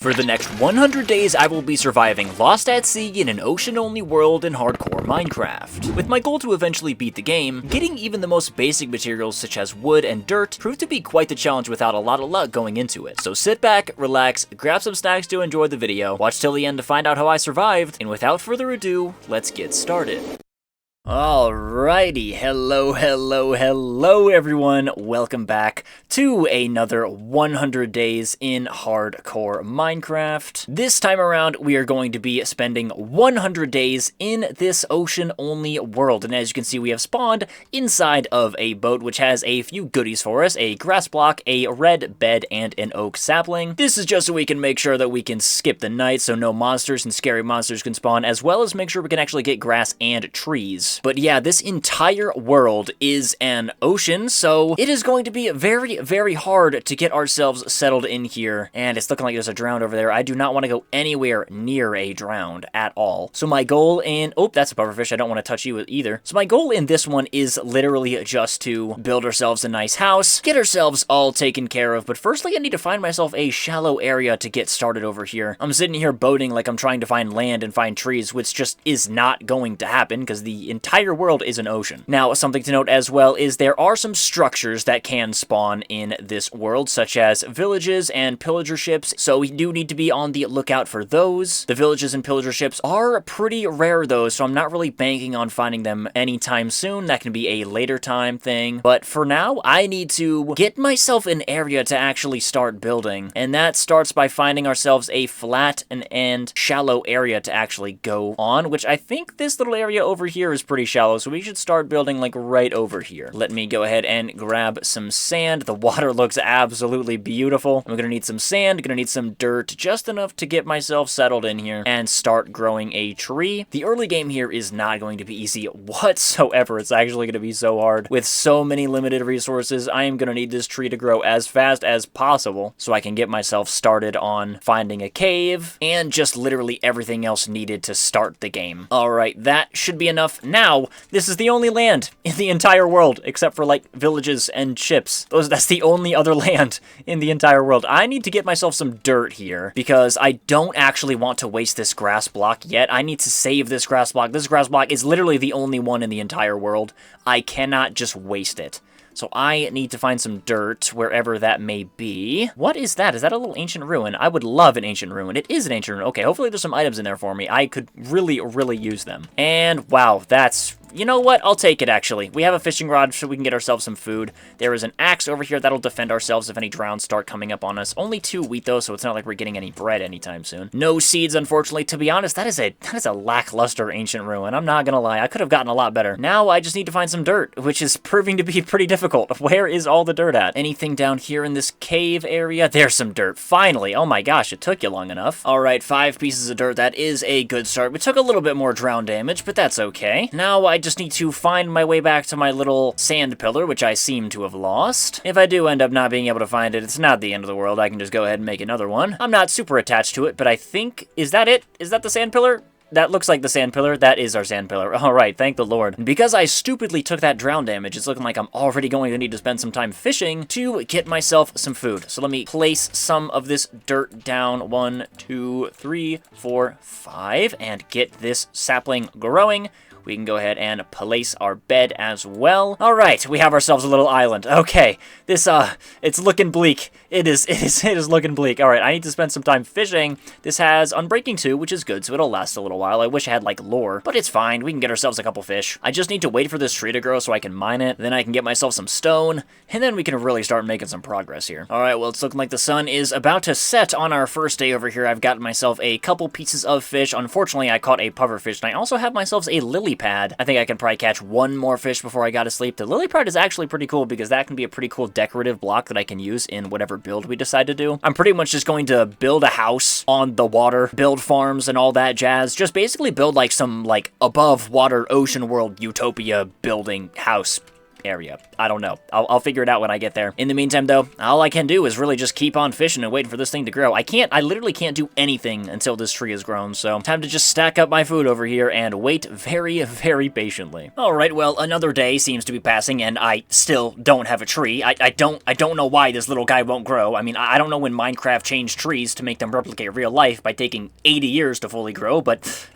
For the next 100 days, I will be surviving lost at sea in an ocean-only world in hardcore Minecraft. With my goal to eventually beat the game, getting even the most basic materials such as wood and dirt proved to be quite the challenge without a lot of luck going into it. So sit back, relax, grab some snacks to enjoy the video, watch till the end to find out how I survived, and without further ado, let's get started. Alrighty, hello everyone, welcome back to another 100 days in hardcore Minecraft. This time around, we are going to be spending 100 days in this ocean-only world, and as you can see, we have spawned inside of a boat, which has a few goodies for us: a grass block, a red bed, and an oak sapling. This is just so we can make sure that we can skip the night, so no monsters and scary monsters can spawn, as well as make sure we can actually get grass and trees. But yeah, this entire world is an ocean, so it is going to be very hard to get ourselves settled in here. And it's looking like there's a drowned over there. I do not want to go anywhere near a drowned at all. So my goal in... Oh, that's a pufferfish. I don't want to touch you either. So my goal in this one is literally just to build ourselves a nice house, get ourselves all taken care of. But firstly, I need to find myself a shallow area to get started over here. I'm sitting here boating like I'm trying to find land and find trees, which just is not going to happen because the entire world is an ocean. Now, something to note as well is there are some structures that can spawn in this world, such as villages and pillager ships, so we do need to be on the lookout for those. The villages and pillager ships are pretty rare though, so I'm not really banking on finding them anytime soon. That can be a later time thing, but for now, I need to get myself an area to actually start building, and that starts by finding ourselves a flat and shallow area to actually go on, which I think this little area over here is pretty shallow, so we should start building like right over here. Let me go ahead and grab some sand. The water looks absolutely beautiful. I'm gonna need some sand, gonna need some dirt, just enough to get myself settled in here and start growing a tree. The early game here is not going to be easy whatsoever. It's actually gonna be so hard. With so many limited resources, I am gonna need this tree to grow as fast as possible so I can get myself started on finding a cave and just literally everything else needed to start the game. Alright, that should be enough. Now, this is the only land in the entire world, except for, like, villages and ships. That's the only other land in the entire world. I need to get myself some dirt here, because I don't actually want to waste this grass block yet. I need to save this grass block. This grass block is literally the only one in the entire world. I cannot just waste it. So I need to find some dirt wherever that may be. What is that? Is that a little ancient ruin? I would love an ancient ruin. It is an ancient ruin. Okay, hopefully there's some items in there for me. I could really use them. And wow, that's... You know what? I'll take it, actually. We have a fishing rod so we can get ourselves some food. There is an axe over here that'll defend ourselves if any drowns start coming up on us. Only 2 wheat, though, so it's not like we're getting any bread anytime soon. No seeds, unfortunately. To be honest, that is a lackluster ancient ruin. I'm not gonna lie. I could have gotten a lot better. Now I just need to find some dirt, which is proving to be pretty difficult. Where is all the dirt at? Anything down here in this cave area? There's some dirt. Finally. Oh my gosh, it took you long enough. All right, 5 pieces of dirt. That is a good start. We took a little bit more drown damage, but that's okay. Now I just need to find my way back to my little sand pillar, which I seem to have lost. If I do end up not being able to find it, it's not the end of the world. I can just go ahead and make another one. I'm not super attached to it, but I think... Is that it? Is that the sand pillar? That looks like the sand pillar. That is our sand pillar. Alright, thank the Lord. And because I stupidly took that drown damage, it's looking like I'm already going to need to spend some time fishing to get myself some food. So let me place some of this dirt down. 1, 2, 3, 4, 5, and get this sapling growing. We can go ahead and place our bed as well. All right, we have ourselves a little island. Okay, this, it's looking bleak. It is looking bleak. All right, I need to spend some time fishing. This has Unbreaking 2, which is good, so it'll last a little while. I wish I had, like, lore, but it's fine. We can get ourselves a couple fish. I just need to wait for this tree to grow so I can mine it. Then I can get myself some stone, and then we can really start making some progress here. All right, well, it's looking like the sun is about to set on our first day over here. I've gotten myself a couple pieces of fish. Unfortunately, I caught a pufferfish, and I also have myself a lily pad. I think I can probably catch 1 more fish before I go to sleep. The lily pad is actually pretty cool because that can be a pretty cool decorative block that I can use in whatever build we decide to do. I'm pretty much just going to build a house on the water, build farms and all that jazz. Just basically build like some like above water ocean world utopia building house area. I don't know. I'll figure it out when I get there. In the meantime, though, all I can do is really just keep on fishing and waiting for this thing to grow. I literally can't do anything until this tree is grown, so time to just stack up my food over here and wait very, very patiently. All right, well, another day seems to be passing, and I still don't have a tree. I don't know why this little guy won't grow. I mean, I don't know when Minecraft changed trees to make them replicate real life by taking 80 years to fully grow, but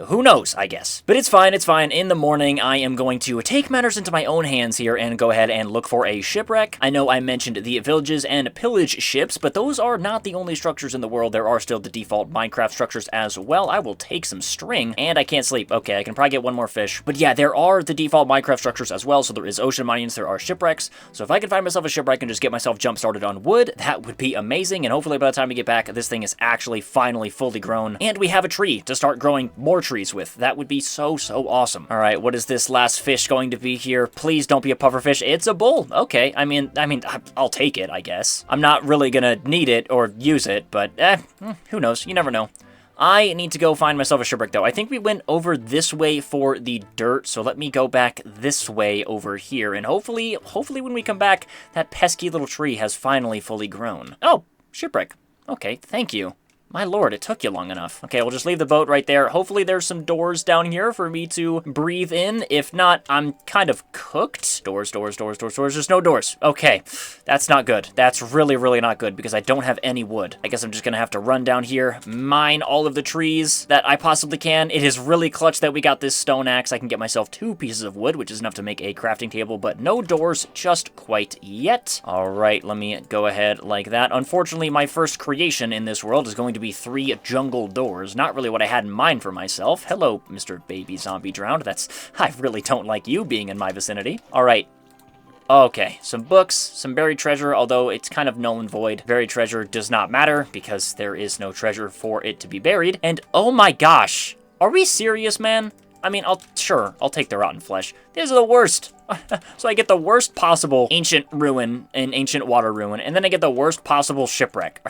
who knows, I guess. But it's fine, it's fine. In the morning, I am going to take matters into my own hands here and go ahead and look for a shipwreck. I know I mentioned the villages and pillage ships, but those are not the only structures in the world. There are still the default Minecraft structures as well. I will take some string, and I can't sleep. Okay, I can probably get one more fish. But yeah, there are the default Minecraft structures as well, so there is ocean mines, there are shipwrecks. So if I can find myself a shipwreck and just get myself jump-started on wood, that would be amazing, and hopefully by the time we get back, this thing is actually finally fully grown, and we have a tree to start growing more trees with. That would be so awesome. All right, what is this last fish going to be here? Please don't be a pufferfish. It's a bull. Okay, I mean, I'll take it, I guess. I'm not really gonna need it or use it, but who knows? You never know. I need to go find myself a shipwreck, though. I think we went over this way for the dirt, so let me go back this way over here, and hopefully when we come back, that pesky little tree has finally fully grown. Oh, shipwreck. Okay, thank you. My lord, it took you long enough. Okay, we'll just leave the boat right there. Hopefully there's some doors down here for me to breathe in. If not, I'm kind of cooked. Doors. There's no doors. Okay, that's not good. That's really not good because I don't have any wood. I guess I'm just gonna have to run down here, mine all of the trees that I possibly can. It is really clutch that we got this stone axe. I can get myself 2 pieces of wood, which is enough to make a crafting table, but no doors just quite yet. All right, let me go ahead like that. Unfortunately, my first creation in this world is going to be 3 jungle doors. Not really what I had in mind for myself. Hello, Mr. Baby Zombie Drowned. I really don't like you being in my vicinity. All right. Okay, some books, some buried treasure, although it's kind of null and void. Buried treasure does not matter because there is no treasure for it to be buried. And oh my gosh, are we serious, man? I mean, I'll take the rotten flesh. These are the worst. So I get the worst possible ancient ruin and ancient water ruin, and then I get the worst possible shipwreck.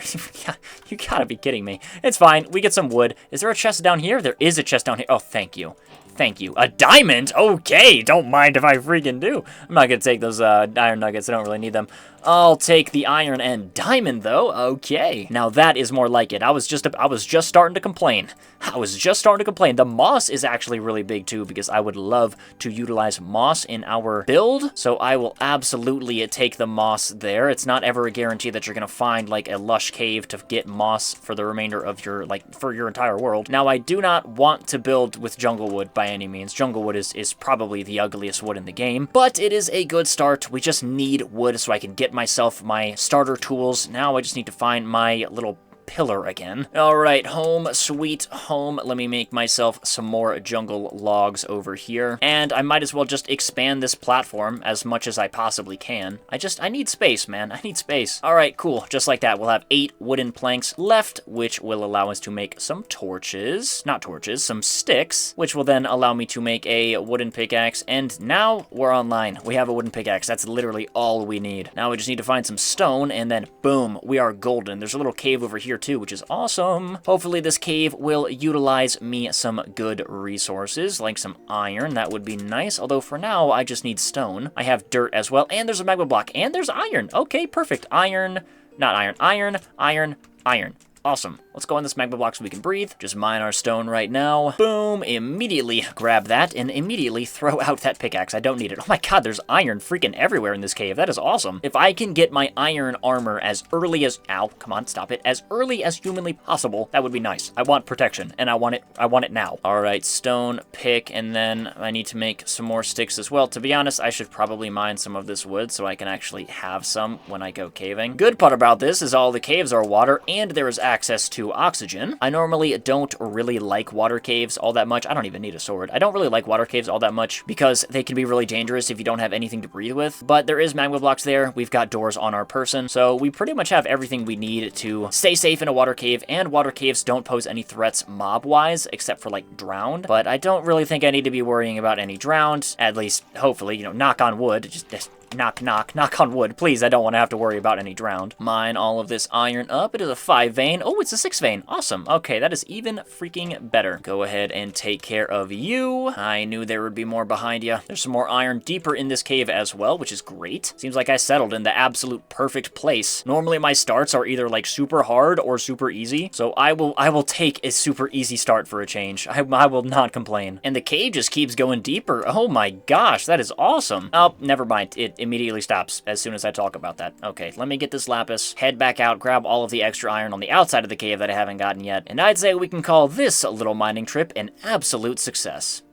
You gotta be kidding me. It's fine. We get some wood. Is there a chest down here? There is a chest down here. Oh, thank you. Thank you. A diamond? Okay, don't mind if I freaking do. I'm not gonna take those iron nuggets. I don't really need them. I'll take the iron and diamond, though. Okay. Now that is more like it. I was just starting to complain. The moss is actually really big, too, because I would love to utilize moss in our build. So I will absolutely take the moss there. It's not ever a guarantee that you're gonna find, like, a lush cave to get moss for the remainder of your, for your entire world. Now, I do not want to build with jungle wood by any means. Jungle wood is probably the ugliest wood in the game, but it is a good start. We just need wood so I can get myself my starter tools. Now I just need to find my little pillar again. All right, home sweet home. Let me make myself some more jungle logs over here. And I might as well just expand this platform as much as I possibly can. I need space, man. I need space. All right, cool. Just like that, we'll have 8 wooden planks left, which will allow us to make some torches. Not torches, some sticks, which will then allow me to make a wooden pickaxe. And now we're online. We have a wooden pickaxe. That's literally all we need. Now we just need to find some stone, and then boom, we are golden. There's a little cave over here too, which is awesome. Hopefully this cave will utilize me some good resources, like some iron. That would be nice, although for now, I just need stone. I have dirt as well, and there's a magma block, and there's iron. Okay, perfect. Iron, not iron, iron. Awesome. Let's go on this magma block so we can breathe. Just mine our stone right now. Boom. Immediately grab that and immediately throw out that pickaxe. I don't need it. Oh my god, there's iron freaking everywhere in this cave. That is awesome. If I can get my iron armor as early as... Ow, come on, stop it. As early as humanly possible, that would be nice. I want protection, and I want it now. All right, stone, pick, and then I need to make some more sticks as well. To be honest, I should probably mine some of this wood so I can actually have some when I go caving. Good part about this is all the caves are water, and there is access to oxygen. I normally don't really like water caves all that much. I don't even need a sword. I don't really like water caves all that much because they can be really dangerous if you don't have anything to breathe with, but there is magma blocks there. We've got doors on our person, so we pretty much have everything we need to stay safe in a water cave, and water caves don't pose any threats mob-wise, except for, like, drowned, but I don't really think I need to be worrying about any drowned, at least, hopefully, you know, knock on wood, just knock, knock, knock on wood. Please, I don't want to have to worry about any drowned. Mine all of this iron up. It is a 5 vein. Oh, it's a 6 vein. Awesome. Okay, that is even freaking better. Go ahead and take care of you. I knew there would be more behind you. There's some more iron deeper in this cave as well, which is great. Seems like I settled in the absolute perfect place. Normally my starts are either like super hard or super easy, so I will take a super easy start for a change. I will not complain. And the cave just keeps going deeper. Oh my gosh, that is awesome. Oh, never mind. It immediately stops as soon as I talk about that. Okay, let me get this lapis, head back out, grab all of the extra iron on the outside of the cave that I haven't gotten yet, and I'd say we can call this little mining trip an absolute success.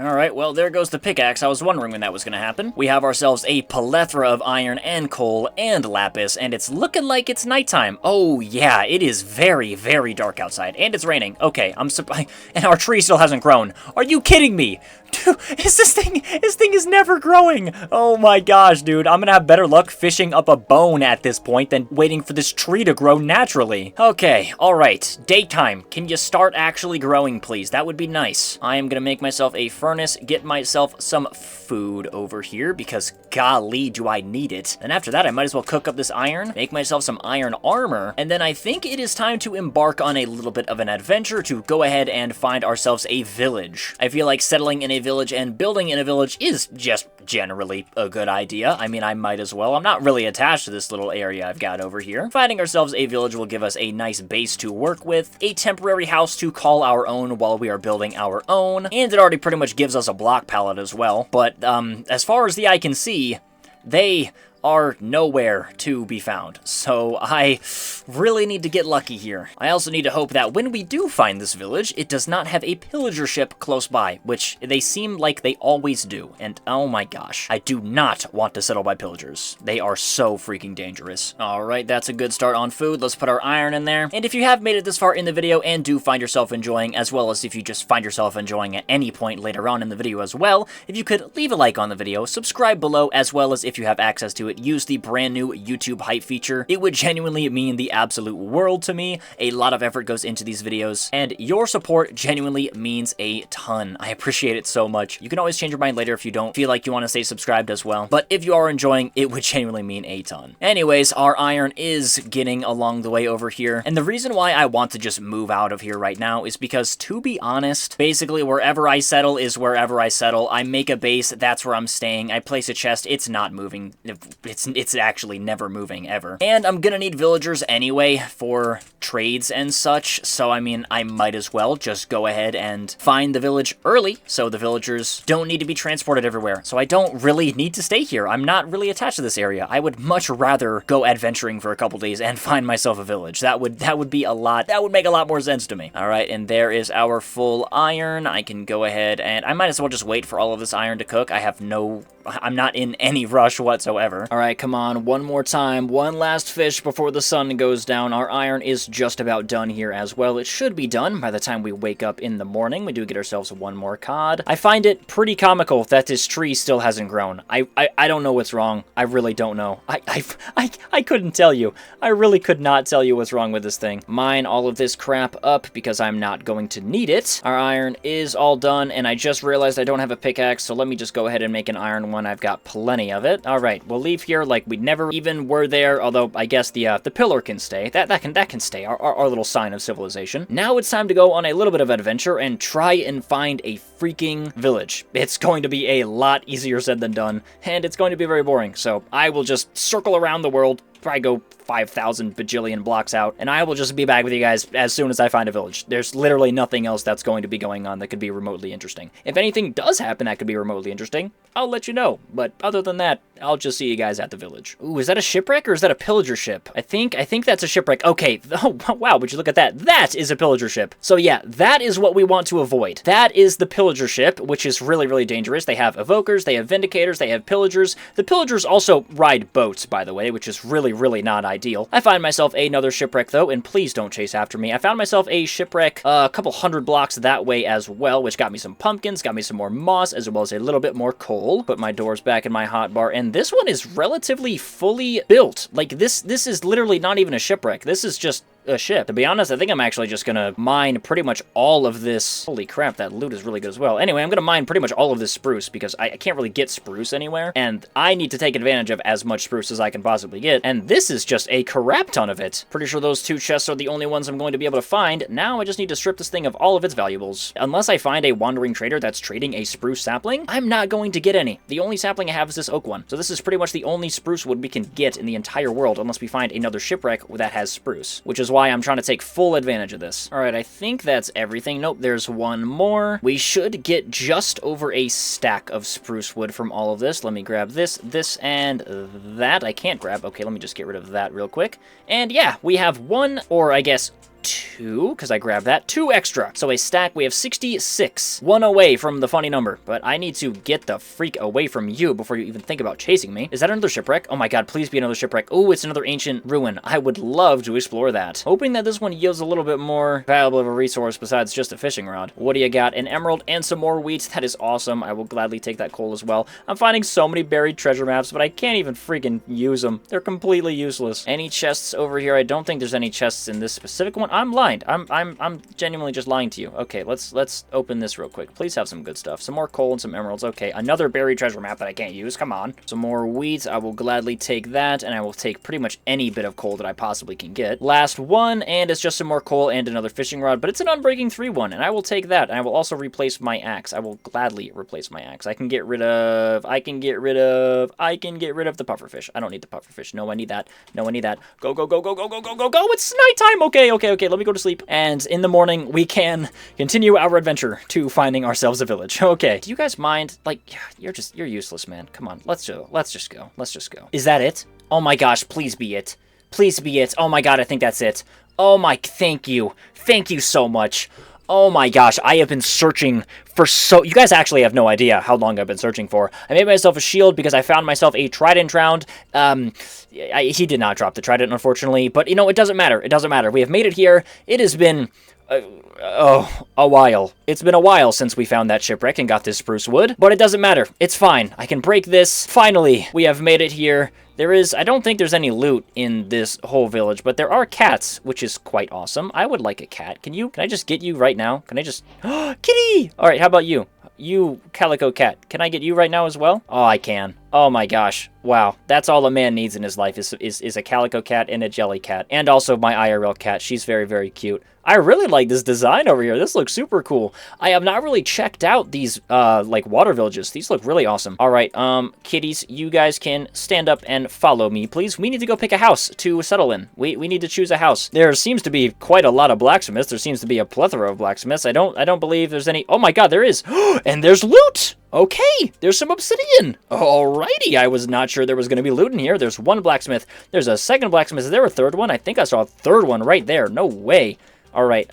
Alright, well, there goes the pickaxe. I was wondering when that was going to happen. We have ourselves a plethora of iron and coal and lapis, and it's looking like it's nighttime. Oh, yeah, it is very, very dark outside, and it's raining. Okay, I'm surprised. And our tree still hasn't grown. Are you kidding me? Dude, this thing is never growing. Oh my gosh, dude. I'm gonna have better luck fishing up a bone at this point than waiting for this tree to grow naturally. Okay, alright. Daytime. Can you start actually growing, please? That would be nice. I am gonna make myself a furnace, get myself some food over here, because golly, do I need it. And after that, I might as well cook up this iron, make myself some iron armor, and then I think it is time to embark on a little bit of an adventure to go ahead and find ourselves a village. I feel like settling in a village and building in a village is just generally a good idea. I mean, I might as well. I'm not really attached to this little area I've got over here. Finding ourselves a village will give us a nice base to work with, a temporary house to call our own while we are building our own, and it already pretty much gives us a block palette as well. But as far as the eye can see, they are nowhere to be found. So I really need to get lucky here. I also need to hope that when we do find this village, it does not have a pillager ship close by, which they seem like they always do. And oh my gosh, I do not want to settle by pillagers. They are so freaking dangerous. All right, that's a good start on food. Let's put our iron in there. And if you have made it this far in the video and do find yourself enjoying, as well as if you just find yourself enjoying at any point later on in the video as well, if you could leave a like on the video, subscribe below, as well as if you have access to it, use the brand new YouTube hype feature. It would genuinely mean the absolute world to me. A lot of effort goes into these videos, and your support genuinely means a ton. I appreciate it so much. You can always change your mind later if you don't feel like you want to stay subscribed as well, but if you are enjoying, it would genuinely mean a ton. Anyways, our iron is getting along the way over here, and the reason why I want to just move out of here right now is because, to be honest, basically wherever I settle is wherever I settle. I make a base, that's where I'm staying. I place a chest, it's not moving. It's actually never moving, ever. And I'm gonna need villagers anyway for trades and such, so I mean, I might as well just go ahead and find the village early, so the villagers don't need to be transported everywhere. So I don't really need to stay here. I'm not really attached to this area. I would much rather go adventuring for a couple days and find myself a village. That would be a lot, that would make a lot more sense to me. All right, and there is our full iron. I can go ahead and I might as well just wait for all of this iron to cook. I'm not in any rush whatsoever. All right, come on, one more time. One last fish before the sun goes down. Our iron is just about done here as well. It should be done by the time we wake up in the morning. We do get ourselves one more cod. I find it pretty comical that this tree still hasn't grown. I don't know what's wrong. I really don't know. I couldn't tell you. I really could not tell you what's wrong with this thing. Mine all of this crap up because I'm not going to need it. Our iron is all done, and I just realized I don't have a pickaxe, so let me just go ahead and make an iron one. I've got plenty of it. All right, we'll leave here like we never even were there, although I guess the pillar can stay. That can stay, our little sign of civilization. Now it's time to go on a little bit of adventure and try and find a freaking village. It's going to be a lot easier said than done, and it's going to be very boring, so I will just circle around the world, probably go 5,000 bajillion blocks out, and I will just be back with you guys as soon as I find a village. There's literally nothing else that's going to be going on that could be remotely interesting. If anything does happen that could be remotely interesting, I'll let you know, but other than that, I'll just see you guys at the village. Ooh, is that a shipwreck or is that a pillager ship? I think that's a shipwreck. Okay, oh wow, would you look at that? That is a pillager ship. So yeah, that is what we want to avoid. That is the pillager ship, which is really, really dangerous. They have evokers, they have vindicators, they have pillagers. The pillagers also ride boats, by the way, which is really, really not ideal. I find myself another shipwreck though, and please don't chase after me. I found myself a shipwreck a couple hundred blocks that way as well, which got me some pumpkins, got me some more moss, as well as a little bit more coal. Put my doors back in my hotbar, and this one is relatively fully built. Like this is literally not even a shipwreck. This is just a ship. To be honest, I think I'm actually just gonna mine pretty much all of this. Holy crap, that loot is really good as well. Anyway, I'm gonna mine pretty much all of this spruce because I can't really get spruce anywhere, and I need to take advantage of as much spruce as I can possibly get, and this is just a crap ton of it. Pretty sure those 2 chests are the only ones I'm going to be able to find. Now I just need to strip this thing of all of its valuables. Unless I find a wandering trader that's trading a spruce sapling, I'm not going to get any. The only sapling I have is this oak one, so this is pretty much the only spruce wood we can get in the entire world unless we find another shipwreck that has spruce, which is why I'm trying to take full advantage of this. Alright, I think that's everything. Nope, there's one more. We should get just over a stack of spruce wood from all of this. Let me grab this, and that. I can't grab. Okay, let me just get rid of that real quick. And yeah, we have 1, or I guess 2, because I grabbed that, 2 extra. So a stack, we have 66. 1 away from the funny number, but I need to get the freak away from you before you even think about chasing me. Is that another shipwreck? Oh my god, please be another shipwreck. Oh, it's another ancient ruin. I would love to explore that. Hoping that this one yields a little bit more valuable of a resource besides just a fishing rod. What do you got? An emerald and some more wheat. That is awesome. I will gladly take that coal as well. I'm finding so many buried treasure maps, but I can't even freaking use them. They're completely useless. Any chests over here? I don't think there's any chests in this specific one. I'm lying. I'm genuinely just lying to you. Okay, let's open this real quick. Please have some good stuff. Some more coal and some emeralds. Okay, another buried treasure map that I can't use. Come on. Some more wheat. I will gladly take that, and I will take pretty much any bit of coal that I possibly can get. Last one, and it's just some more coal and another fishing rod, but it's an Unbreaking 3 one, and I will take that, and I will also replace my axe. I will gladly replace my axe. I can get rid of the pufferfish. I don't need the pufferfish. No, I need that. No, I need that. Go, go, go, go, go, go, go, go, go. It's nighttime. Okay. Let me go to sleep, and in the morning we can continue our adventure to finding ourselves a village. Okay, do you guys mind? Like, you're useless, man. Come on, let's just go. Is that it? Oh my gosh, please be it. Please be it. Oh my god, I think that's it. Oh my, thank you so much. Oh my gosh, I have been searching for you guys actually have no idea how long I've been searching for. I made myself a shield because I found myself a trident drowned. He did not drop the trident, unfortunately, but you know, it doesn't matter. It doesn't matter. We have made it here. It has been a while. It's been a while since we found that shipwreck and got this spruce wood, but it doesn't matter. It's fine. I can break this. Finally, we have made it here. I don't think there's any loot in this whole village, but there are cats, which is quite awesome. I would like a cat. Can I just get you right now? Can I just, kitty! All right, how about you? You, calico cat. Can I get you right now as well? Oh, I can. Oh my gosh. Wow. That's all a man needs in his life is a calico cat and a jelly cat. And also my IRL cat. She's very, very cute. I really like this design over here. This looks super cool. I have not really checked out these, like, water villages. These look really awesome. All right, kitties, you guys can stand up and follow me, please. We need to go pick a house to settle in. We need to choose a house. There seems to be quite a lot of blacksmiths. There seems to be a plethora of blacksmiths. I don't believe there's any. Oh my god, there is. And there's loot! Okay, there's some obsidian. Alrighty, I was not sure there was going to be loot in here. There's one blacksmith. There's a second blacksmith. Is there a third one? I think I saw a third one right there. No way. All right,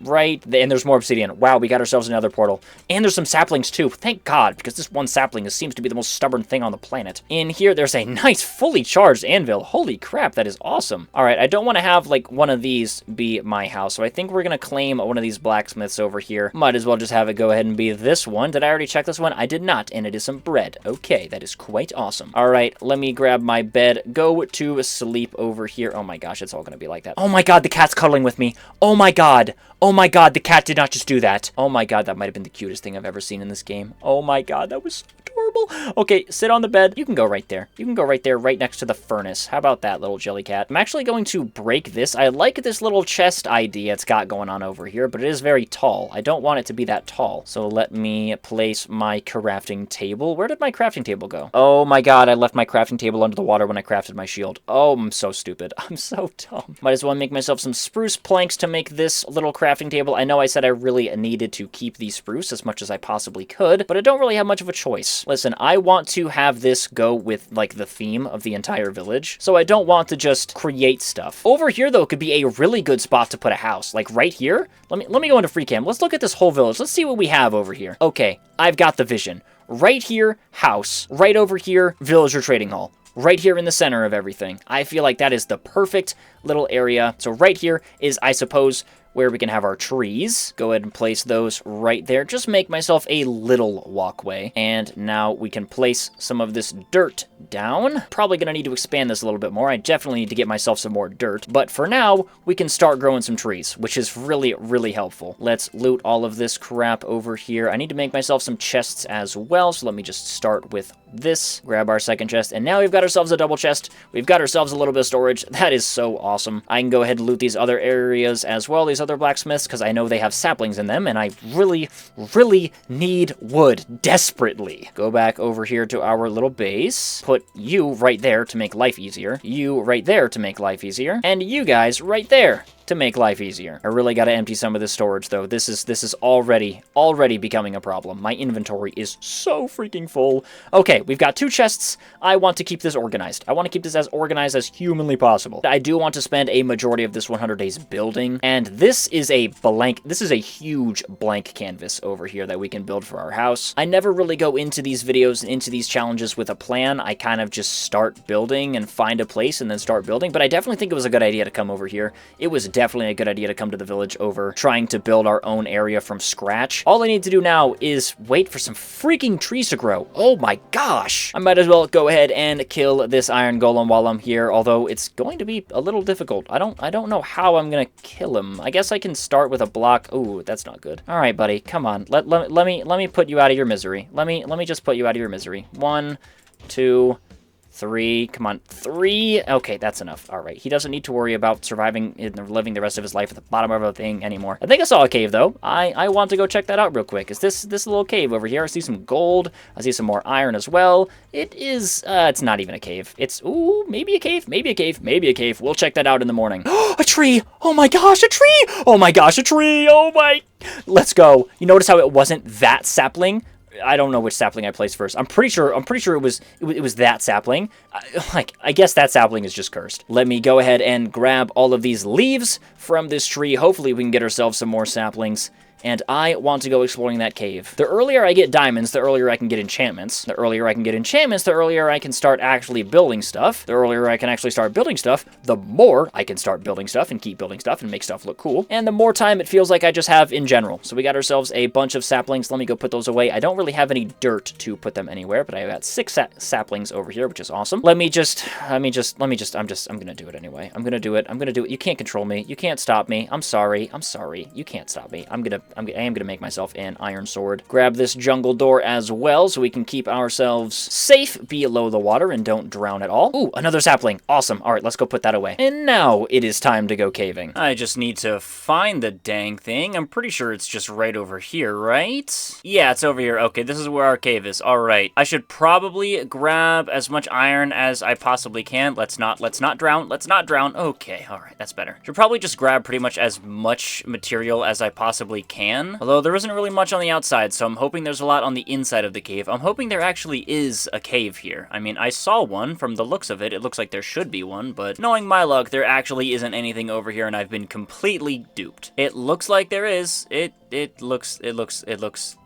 right, and there's more obsidian. Wow, we got ourselves another portal. And there's some saplings, too. Thank God, because this one sapling seems to be the most stubborn thing on the planet. In here, there's a nice, fully charged anvil. Holy crap, that is awesome. All right, I don't want to have, like, one of these be my house, so I think we're going to claim one of these blacksmiths over here. Might as well just have it go ahead and be this one. Did I already check this one? I did not, and it is some bread. Okay, that is quite awesome. All right, let me grab my bed, go to sleep over here. Oh my gosh, it's all going to be like that. Oh my God, the cat's cuddling with me. Oh my god. Oh my god, the cat did not just do that. Oh my god, that might have been the cutest thing I've ever seen in this game. Oh my god, that was so adorable. Okay, sit on the bed. You can go right there. You can go right there, right next to the furnace. How about that, little jelly cat? I'm actually going to break this. I like this little chest idea it's got going on over here, but it is very tall. I don't want it to be that tall. So let me place my crafting table. Where did my crafting table go? Oh my god, I left my crafting table under the water when I crafted my shield. Oh, I'm so stupid. I'm so dumb. Might as well make myself some spruce planks to make this little crafting table. I know I said I really needed to keep the spruce as much as I possibly could, but I don't really have much of a choice. Listen, I want to have this go with, like, the theme of the entire village, so I don't want to just create stuff. Over here, though, could be a really good spot to put a house. Like, right here? Let me go into free cam. Let's look at this whole village. Let's see what we have over here. Okay, I've got the vision. Right here, house. Right over here, villager trading hall. Right here in the center of everything. I feel like that is the perfect little area. So right here is, I suppose, where we can have our trees. Go ahead and place those right there. Just make myself a little walkway. And now we can place some of this dirt down. Probably gonna need to expand this a little bit more. I definitely need to get myself some more dirt. But for now, we can start growing some trees, which is really, really helpful. Let's loot all of this crap over here. I need to make myself some chests as well, so let me just start with this. Grab our second chest, and now we've got ourselves a double chest. We've got ourselves a little bit of storage. That is so awesome. I can go ahead and loot these other areas as well, these other blacksmiths, because I know they have saplings in them, and I really, really need wood desperately. Go back over here to our little base. Put you right there to make life easier. You right there to make life easier. And you guys right there to make life easier. I really got to empty some of this storage, though. This is already becoming a problem. My inventory is so freaking full. Okay, we've got 2 chests. I want to keep this organized. I want to keep this as organized as humanly possible. I do want to spend a majority of this 100 days building, and this is a huge blank canvas over here that we can build for our house. I never really go into these videos and into these challenges with a plan. I kind of just start building and find a place and then start building, but I definitely think it was a good idea to come over here. It was definitely a good idea to come to the village over trying to build our own area from scratch. All I need to do now is wait for some freaking trees to grow. Oh my gosh. I might as well go ahead and kill this iron golem while I'm here, although it's going to be a little difficult. I don't know how I'm gonna kill him. I guess I can start with a block. Ooh, that's not good. All right, buddy, come on. Let me put you out of your misery. Let me just put you out of your misery. 1, 2, 3, come on, 3. Okay, that's enough. All right, he doesn't need to worry about surviving and living the rest of his life at the bottom of a thing anymore. I think I saw a cave, though. I want to go check that out real quick. Is this little cave over here? I see some gold. I see some more iron as well. It is, it's not even a cave. It's, ooh, maybe a cave, maybe a cave, maybe a cave. We'll check that out in the morning. A tree! Oh my gosh, a tree! Oh my gosh, a tree! Oh my... Let's go. You notice how it wasn't that sapling? I don't know which sapling I placed first. I'm pretty sure it was that sapling. I guess that sapling is just cursed. Let me go ahead and grab all of these leaves from this tree. Hopefully we can get ourselves some more saplings. And I want to go exploring that cave. The earlier I get diamonds, the earlier I can get enchantments. The earlier I can get enchantments, the earlier I can start actually building stuff. The earlier I can actually start building stuff, the more I can start building stuff and keep building stuff and make stuff look cool. And the more time it feels like I just have in general. So we got ourselves a bunch of saplings. Let me go put those away. I don't really have any dirt to put them anywhere, but I got 6 saplings over here, which is awesome. I'm gonna do it anyway. I'm gonna do it. You can't control me. You can't stop me. I'm sorry. You can't stop me. I am gonna make myself an iron sword. Grab this jungle door as well so we can keep ourselves safe below the water and don't drown at all. Ooh, another sapling. Awesome. All right, let's go put that away. And now it is time to go caving. I just need to find the dang thing. I'm pretty sure it's just right over here, right? Yeah, it's over here. Okay, this is where our cave is. All right. I should probably grab as much iron as I possibly can. Let's not drown. Let's not drown. Okay, all right, that's better. Should probably just grab pretty much as much material as I possibly can. Although there isn't really much on the outside, so I'm hoping there's a lot on the inside of the cave. I'm hoping there actually is a cave here. I mean, I saw one from the looks of it. It looks like there should be one, but knowing my luck, there actually isn't anything over here, and I've been completely duped. It looks like there is. It looks,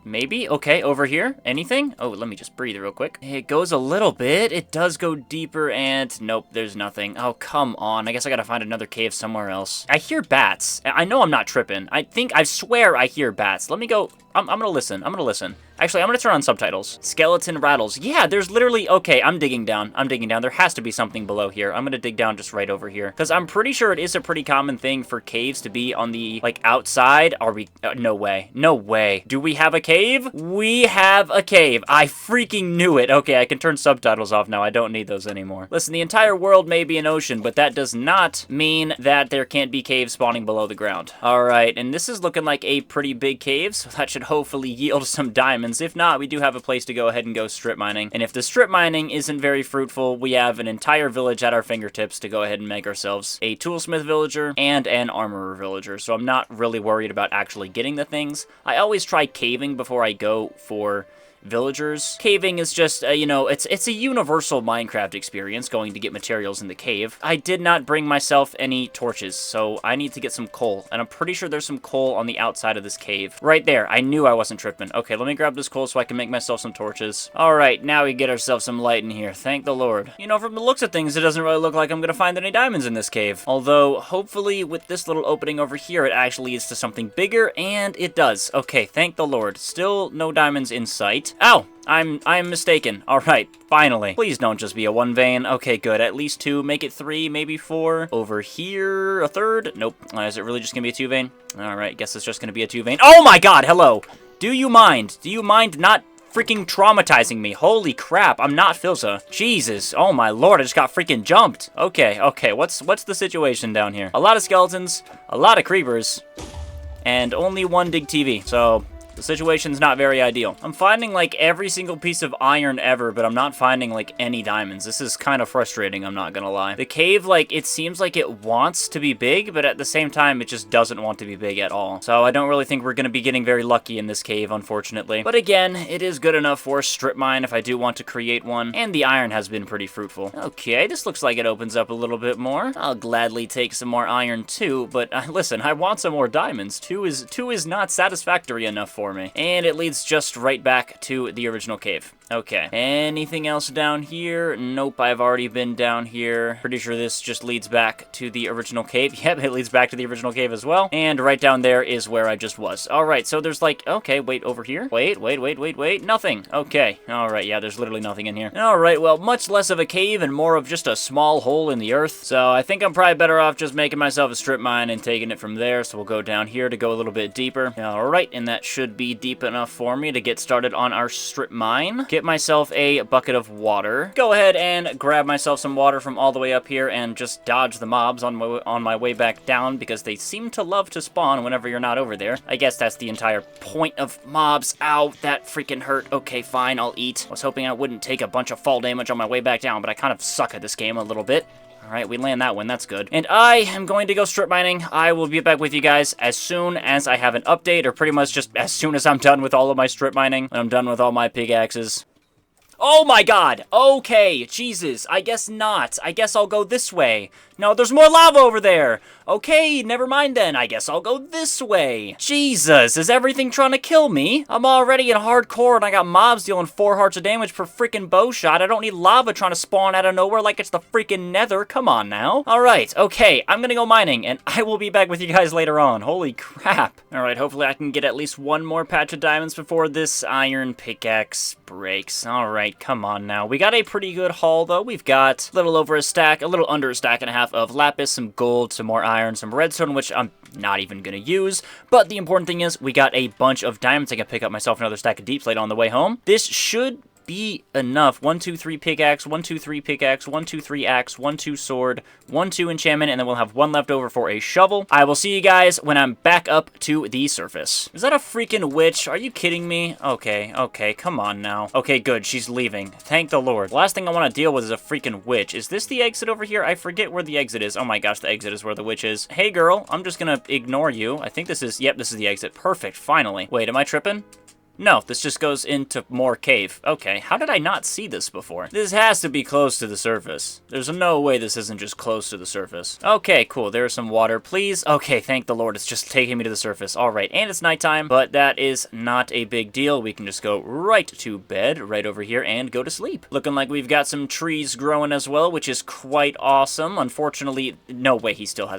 maybe? Okay, over here? Anything? Oh, let me just breathe real quick. It goes a little bit. It does go deeper, and nope, there's nothing. Oh, come on. I guess I gotta find another cave somewhere else. I hear bats. I know I'm not tripping. I swear I hear bats. Let me go. I'm gonna listen. Actually, I'm gonna turn on subtitles. Skeleton rattles. Yeah, there's literally... Okay, I'm digging down. There has to be something below here. I'm gonna dig down just right over here. Because I'm pretty sure it is a pretty common thing for caves to be on the, like, outside. Are we... no way. No way. Do we have a cave? We have a cave. I freaking knew it. Okay, I can turn subtitles off now. I don't need those anymore. Listen, the entire world may be an ocean, but that does not mean that there can't be caves spawning below the ground. All right, and this is looking like a pretty big cave, so that should hopefully yield some diamonds. If not, we do have a place to go ahead and go strip mining. And if the strip mining isn't very fruitful, we have an entire village at our fingertips to go ahead and make ourselves a toolsmith villager and an armorer villager. So I'm not really worried about actually getting the things. I always try caving before I go for villagers. Caving is just, you know, it's a universal Minecraft experience, going to get materials in the cave. I did not bring myself any torches, so I need to get some coal, and I'm pretty sure there's some coal on the outside of this cave. Right there. I knew I wasn't tripping. Okay, let me grab this coal so I can make myself some torches. Alright, now we get ourselves some light in here. Thank the Lord. You know, from the looks of things, it doesn't really look like I'm gonna find any diamonds in this cave. Although, hopefully, with this little opening over here, it actually leads to something bigger, and it does. Okay, thank the Lord. Still no diamonds in sight. Ow! I'm mistaken. Alright, finally. Please don't just be a one vein. Okay, good. At least two. Make it three, maybe four. Over here, a third. Nope. Is it really just gonna be a two vein? Alright, guess it's just gonna be a two vein. Oh my god, hello! Do you mind? Do you mind not freaking traumatizing me? Holy crap, I'm not Filza. Jesus, oh my lord, I just got freaking jumped. Okay, what's the situation down here? A lot of skeletons, a lot of creepers, and only one dig TV, so the situation's not very ideal. I'm finding, like, every single piece of iron ever, but I'm not finding, like, any diamonds. This is kind of frustrating, I'm not gonna lie. The cave, like, it seems like it wants to be big, but at the same time, it just doesn't want to be big at all. So I don't really think we're gonna be getting very lucky in this cave, unfortunately. But again, it is good enough for a strip mine if I do want to create one, and the iron has been pretty fruitful. Okay, this looks like it opens up a little bit more. I'll gladly take some more iron too, but listen, I want some more diamonds. Two is not satisfactory enough for me. And it leads just right back to the original cave. Okay. Anything else down here? Nope, I've already been down here. Pretty sure this just leads back to the original cave. Yep, it leads back to the original cave as well. And right down there is where I just was. Alright, so there's like, okay, wait, over here? Wait, nothing. Okay, alright, yeah, there's literally nothing in here. Alright, well, much less of a cave and more of just a small hole in the earth. So I think I'm probably better off just making myself a strip mine and taking it from there. So we'll go down here to go a little bit deeper. Alright, and that should be deep enough for me to get started on our strip mine. Get myself a bucket of water. Go ahead and grab myself some water from all the way up here and just dodge the mobs on my way back down, because they seem to love to spawn whenever you're not over there. I guess that's the entire point of mobs. Ow, that freaking hurt. Okay, fine, I'll eat. I was hoping I wouldn't take a bunch of fall damage on my way back down, but I kind of suck at this game a little bit. Alright, we land that one, that's good. And I am going to go strip mining. I will be back with you guys as soon as I have an update, or pretty much just as soon as I'm done with all of my strip mining, and I'm done with all my pickaxes. Oh my god! Okay, Jesus, I guess not. I guess I'll go this way. No, there's more lava over there! Okay, never mind then. I guess I'll go this way. Jesus, is everything trying to kill me? I'm already in hardcore and I got mobs dealing 4 hearts of damage per freaking bow shot. I don't need lava trying to spawn out of nowhere like it's the freaking nether. Come on now. Alright, okay, I'm gonna go mining and I will be back with you guys later on. Holy crap. Alright, hopefully I can get at least one more patch of diamonds before this iron pickaxe breaks. Alright, come on now. We got a pretty good haul though. We've got a little over a stack, a little under a stack and a half of lapis, some gold, some more iron, some redstone, which I'm not even gonna use. But the important thing is we got a bunch of diamonds. I can pick up myself another stack of deep slate on the way home. This should be enough. 1, 2, 3 pickaxe, 1, 2, 3 pickaxe, 1, 2, 3 axe, 1, 2 sword, 1, 2 enchantment, and then we'll have 1 left over for a shovel. I will see you guys when I'm back up to the surface. Is that a freaking witch? Are you kidding me? Okay, come on now. Okay, good, she's leaving. Thank the Lord. The last thing I want to deal with is a freaking witch. Is this the exit over here? I forget where the exit is. Oh my gosh, the exit is where the witch is. Hey girl, I'm just gonna ignore you. I think this is, yep, this is the exit. Perfect, finally. Wait, am I tripping? No, this just goes into more cave. Okay, how did I not see this before? This has to be close to the surface. There's no way this isn't just close to the surface. Okay, cool. There's some water, please. Okay, thank the Lord. It's just taking me to the surface. All right, and it's nighttime, but that is not a big deal. We can just go right to bed, right over here, and go to sleep. Looking like we've got some trees growing as well, which is quite awesome. Unfortunately, no way, he still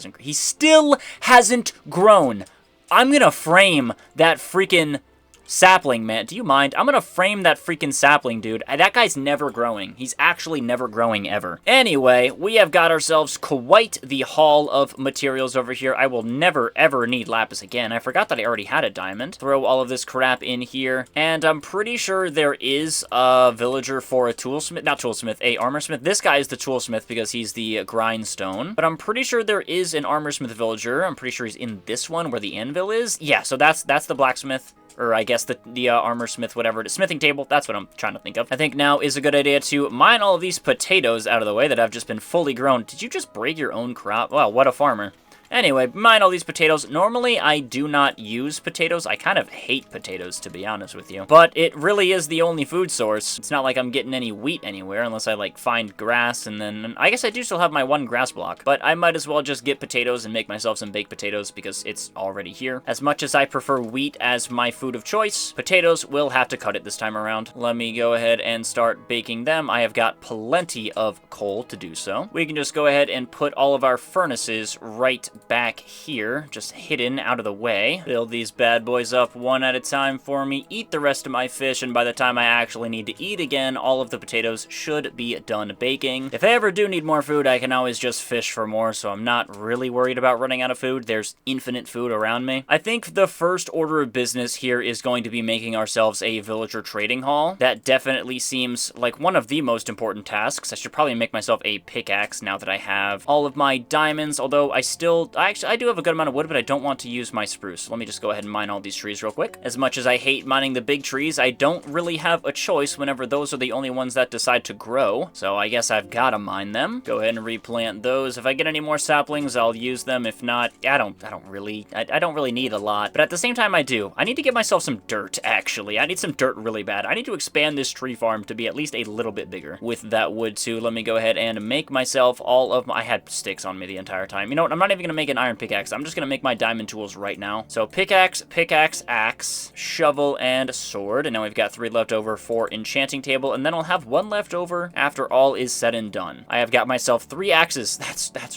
hasn't grown. I'm gonna frame that freaking sapling, man. Do you mind? I'm gonna frame that freaking sapling, dude. That guy's never growing. He's actually never growing ever. Anyway, we have got ourselves quite the haul of materials over here. I will never, ever need lapis again. I forgot that I already had a diamond. Throw all of this crap in here. And I'm pretty sure there is a villager for a toolsmith. Not toolsmith, a armorsmith. This guy is the toolsmith because he's the grindstone. But I'm pretty sure there is an armorsmith villager. I'm pretty sure he's in this one where the anvil is. Yeah, so that's the blacksmith. Or I guess the armor smith, whatever it is. Smithing table, that's what I'm trying to think of. I think now is a good idea to mine all of these potatoes out of the way that have just been fully grown. Did you just break your own crop? Wow, what a farmer. Anyway, mine all these potatoes. Normally, I do not use potatoes. I kind of hate potatoes, to be honest with you. But it really is the only food source. It's not like I'm getting any wheat anywhere unless I, like, find grass, and then... I guess I do still have my one grass block, but I might as well just get potatoes and make myself some baked potatoes because it's already here. As much as I prefer wheat as my food of choice, potatoes will have to cut it this time around. Let me go ahead and start baking them. I have got plenty of coal to do so. We can just go ahead and put all of our furnaces right back here, just hidden out of the way. Build these bad boys up one at a time for me, eat the rest of my fish, and by the time I actually need to eat again, all of the potatoes should be done baking. If I ever do need more food, I can always just fish for more, so I'm not really worried about running out of food. There's infinite food around me. I think the first order of business here is going to be making ourselves a villager trading hall. That definitely seems like one of the most important tasks. I should probably make myself a pickaxe now that I have all of my diamonds, although I do have a good amount of wood, but I don't want to use my spruce. So let me just go ahead and mine all these trees real quick. As much as I hate mining the big trees, I don't really have a choice whenever those are the only ones that decide to grow. So I guess I've got to mine them. Go ahead and replant those. If I get any more saplings, I'll use them. If not, I don't really need a lot. But at the same time, I do. I need to get myself some dirt, actually. I need some dirt really bad. I need to expand this tree farm to be at least a little bit bigger. With that wood, too, let me go ahead and make myself all of my... I had sticks on me the entire time. You know what? I'm not even going to make an iron pickaxe. I'm just going to make my diamond tools right now. So pickaxe, axe, shovel, and sword. And now we've got 3 left over for enchanting table. And then I'll have 1 left over after all is said and done. I have got myself 3 axes.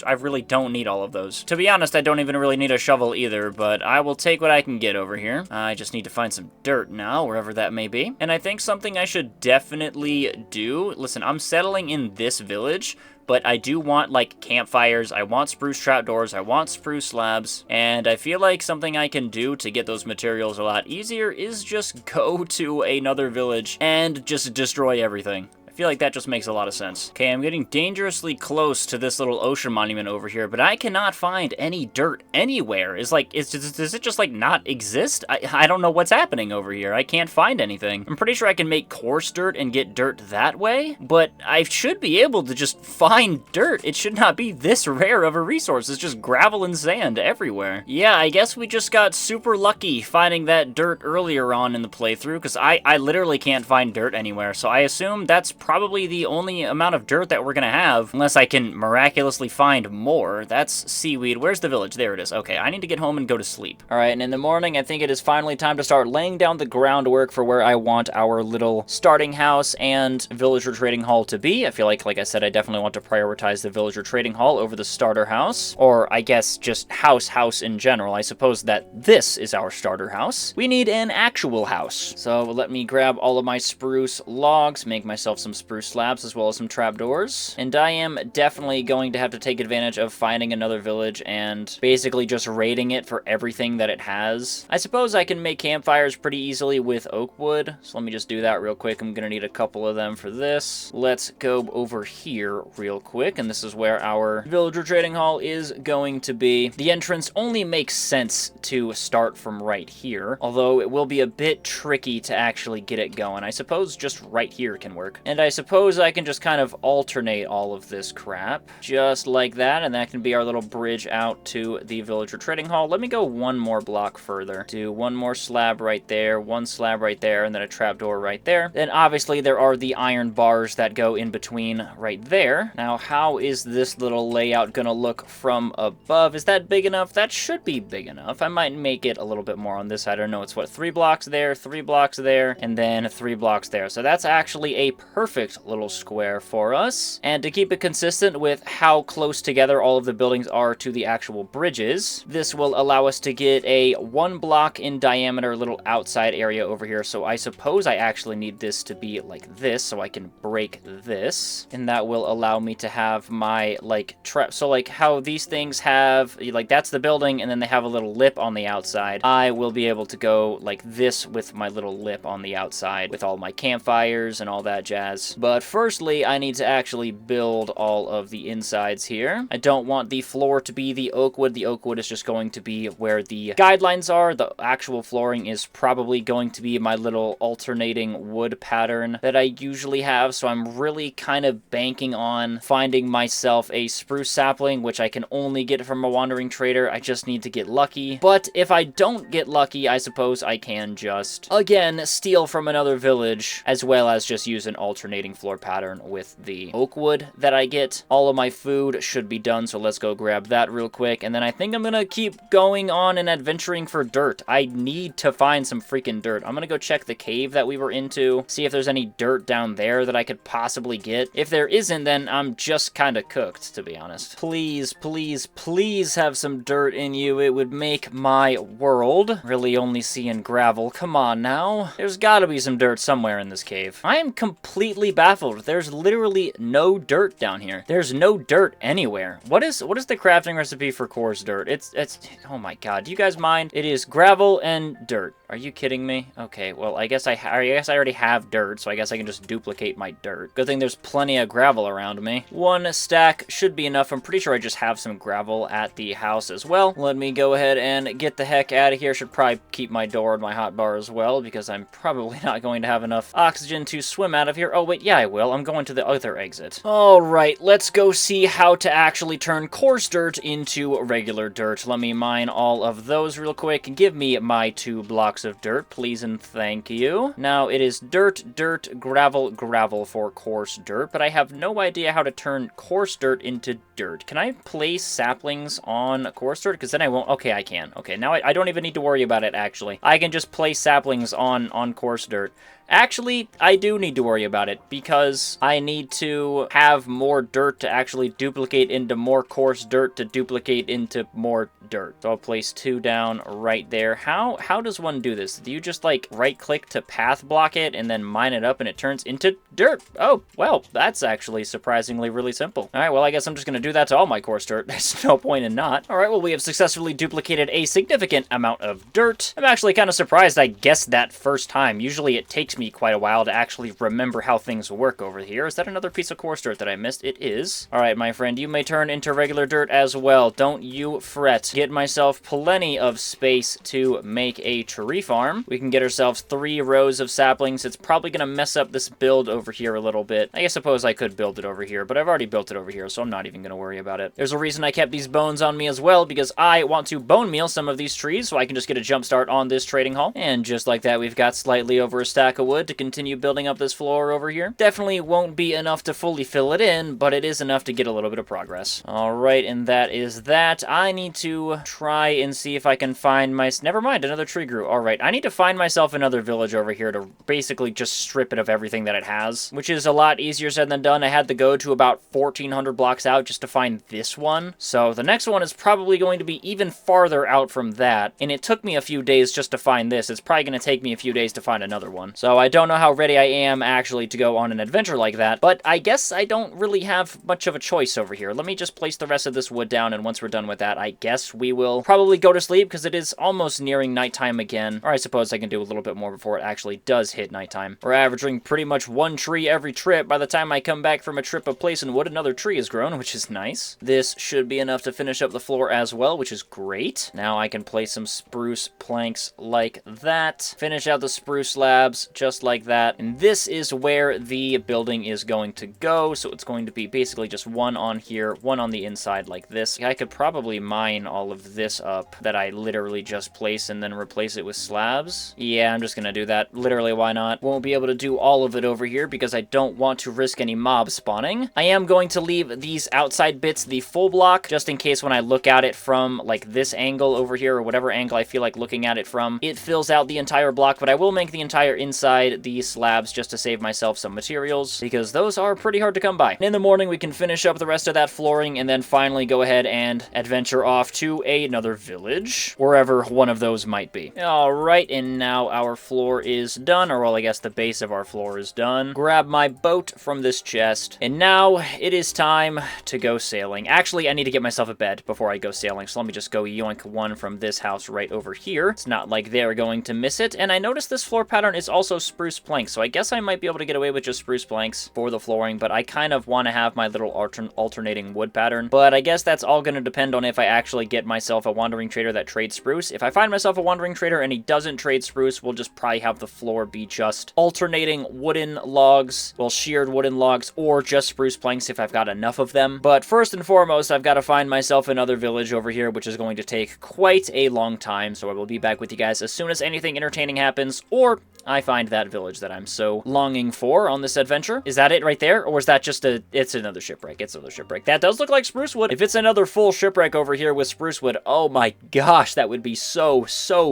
I really don't need all of those. To be honest, I don't even really need a shovel either, but I will take what I can get over here. I just need to find some dirt now, wherever that may be. And I think something I should definitely do... Listen, I'm settling in this village, but I do want, like, campfires, I want spruce trapdoors, I want spruce slabs, and I feel like something I can do to get those materials a lot easier is just go to another village and just destroy everything. I feel like that just makes a lot of sense. Okay, I'm getting dangerously close to this little ocean monument over here, but I cannot find any dirt anywhere. Does it just, like, not exist? I don't know what's happening over here. I can't find anything. I'm pretty sure I can make coarse dirt and get dirt that way, but I should be able to just find dirt. It should not be this rare of a resource. It's just gravel and sand everywhere. Yeah, I guess we just got super lucky finding that dirt earlier on in the playthrough, because I literally can't find dirt anywhere, so I assume that's probably the only amount of dirt that we're gonna have, unless I can miraculously find more. That's seaweed. Where's the village? There it is. Okay, I need to get home and go to sleep. Alright, and in the morning, I think it is finally time to start laying down the groundwork for where I want our little starting house and villager trading hall to be. I feel like I said, I definitely want to prioritize the villager trading hall over the starter house, or I guess just house in general. I suppose that this is our starter house. We need an actual house. So let me grab all of my spruce logs, make myself some spruce slabs as well as some trapdoors. And I am definitely going to have to take advantage of finding another village and basically just raiding it for everything that it has. I suppose I can make campfires pretty easily with oak wood. So let me just do that real quick. I'm gonna need a couple of them for this. Let's go over here real quick. And this is where our villager trading hall is going to be. The entrance only makes sense to start from right here, although it will be a bit tricky to actually get it going. I suppose just right here can work. And I suppose I can just kind of alternate all of this crap, just like that, and that can be our little bridge out to the villager trading hall. Let me go 1 more block further. Do 1 more slab right there, 1 slab right there, and then a trapdoor right there. Then obviously there are the iron bars that go in between right there. Now, how is this little layout gonna look from above? Is that big enough? That should be big enough. I might make it a little bit more on this side. I don't know, it's what, 3 blocks there, 3 blocks there, and then 3 blocks there. So that's actually a perfect little square for us. And to keep it consistent with how close together all of the buildings are to the actual bridges, this will allow us to get a 1 block in diameter little outside area over here. So I suppose I actually need this to be like this so I can break this, and that will allow me to have my like trap. So like how these things have, like, that's the building and then they have a little lip on the outside. I will be able to go like this with my little lip on the outside with all my campfires and all that jazz. has. But firstly, I need to actually build all of the insides here. I don't want the floor to be the oak wood. The oak wood is just going to be where the guidelines are. The actual flooring is probably going to be my little alternating wood pattern that I usually have, so I'm really kind of banking on finding myself a spruce sapling, which I can only get from a wandering trader. I just need to get lucky. But if I don't get lucky, I suppose I can just, again, steal from another village, as well as just use an alternating floor pattern with the oak wood that I get. All of my food should be done, so let's go grab that real quick, and then I think I'm gonna keep going on and adventuring for dirt. I need to find some freaking dirt. I'm gonna go check the cave that we were into, see if there's any dirt down there that I could possibly get. If there isn't, then I'm just kind of cooked, to be honest. Please, please, please have some dirt in you. It would make my world. Really only seeing gravel. Come on now. There's gotta be some dirt somewhere in this cave. I am completely baffled. There's literally no dirt down here. There's no dirt anywhere. What is the crafting recipe for coarse dirt? It's oh my god. Do you guys mind? It is gravel and dirt. Are you kidding me? Okay, well, I guess I already have dirt, so I guess I can just duplicate my dirt. Good thing there's plenty of gravel around me. One stack should be enough. I'm pretty sure I just have some gravel at the house as well. Let me go ahead and get the heck out of here. Should probably keep my door and my hotbar as well, because I'm probably not going to have enough oxygen to swim out of here. Oh, wait, yeah, I will. I'm going to the other exit. All right, let's go see how to actually turn coarse dirt into regular dirt. Let me mine all of those real quick and give me my 2 blocks of dirt, please and thank you. Now, it is dirt, dirt, gravel, gravel for coarse dirt, but I have no idea how to turn coarse dirt into dirt. Can I place saplings on coarse dirt? Because then I won't. Okay, I can. Okay, now I don't even need to worry about it, actually. I can just place saplings on coarse dirt. Actually, I do need to worry about it, because I need to have more dirt to actually duplicate into more coarse dirt to duplicate into more dirt. So I'll place 2 down right there. How does one do this? Do you just, like, right-click to path block it and then mine it up and it turns into dirt? Oh, well, that's actually surprisingly really simple. All right, well, I guess I'm just going to do that to all my coarse dirt. There's no point in not. All right, well, we have successfully duplicated a significant amount of dirt. I'm actually kind of surprised I guessed that first time. Usually it takes me quite a while to actually remember how things work over here. Is that another piece of coarse dirt that I missed? It is. All right, my friend, you may turn into regular dirt as well. Don't you fret. Get myself plenty of space to make a tree farm. We can get ourselves 3 rows of saplings. It's probably going to mess up this build over here a little bit. I suppose I could build it over here, but I've already built it over here, so I'm not even going to worry about it. There's a reason I kept these bones on me as well, because I want to bone meal some of these trees so I can just get a jump start on this trading hall. And just like that, we've got slightly over a stack of wood to continue building up this floor over here. Definitely won't be enough to fully fill it in, but it is enough to get a little bit of progress. All right, and that is that. I need to try and see if I can find my... Never mind, another tree grew. All right, I need to find myself another village over here to basically just strip it of everything that it has, which is a lot easier said than done. I had to go to about 1,400 blocks out just to find this one. So the next one is probably going to be even farther out from that, and it took me a few days just to find this. It's probably going to take me a few days to find another one. So I don't know how ready I am actually to go on an adventure like that, but I guess I don't really have much of a choice over here. Let me just place the rest of this wood down, and once we're done with that, I guess we will probably go to sleep, because it is almost nearing nighttime again. Or I suppose I can do a little bit more before it actually does hit nighttime. We're averaging pretty much 1 tree every trip. By the time I come back from a trip of placing wood, another tree has grown, which is nice. This should be enough to finish up the floor as well, which is great. Now I can place some spruce planks like that. Finish out the spruce slabs just like that. And this is where the building is going to go. So it's going to be basically just 1 on here, 1 on the inside like this. I could probably mine all of this up that I literally just placed and then replace it with slabs. Yeah, I'm just gonna do that. Literally, why not? Won't be able to do all of it over here because I don't want to risk any mob spawning. I am going to leave these outside bits the full block, just in case when I look at it from like this angle over here, or whatever angle I feel like looking at it from, it fills out the entire block, but I will make the entire inside the slabs just to save myself some materials, because those are pretty hard to come by. In the morning, we can finish up the rest of that flooring, and then finally go ahead and adventure off to another village, wherever one of those might be. Alright, and now our floor is done, or well, I guess the base of our floor is done. Grab my boat from this chest, and now it is time to go sailing. Actually, I need to get myself a bed before I go sailing, so let me just go yoink one from this house right over here. It's not like they're going to miss it, and I noticed this floor pattern is also also spruce planks, so I guess I might be able to get away with just spruce planks for the flooring, but I kind of want to have my little alternating wood pattern. But I guess that's all going to depend on if I actually get myself a wandering trader that trades spruce. If I find myself a wandering trader and he doesn't trade spruce, we'll just probably have the floor be just alternating wooden logs, well, sheared wooden logs, or just spruce planks if I've got enough of them. But first and foremost, I've got to find myself another village over here, which is going to take quite a long time, so I will be back with you guys as soon as anything entertaining happens, or I find that village that I'm so longing for on this adventure. Is that it right there? Or is that just it's another shipwreck? It's another shipwreck. That does look like spruce wood. If it's another full shipwreck over here with spruce wood, oh my gosh, that would be so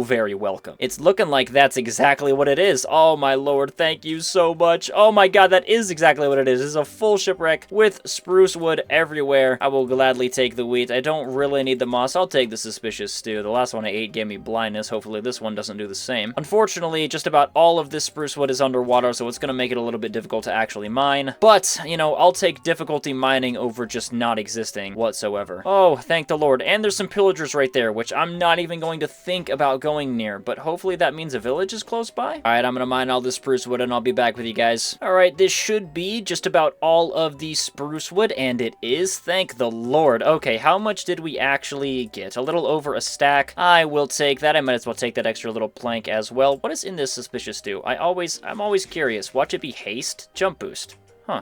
very welcome. It's looking like that's exactly what it is. Oh my lord, thank you so much. Oh my god, that is exactly what it is. It's a full shipwreck with spruce wood everywhere. I will gladly take the wheat. I don't really need the moss. I'll take the suspicious stew. The last one I ate gave me blindness. Hopefully this one doesn't do the same. Unfortunately, just about all of this spruce wood is underwater, so it's going to make it a little bit difficult to actually mine. But, you know, I'll take difficulty mining over just not existing whatsoever. Oh, thank the Lord. And there's some pillagers right there, which I'm not even going to think about going near, but hopefully that means a village is close by. All right, I'm going to mine all this spruce wood, and I'll be back with you guys. All right, this should be just about all of the spruce wood, and it is. Thank the Lord. Okay, how much did we actually get? A little over a stack. I will take that. I might as well take that extra little plank as well. What is in this suspicious stew? I'm always curious. Watch it be haste? Jump boost. Huh.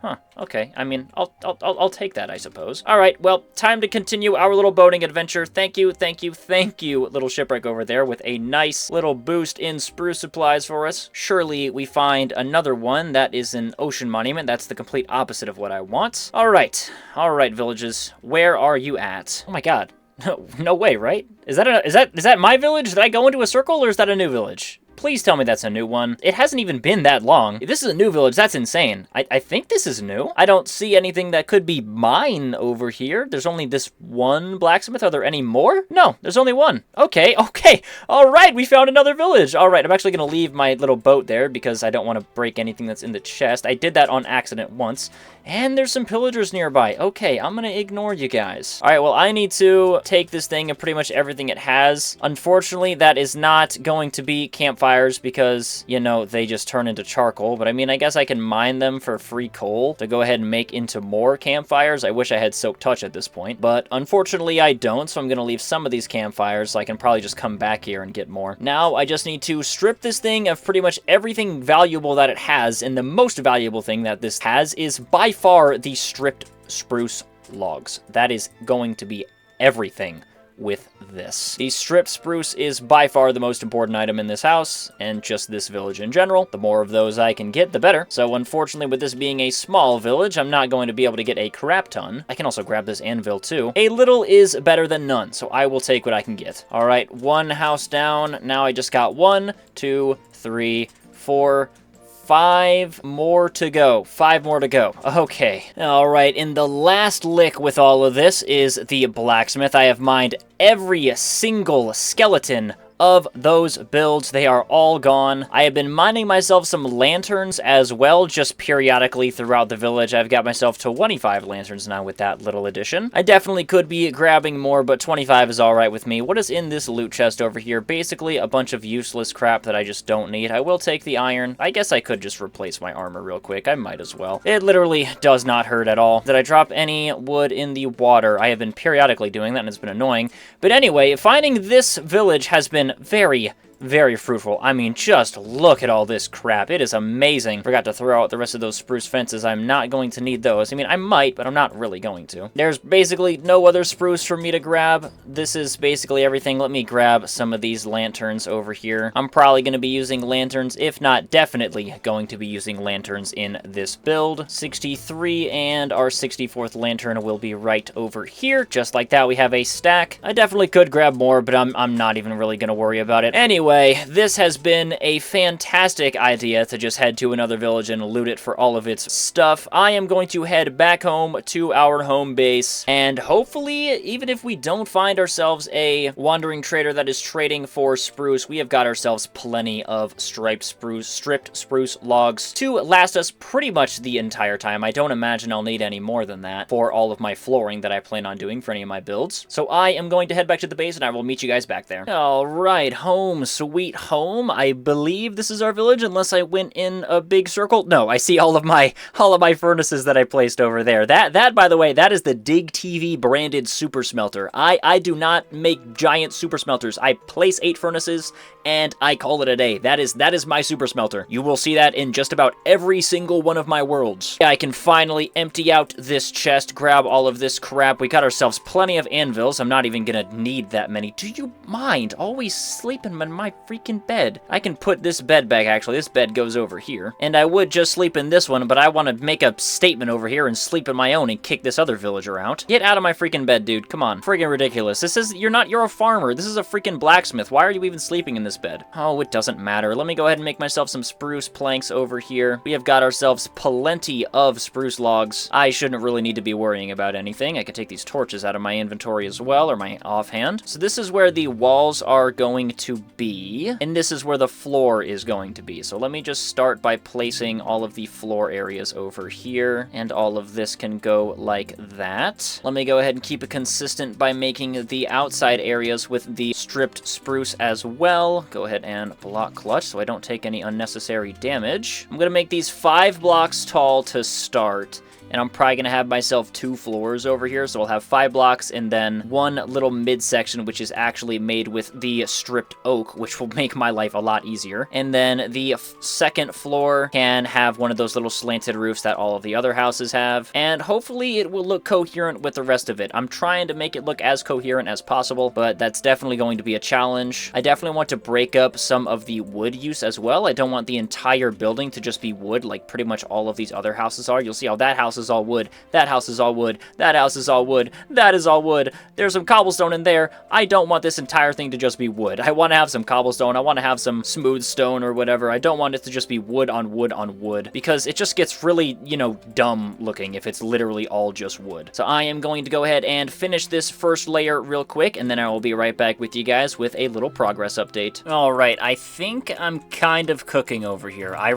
Huh, okay. I mean, I'll take that, I suppose. All right, well, time to continue our little boating adventure. Thank you, little shipwreck over there with a nice little boost in spruce supplies for us. Surely we find another one that is an ocean monument. That's the complete opposite of what I want. All right, villages. Where are you at? Oh my god. No way, right? Is that my village? Did I go into a circle, or is that a new village? Please tell me that's a new one. It hasn't even been that long. If this is a new village, that's insane. I think this is new. I don't see anything that could be mine over here. There's only this one blacksmith. Are there any more? No, there's only one. Okay. All right, we found another village. All right, I'm actually going to leave my little boat there because I don't want to break anything that's in the chest. I did that on accident once. And there's some pillagers nearby. Okay, I'm going to ignore you guys. All right, well, I need to take this thing and pretty much everything it has. Unfortunately, that is not going to be campfires because, you know, they just turn into charcoal. But I mean, I guess I can mine them for free coal to go ahead and make into more campfires. I wish I had Soak Touch at this point, but unfortunately I don't. So I'm going to leave some of these campfires so I can probably just come back here and get more. Now I just need to strip this thing of pretty much everything valuable that it has. And the most valuable thing that this has is by far the stripped spruce logs. That is going to be everything with this. The stripped spruce is by far the most important item in this house, and just this village in general. The more of those I can get, the better. So unfortunately, with this being a small village, I'm not going to be able to get a crap ton. I can also grab this anvil too. A little is better than none, so I will take what I can get. All right, one house down. Now I just got 1, 2, 3, 4, 5 more to go. 5 more to go. Okay. All right. And the last lick with all of this is the blacksmith. I have mined every single skeleton of those builds. They are all gone. I have been mining myself some lanterns as well, just periodically throughout the village. I've got myself 25 lanterns now with that little addition. I definitely could be grabbing more, but 25 is all right with me. What is in this loot chest over here? Basically a bunch of useless crap that I just don't need. I will take the iron. I guess I could just replace my armor real quick. I might as well. It literally does not hurt at all. Did I drop any wood in the water? I have been periodically doing that, and it's been annoying. But anyway, finding this village has been very fruitful. I mean, just look at all this crap. It is amazing. Forgot to throw out the rest of those spruce fences. I'm not going to need those. I mean, I might, but I'm not really going to. There's basically no other spruce for me to grab. This is basically everything. Let me grab some of these lanterns over here. I'm probably going to be using lanterns, if not definitely going to be using lanterns in this build. 63 and our 64th lantern will be right over here. Just like that, we have a stack. I definitely could grab more, but I'm not even really going to worry about it. Anyway, this has been a fantastic idea to just head to another village and loot it for all of its stuff. I am going to head back home to our home base, and hopefully, even if we don't find ourselves a wandering trader that is trading for spruce, we have got ourselves plenty of stripped spruce logs to last us pretty much the entire time. I don't imagine I'll need any more than that for all of my flooring that I plan on doing for any of my builds. So I am going to head back to the base, and I will meet you guys back there. All right, home sweet home. I believe this is our village, unless I went in a big circle. No, I see all of my furnaces that I placed over there. That by the way, that is the Dig TV branded super smelter. I do not make giant super smelters. I place 8 furnaces and I call it a day. That is my super smelter. You will see that in just about every single one of my worlds. I can finally empty out this chest, grab all of this crap. We got ourselves plenty of anvils. I'm not even gonna need that many. Do you mind always sleeping in my freaking bed? I can put this bed back, actually. This bed goes over here. And I would just sleep in this one, but I want to make a statement over here and sleep in my own and kick this other villager out. Get out of my freaking bed, dude. Come on. Freaking ridiculous. You're a farmer. This is a freaking blacksmith. Why are you even sleeping in this bed? Oh, it doesn't matter. Let me go ahead and make myself some spruce planks over here. We have got ourselves plenty of spruce logs. I shouldn't really need to be worrying about anything. I could take these torches out of my inventory as well, or my offhand. So this is where the walls are going to be, and this is where the floor is going to be. So let me just start by placing all of the floor areas over here, and all of this can go like that. Let me go ahead and keep it consistent by making the outside areas with the stripped spruce as well. Go ahead and block clutch so I don't take any unnecessary damage. I'm gonna make these 5 blocks tall to start. And I'm probably going to have myself 2 floors over here, so I'll have 5 blocks and then one little midsection, which is actually made with the stripped oak, which will make my life a lot easier. And then the second floor can have one of those little slanted roofs that all of the other houses have, and hopefully it will look coherent with the rest of it. I'm trying to make it look as coherent as possible, but that's definitely going to be a challenge. I definitely want to break up some of the wood use as well. I don't want the entire building to just be wood like pretty much all of these other houses are. You'll see how that house is all wood, that house is all wood, that house is all wood, that is all wood. There's some cobblestone in there. I don't want this entire thing to just be wood. I want to have some cobblestone. I want to have some smooth stone or whatever. I don't want it to just be wood on wood on wood, because it just gets really, you know, dumb looking if it's literally all just wood. So I am going to go ahead and finish this first layer real quick, and then I will be right back with you guys with a little progress update. All right, I think I'm kind of cooking over here. I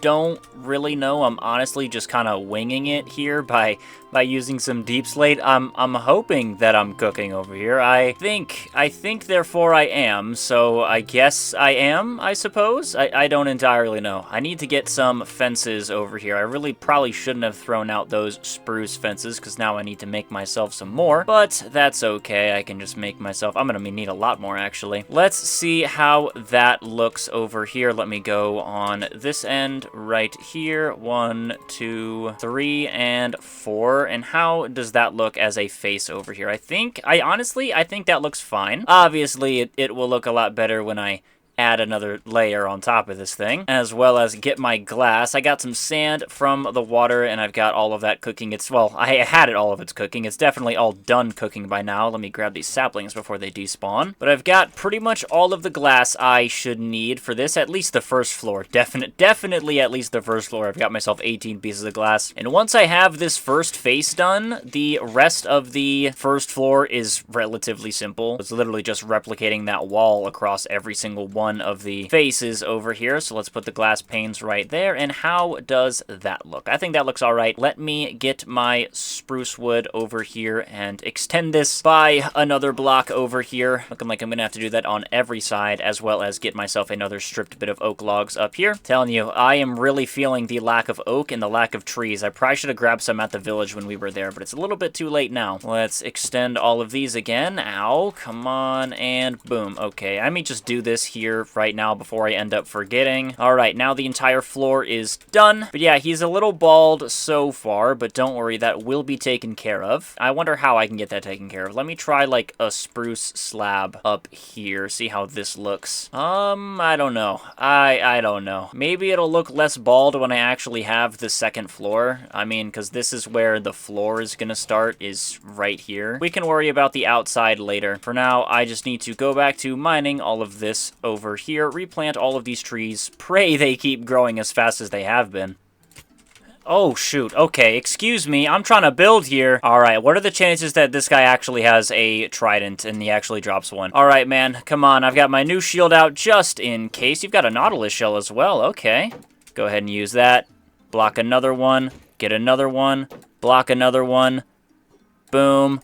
don't really know. I'm honestly just kind of winging it here by using some deep slate. I'm hoping that I'm cooking over here. I think therefore I am, so I guess I am, I suppose. I don't entirely know. I need to get some fences over here. I really probably shouldn't have thrown out those spruce fences, because now I need to make myself some more, but that's okay. I can just make myself, I'm gonna need a lot more actually. Let's see how that looks over here. Let me go on this end right here. 1, 2, 3, and 4. And how does that look as a face over here? Honestly, I think that looks fine. Obviously, it will look a lot better when I add another layer on top of this thing, as well as get my glass. I got some sand from the water, and I've got all of that cooking. I had it all of its cooking. It's definitely all done cooking by now. Let me grab these saplings before they despawn. But I've got pretty much all of the glass I should need for this, at least the first floor. Definitely at least the first floor. I've got myself 18 pieces of glass. And once I have this first face done, the rest of the first floor is relatively simple. It's literally just replicating that wall across every single one of the faces over here. So let's put the glass panes right there. And how does that look? I think that looks all right. Let me get my spruce wood over here and extend this by another block over here. Looking like I'm gonna have to do that on every side, as well as get myself another stripped bit of oak logs up here. Telling you, I am really feeling the lack of oak and the lack of trees. I probably should have grabbed some at the village when we were there, but it's a little bit too late now. Let's extend all of these again. Ow, come on, and boom. Okay, I may just do this here right now before I end up forgetting. All right, now the entire floor is done. But yeah, he's a little bald so far, but don't worry, that will be taken care of. I wonder how I can get that taken care of. Let me try like a spruce slab up here, see how this looks. I don't know. I don't know. Maybe it'll look less bald when I actually have the second floor. I mean, because this is where the floor is gonna start, is right here. We can worry about the outside later. For now, I just need to go back to mining all of this over here, replant all of these trees, pray they keep growing as fast as they have been. Oh, shoot. Okay, excuse me. I'm trying to build here. All right, what are the chances that this guy actually has a trident and he actually drops one? All right, man. Come on. I've got my new shield out just in case. You've got a nautilus shell as well. Okay. Go ahead and use that. Block another one. Get another one. Block another one. Boom.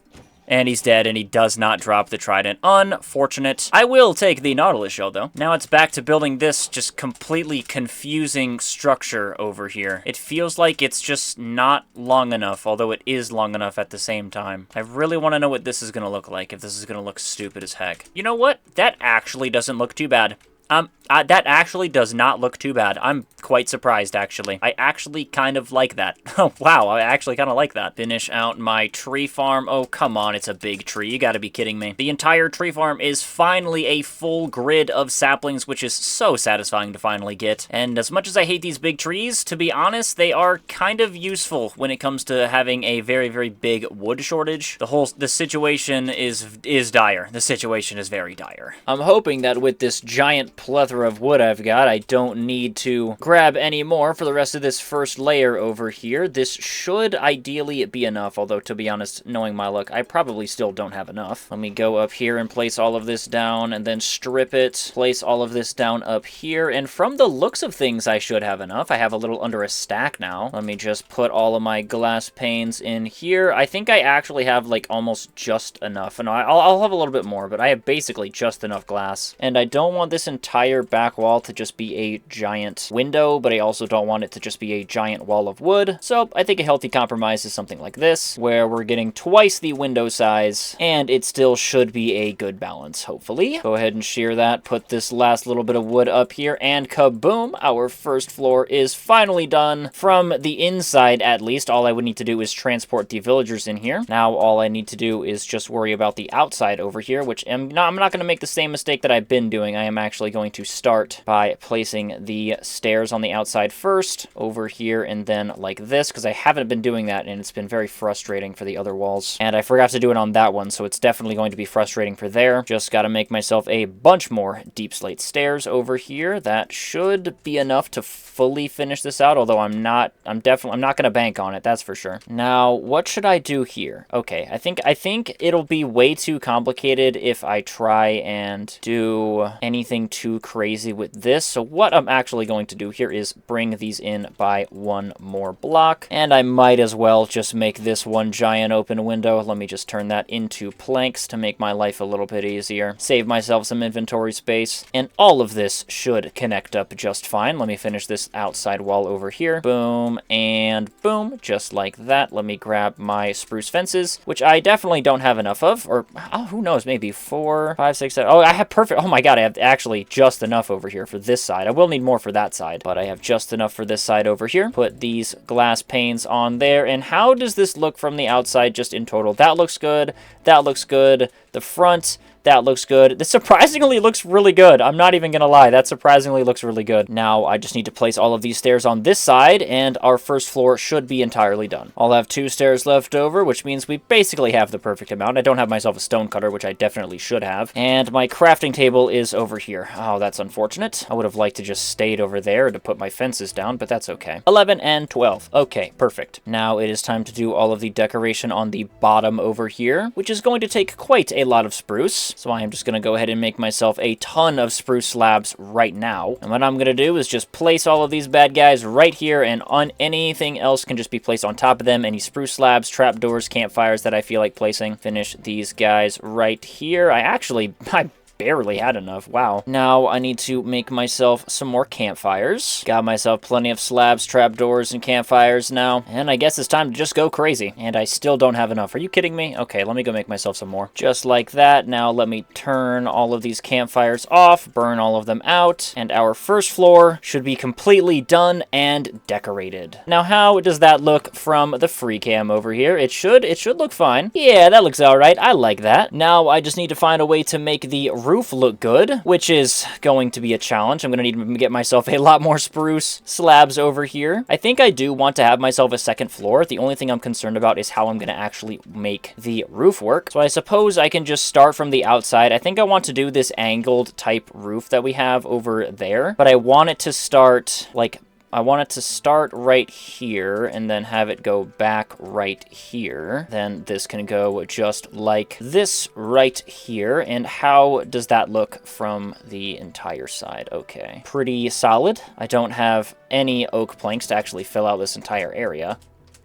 And he's dead, and he does not drop the trident. Unfortunate. I will take the Nautilus shell, though. Now it's back to building this just completely confusing structure over here. It feels like it's just not long enough, although it is long enough at the same time. I really want to know what this is going to look like, if this is going to look stupid as heck. You know what? That actually doesn't look too bad. That actually does not look too bad. I'm quite surprised, actually. I actually kind of like that. Oh, wow, I actually kind of like that. Finish out my tree farm. Oh, come on, it's a big tree. You gotta be kidding me. The entire tree farm is finally a full grid of saplings, which is so satisfying to finally get. And as much as I hate these big trees, to be honest, they are kind of useful when it comes to having a very, very big wood shortage. The situation is dire. The situation is very dire. I'm hoping that with this giant plethora of wood I've got, I don't need to grab any more for the rest of this first layer over here. This should ideally be enough, although to be honest, knowing my luck, I probably still don't have enough. Let me go up here and place all of this down, and then strip it, place all of this down up here, and from the looks of things, I should have enough. I have a little under a stack now. Let me just put all of my glass panes in here. I think I actually have, like, almost just enough, and I'll have a little bit more, but I have basically just enough glass, and I don't want this entire back wall to just be a giant window, but I also don't want it to just be a giant wall of wood. So I think a healthy compromise is something like this, where we're getting twice the window size, and it still should be a good balance, hopefully. Go ahead and shear that, put this last little bit of wood up here, and kaboom! Our first floor is finally done. From the inside, at least, all I would need to do is transport the villagers in here. Now all I need to do is just worry about the outside over here, which I'm not going to make the same mistake that I've been doing. I am actually going to start by placing the stairs on the outside first, over here, and then like this, because I haven't been doing that, and it's been very frustrating for the other walls. And I forgot to do it on that one, so it's definitely going to be frustrating for there. Just got to make myself a bunch more deep slate stairs over here. That should be enough to fully finish this out, although I'm not going to bank on it, that's for sure. Now, what should I do here? Okay, I think it'll be way too complicated if I try and do anything too crazy with this. So what I'm actually going to do here is bring these in by one more block, and I might as well just make this one giant open window. Let me just turn that into planks to make my life a little bit easier. Save myself some inventory space, and all of this should connect up just fine. Let me finish this outside wall over here. Boom, and boom, just like that. Let me grab my spruce fences, which I definitely don't have enough of, or oh, who knows, maybe 4, 5, 6, 7. Oh, I have perfect. Oh my god, I have actually just enough over here for this side. I will need more for that side, but I have just enough for this side over here. Put these glass panes on there, and how does this look from the outside just in total? That looks good. That looks good. The front, that looks good. This surprisingly looks really good. I'm not even gonna lie. That surprisingly looks really good. Now, I just need to place all of these stairs on this side, and our first floor should be entirely done. I'll have 2 stairs left over, which means we basically have the perfect amount. I don't have myself a stone cutter, which I definitely should have. And my crafting table is over here. Oh, that's unfortunate. I would have liked to just stayed over there to put my fences down, but that's okay. 11 and 12. Okay, perfect. Now it is time to do all of the decoration on the bottom over here, which is going to take quite a lot of spruce. So I am just going to go ahead and make myself a ton of spruce slabs right now. And what I'm going to do is just place all of these bad guys right here, and on anything else can just be placed on top of them. Any spruce slabs, trapdoors, campfires that I feel like placing. Finish these guys right here. I barely had enough. Wow. Now I need to make myself some more campfires. Got myself plenty of slabs, trapdoors, and campfires now. And I guess it's time to just go crazy. And I still don't have enough. Are you kidding me? Okay, let me go make myself some more. Just like that. Now let me turn all of these campfires off, burn all of them out, and our first floor should be completely done and decorated. Now how does that look from the free cam over here? It should look fine. Yeah, that looks alright. I like that. Now I just need to find a way to make the roof look good, which is going to be a challenge. I'm going to need to get myself a lot more spruce slabs over here. I think I do want to have myself a second floor. The only thing I'm concerned about is how I'm going to actually make the roof work. So I suppose I can just start from the outside. I think I want to do this angled type roof that we have over there, but I want it to start like right here and then have it go back right here. Then this can go just like this right here. And how does that look from the entire side? Okay, pretty solid. I don't have any oak planks to actually fill out this entire area,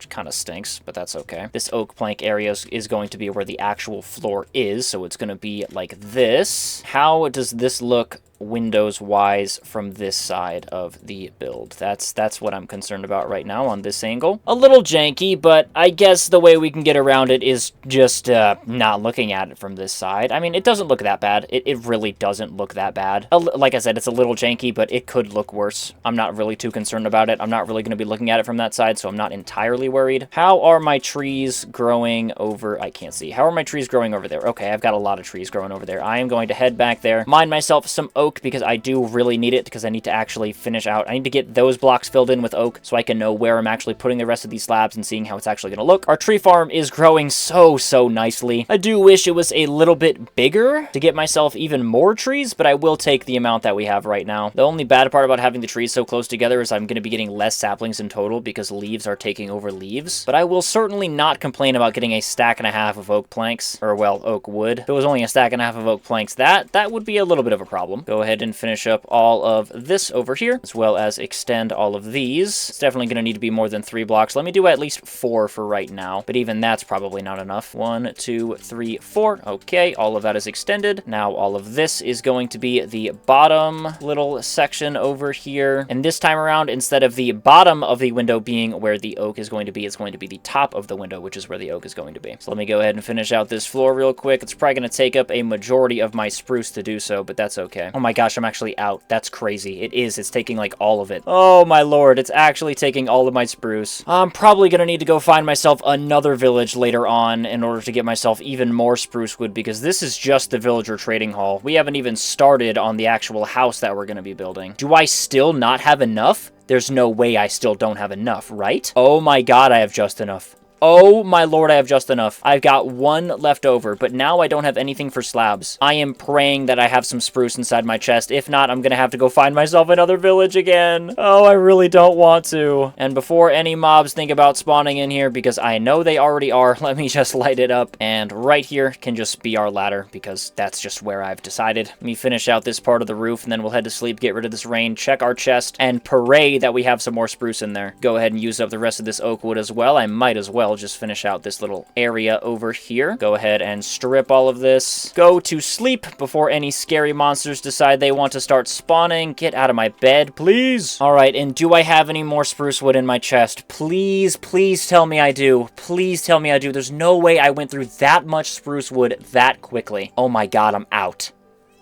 which kind of stinks, but that's okay. This oak plank area is going to be where the actual floor is, so it's going to be like this. How does this look windows wise from this side of the build? That's what I'm concerned about right now on this angle. A little janky, but I guess the way we can get around it is just not looking at it from this side. I mean, it doesn't look that bad. It really doesn't look that bad. Like I said, it's a little janky, but it could look worse. I'm not really too concerned about it. I'm not really going to be looking at it from that side, so I'm not entirely worried. How are my trees growing over... I can't see. How are my trees growing over there? Okay, I've got a lot of trees growing over there. I am going to head back there, mine myself some oak, because I do really need it, because I need to actually finish out. I need to get those blocks filled in with oak so I can know where I'm actually putting the rest of these slabs and seeing how it's actually going to look. Our tree farm is growing so nicely. I do wish it was a little bit bigger to get myself even more trees, but I will take the amount that we have right now. The only bad part about having the trees so close together is I'm going to be getting less saplings in total because leaves are taking over leaves, but I will certainly not complain about getting a stack and a half of oak planks, or well, oak wood. If it was only a stack and a half of oak planks, that would be a little bit of a problem. Go ahead and finish up all of this over here, as well as extend all of these. It's definitely going to need to be more than 3 blocks. Let me do at least 4 for right now, but even that's probably not enough. 1, 2, 3, 4. Okay, all of that is extended. Now all of this is going to be the bottom little section over here, and this time around, instead of the bottom of the window being where the oak is going to be, it's going to be the top of the window, which is where the oak is going to be. So let me go ahead and finish out this floor real quick. It's probably going to take up a majority of my spruce to do so, but that's okay. Oh my gosh, I'm actually out. That's crazy. It is. It's taking like all of it. Oh my lord, it's actually taking all of my spruce. I'm probably gonna need to go find myself another village later on in order to get myself even more spruce wood, because this is just the villager trading hall. We haven't even started on the actual house that we're gonna be building. Do I still not have enough? There's no way I still don't have enough, right? Oh my god, I have just enough. Oh my lord, I have just enough. I've got 1 left over, but now I don't have anything for slabs. I am praying that I have some spruce inside my chest. If not, I'm gonna have to go find myself another village again. Oh, I really don't want to. And before any mobs think about spawning in here, because I know they already are, let me just light it up. And right here can just be our ladder, because that's just where I've decided. Let me finish out this part of the roof, and then we'll head to sleep, get rid of this rain, check our chest, and pray that we have some more spruce in there. Go ahead and use up the rest of this oak wood as well. I might as well just finish out this little area over here. Go ahead and strip all of this. Go to sleep before any scary monsters decide they want to start spawning. Get out of my bed, please. All right, and do I have any more spruce wood in my chest? Please, please tell me I do. Please tell me I do. There's no way I went through that much spruce wood that quickly. Oh my god, I'm out.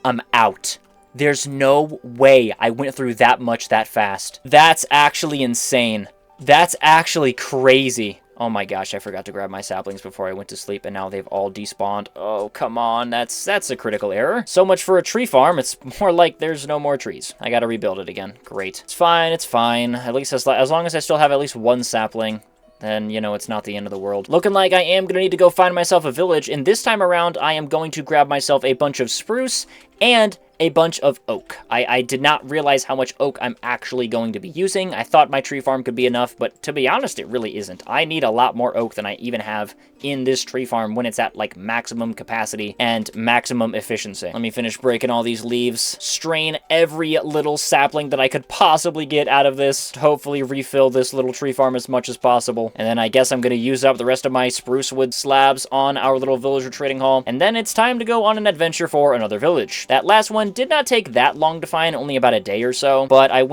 I'm out. There's no way I went through that much that fast. That's actually insane. That's actually crazy. Oh my gosh, I forgot to grab my saplings before I went to sleep, and now they've all despawned. Oh, come on, that's a critical error. So much for a tree farm. It's more like there's no more trees. I gotta rebuild it again. Great. It's fine, it's fine. At least as long as I still have at least 1 sapling, then, you know, it's not the end of the world. Looking like I am gonna need to go find myself a village, and this time around, I am going to grab myself a bunch of spruce and a bunch of oak. I did not realize how much oak I'm actually going to be using. I thought my tree farm could be enough, but to be honest, it really isn't. I need a lot more oak than I even have in this tree farm when it's at like maximum capacity and maximum efficiency. Let me finish breaking all these leaves, strain every little sapling that I could possibly get out of this to hopefully refill this little tree farm as much as possible. And then I guess I'm going to use up the rest of my spruce wood slabs on our little villager trading hall. And then it's time to go on an adventure for another village. That last one did not take that long to find, only about a day or so, but I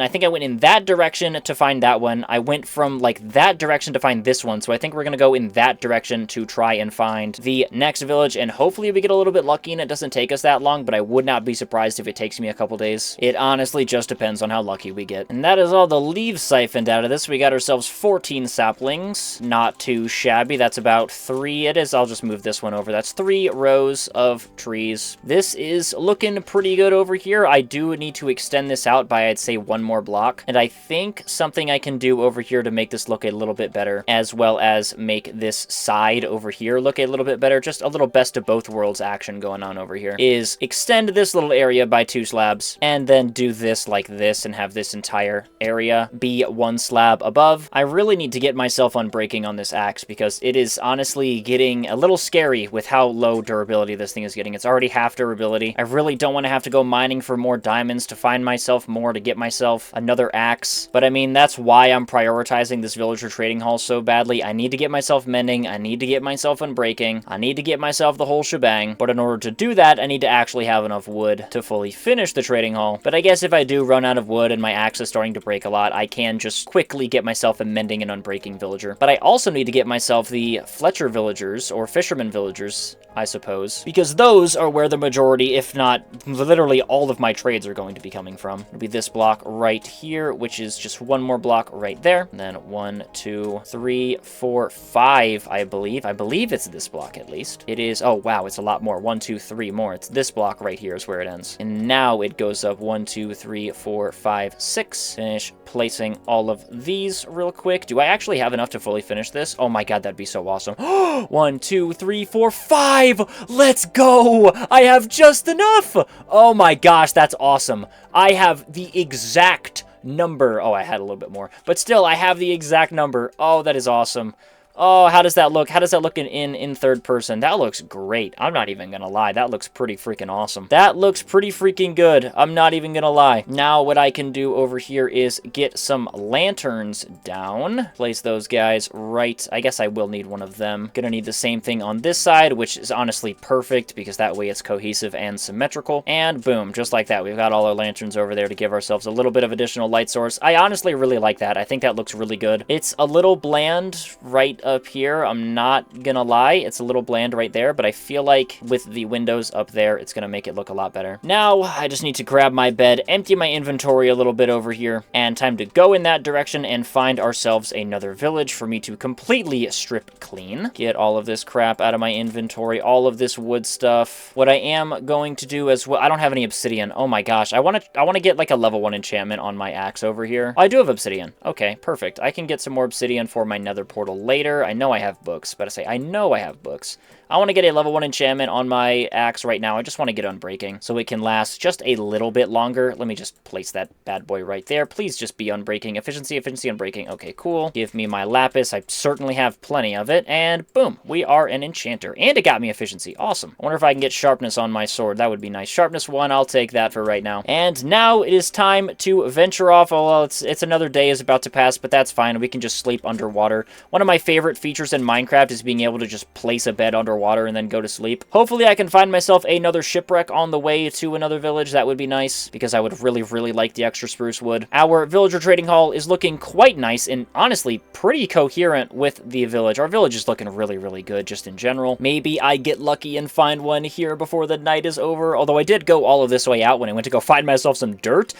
think I went in that direction to find that one. I went from like that direction to find this one, so I think we're gonna go in that direction to try and find the next village, and hopefully we get a little bit lucky and it doesn't take us that long, but I would not be surprised if it takes me a couple days. It honestly just depends on how lucky we get. And that is all the leaves siphoned out of this. We got ourselves 14 saplings. Not too shabby. That's about 3. It is. I'll just move this one over. That's 3 rows of trees. This is looking pretty good over here. I do need to extend this out by, I'd say, 1 more block. And I think something I can do over here to make this look a little bit better, as well as make this side over here look a little bit better, just a little best of both worlds action going on over here, is extend this little area by 2 slabs, and then do this like this, and have this entire area be 1 slab above. I really need to get myself unbreaking on this axe, because it is honestly getting a little scary with how low durability this thing is getting. It's already half durability. I really don't want to have to go mining for more diamonds to find myself more, to get myself another axe. But I mean, that's why I'm prioritizing this villager trading hall so badly. I need to get myself mending, I need to get myself unbreaking, I need to get myself the whole shebang. But in order to do that, I need to actually have enough wood to fully finish the trading hall. But I guess if I do run out of wood and my axe is starting to break a lot, I can just quickly get myself a mending and unbreaking villager. But I also need to get myself the Fletcher villagers, or fisherman villagers, I suppose, because those are where the majority, if not literally all of my trades are going to be coming from. It'll be this block right here, which is just one more block right there. And then 1, 2, 3, 4, 5, I believe. I believe it's this block at least. It is, oh wow, it's a lot more. 1, 2, 3 more. It's this block right here is where it ends. And now it goes up 1, 2, 3, 4, 5, 6. Finish placing all of these real quick. Do I actually have enough to fully finish this? Oh my god, that'd be so awesome. 1, 2, 3, 4, 5! Let's go! I have just enough! Oh my gosh, that's awesome. I have the exact number. Oh, I had a little bit more. But still, I have the exact number. Oh, that is awesome. Oh, how does that look? How does that look in third person? That looks great. I'm not even gonna lie. That looks pretty freaking awesome. That looks pretty freaking good. I'm not even gonna lie. Now what I can do over here is get some lanterns down. Place those guys right. I guess I will need one of them. Gonna need the same thing on this side, which is honestly perfect because that way it's cohesive and symmetrical. And boom, just like that. We've got all our lanterns over there to give ourselves a little bit of additional light source. I honestly really like that. I think that looks really good. It's a little bland right up here. I'm not gonna lie, it's a little bland right there, but I feel like with the windows up there, it's gonna make it look a lot better. Now, I just need to grab my bed, empty my inventory a little bit over here, and time to go in that direction and find ourselves another village for me to completely strip clean. Get all of this crap out of my inventory, all of this wood stuff. What I am going to do as well, I don't have any obsidian. Oh my gosh, I want to get like a level 1 enchantment on my axe over here. Oh, I do have obsidian. Okay, perfect. I can get some more obsidian for my nether portal later. I know I have books, but I know I have books. I want to get a level 1 enchantment on my axe right now. I just want to get unbreaking so it can last just a little bit longer. Let me just place that bad boy right there. Please just be unbreaking. Efficiency, efficiency, unbreaking. Okay, cool. Give me my lapis. I certainly have plenty of it. And boom, we are an enchanter. And it got me efficiency. Awesome. I wonder if I can get sharpness on my sword. That would be nice. Sharpness 1, I'll take that for right now. And now it is time to venture off. Oh, well, it's another day is about to pass, but that's fine. We can just sleep underwater. One of my favorite features in Minecraft is being able to just place a bed underwater and then go to sleep. Hopefully I can find myself another shipwreck on the way to another village. That would be nice because I would really, really like the extra spruce wood. Our villager trading hall is looking quite nice and honestly pretty coherent with the village. Our village is looking really, really good just in general. Maybe I get lucky and find one here before the night is over, although I did go all of this way out when I went to go find myself some dirt.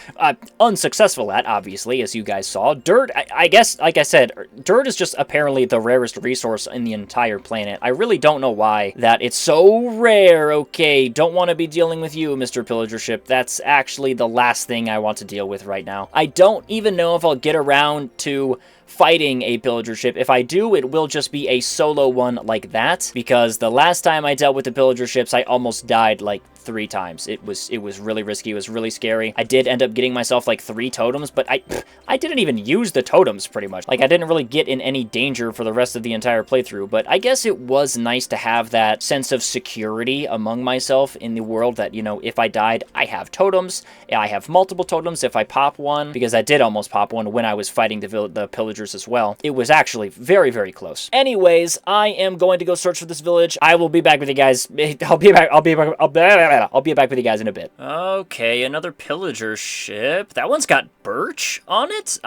Unsuccessful at, obviously, as you guys saw. Dirt, I guess, like I said, dirt is just apparently the rarest resource in the entire planet. I really don't know why that it's so rare. Okay, don't want to be dealing with you, Mr. Pillager Ship. That's actually the last thing I want to deal with right now. I don't even know if I'll get around to fighting a pillager ship. If I do, it will just be a solo one like that, because the last time I dealt with the pillager ships, I almost died like 3 times. It was really risky. It was really scary. I did end up getting myself like 3 totems, but I didn't even use the totems pretty much. Like I didn't really get in any danger for the rest of the entire playthrough, but I guess it was nice to have that sense of security among myself in the world that, you know, if I died, I have totems. I have multiple totems if I pop one, because I did almost pop one when I was fighting the pillagers as well. It was actually very, very close. Anyways, I am going to go search for this village. I will be back with you guys. I'll be back with you guys in a bit. Okay, another pillager ship. That one's got birch on it?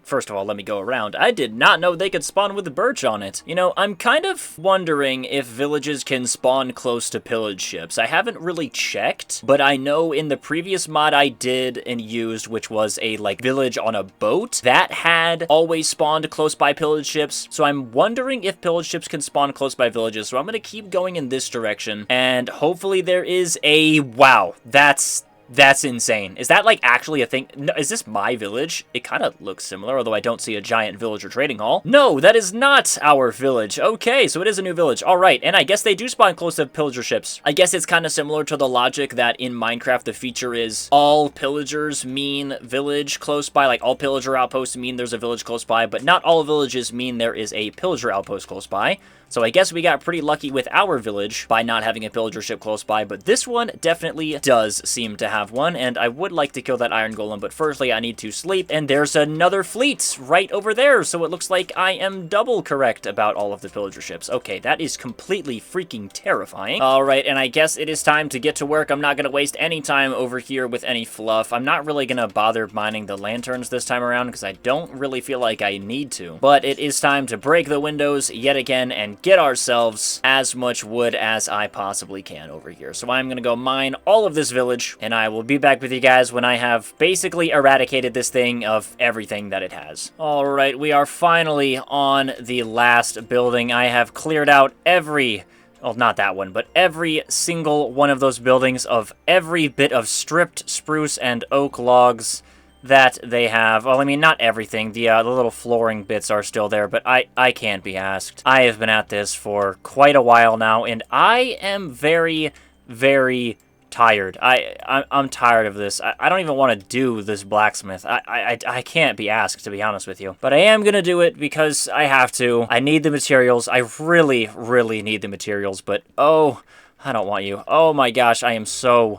First of all, let me go around. I did not know they could spawn with the birch on it. You know, I'm kind of wondering if villages can spawn close to pillage ships. I haven't really checked, but I know in the previous mod I did and used, which was a, like, village on a boat, that had always spawned close by pillage ships. So I'm wondering if pillage ships can spawn close by villages. So I'm going to keep going in this direction, and hopefully there is a... Wow, that's That's insane. Is that, like, actually a thing? No, is this my village? It kind of looks similar, although I don't see a giant village or trading hall. No, that is not our village. Okay, so it is a new village. All right, and I guess they do spawn close to pillager ships. I guess it's kind of similar to the logic that in Minecraft, the feature is all pillagers mean village close by. Like, all pillager outposts mean there's a village close by, but not all villages mean there is a pillager outpost close by. So I guess we got pretty lucky with our village by not having a pillager ship close by, but this one definitely does seem to have one, and I would like to kill that iron golem, but firstly I need to sleep, and there's another fleet right over there, so it looks like I am double correct about all of the pillager ships. Okay, that is completely freaking terrifying. Alright, and I guess it is time to get to work. I'm not going to waste any time over here with any fluff. I'm not really going to bother mining the lanterns this time around, because I don't really feel like I need to. But it is time to break the windows yet again, and get ourselves as much wood as I possibly can over here. So I'm going to go mine all of this village, and I will be back with you guys when I have basically eradicated this thing of everything that it has. Alright, we are finally on the last building. I have cleared out every... well, not that one, but every single one of those buildings of every bit of stripped spruce and oak logs that they have. Well, I mean, not everything. The little flooring bits are still there, but I can't be asked. I have been at this for quite a while now, and I am very, very tired. I'm tired of this. I don't even want to do this blacksmith. I can't be asked, to be honest with you. But I am gonna do it because I have to. I need the materials. I really, really need the materials, but oh... I don't want you. Oh my gosh, I am so